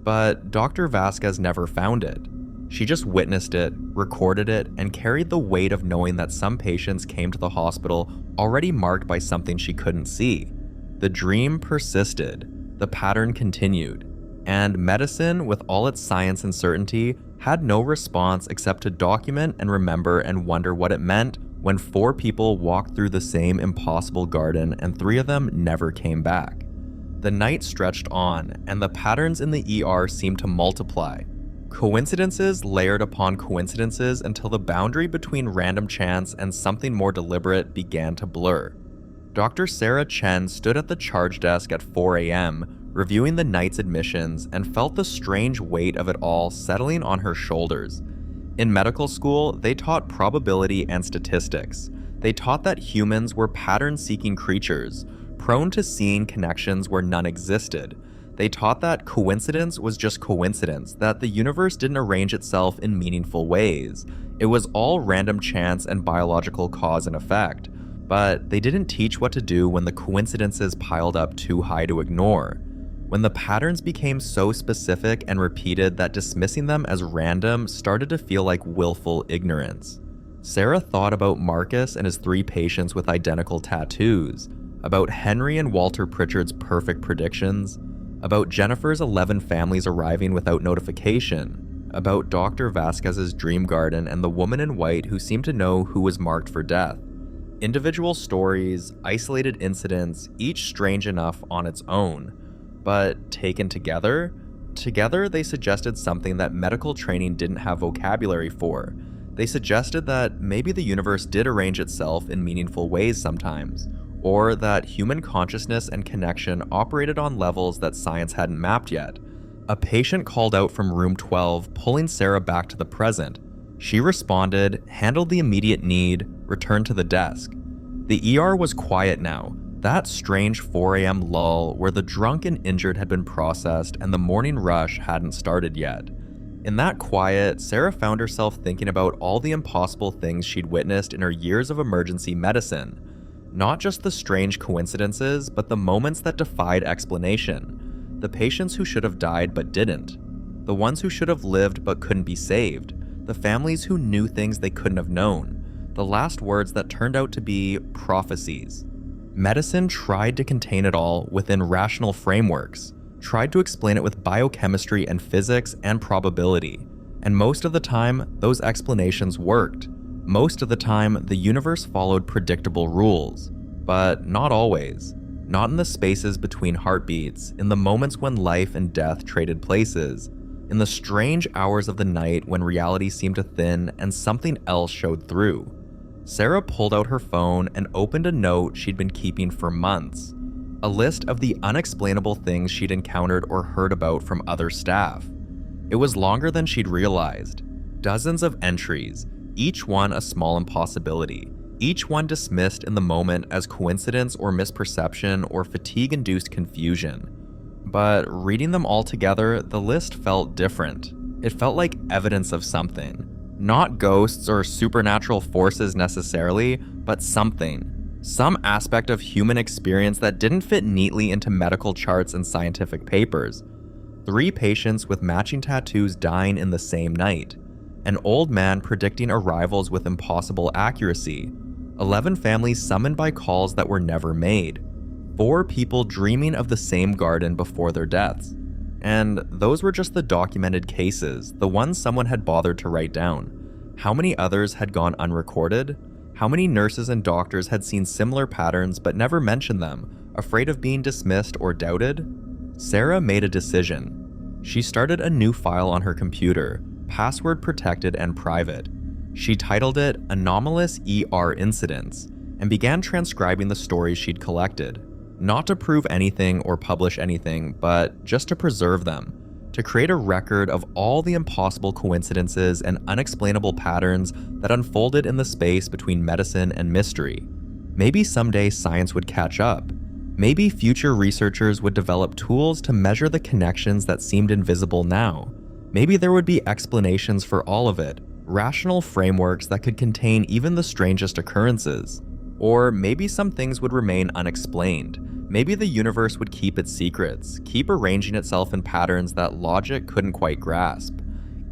But Dr. Vasquez never found it. She just witnessed it, recorded it, and carried the weight of knowing that some patients came to the hospital already marked by something she couldn't see. The dream persisted, the pattern continued, and medicine, with all its science and certainty, had no response except to document and remember and wonder what it meant when 4 people walked through the same impossible garden and 3 of them never came back. The night stretched on, and the patterns in the ER seemed to multiply. Coincidences layered upon coincidences until the boundary between random chance and something more deliberate began to blur. Dr. Sarah Chen stood at the charge desk at 4 a.m., reviewing the night's admissions, and felt the strange weight of it all settling on her shoulders. In medical school, they taught probability and statistics. They taught that humans were pattern-seeking creatures, prone to seeing connections where none existed. They taught that coincidence was just coincidence, that the universe didn't arrange itself in meaningful ways. It was all random chance and biological cause and effect. But they didn't teach what to do when the coincidences piled up too high to ignore. When the patterns became so specific and repeated that dismissing them as random started to feel like willful ignorance. Sarah thought about Marcus and his 3 patients with identical tattoos, about Henry and Walter Pritchard's perfect predictions, about Jennifer's 11 families arriving without notification, about Dr. Vasquez's dream garden and the woman in white who seemed to know who was marked for death. Individual stories, isolated incidents, each strange enough on its own. But taken together they suggested something that medical training didn't have vocabulary for. They suggested that maybe the universe did arrange itself in meaningful ways sometimes, or that human consciousness and connection operated on levels that science hadn't mapped yet. A patient called out from room 12, pulling Sarah back to the present. She responded, handled the immediate need, returned to the desk. The ER was quiet now. That strange 4 a.m. lull where the drunk and injured had been processed and the morning rush hadn't started yet. In that quiet, Sarah found herself thinking about all the impossible things she'd witnessed in her years of emergency medicine. Not just the strange coincidences, but the moments that defied explanation. The patients who should have died but didn't. The ones who should have lived but couldn't be saved. The families who knew things they couldn't have known. The last words that turned out to be prophecies. Medicine tried to contain it all within rational frameworks, tried to explain it with biochemistry and physics and probability. And most of the time, those explanations worked. Most of the time, the universe followed predictable rules. But not always. Not in the spaces between heartbeats, in the moments when life and death traded places, in the strange hours of the night when reality seemed to thin and something else showed through. Sarah pulled out her phone and opened a note she'd been keeping for months. A list of the unexplainable things she'd encountered or heard about from other staff. It was longer than she'd realized. Dozens of entries, each one a small impossibility, each one dismissed in the moment as coincidence or misperception or fatigue-induced confusion. But reading them all together, the list felt different. It felt like evidence of something. Not ghosts or supernatural forces necessarily, but something. Some aspect of human experience that didn't fit neatly into medical charts and scientific papers. 3 patients with matching tattoos dying in the same night. An old man predicting arrivals with impossible accuracy. 11 families summoned by calls that were never made. 4 people dreaming of the same garden before their deaths. And those were just the documented cases, the ones someone had bothered to write down. How many others had gone unrecorded? How many nurses and doctors had seen similar patterns but never mentioned them, afraid of being dismissed or doubted? Sarah made a decision. She started a new file on her computer, password protected and private. She titled it Anomalous ER Incidents, and began transcribing the stories she'd collected. Not to prove anything or publish anything, but just to preserve them, to create a record of all the impossible coincidences and unexplainable patterns that unfolded in the space between medicine and mystery. Maybe someday science would catch up. Maybe future researchers would develop tools to measure the connections that seemed invisible now. Maybe there would be explanations for all of it, rational frameworks that could contain even the strangest occurrences. Or maybe some things would remain unexplained. Maybe the universe would keep its secrets, keep arranging itself in patterns that logic couldn't quite grasp.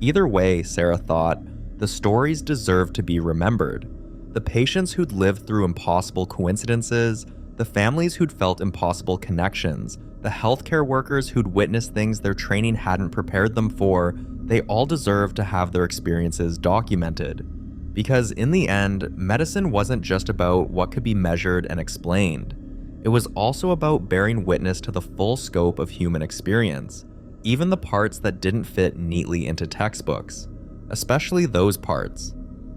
Either way, Sarah thought, the stories deserved to be remembered. The patients who'd lived through impossible coincidences, the families who'd felt impossible connections, the healthcare workers who'd witnessed things their training hadn't prepared them for, they all deserved to have their experiences documented. Because in the end, medicine wasn't just about what could be measured and explained. It was also about bearing witness to the full scope of human experience, even the parts that didn't fit neatly into textbooks, especially those parts.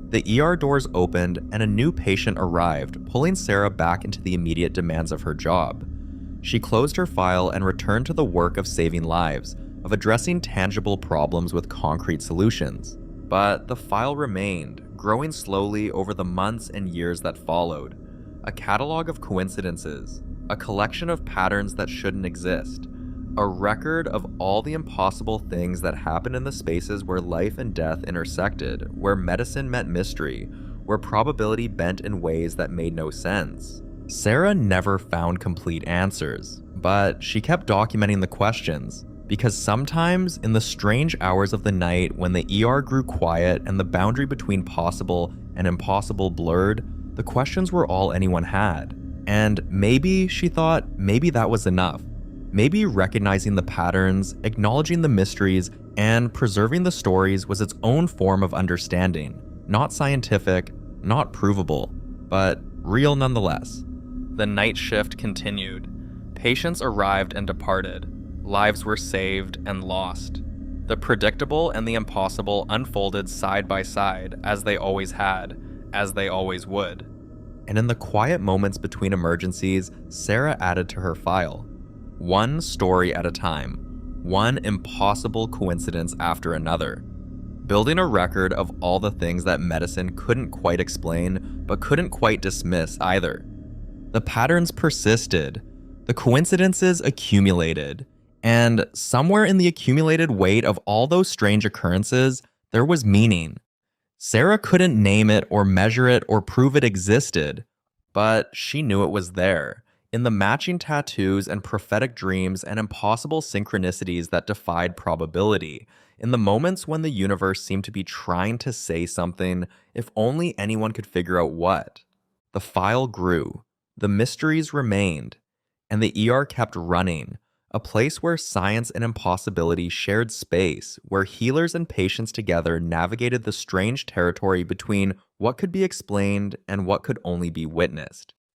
The ER doors opened and a new patient arrived, pulling Sarah back into the immediate demands of her job. She closed her file and returned to the work of saving lives, of addressing tangible problems with concrete solutions. But the file remained, growing slowly over the months and years that followed. A catalog of coincidences, a collection of patterns that shouldn't exist, a record of all the impossible things that happened in the spaces where life and death intersected, where medicine met mystery, where probability bent in ways that made no sense. Sarah never found complete answers, but she kept documenting the questions, because sometimes in the strange hours of the night when the ER grew quiet and the boundary between possible and impossible blurred, the questions were all anyone had. And maybe, she thought, maybe that was enough. Maybe recognizing the patterns, acknowledging the mysteries, and preserving the stories was its own form of understanding. Not scientific, not provable, but real nonetheless. The night shift continued. Patients arrived and departed. Lives were saved and lost. The predictable and the impossible unfolded side by side, as they always had, as they always would. And in the quiet moments between emergencies, Sarah added to her file. One story at a time, one impossible coincidence after another, building a record of all the things that medicine couldn't quite explain, but couldn't quite dismiss either. The patterns persisted, the coincidences accumulated, And somewhere in the accumulated weight of all those strange occurrences, there was meaning. Sarah couldn't name it or measure it or prove it existed, but she knew it was there, in the matching tattoos and prophetic dreams and impossible synchronicities that defied probability, in the moments when the universe seemed to be trying to say something, if only anyone could figure out what. The file grew, the mysteries remained, and the ER kept running, a place where science and impossibility shared space, where healers and patients together navigated the strange territory between what could be explained and what could only be witnessed.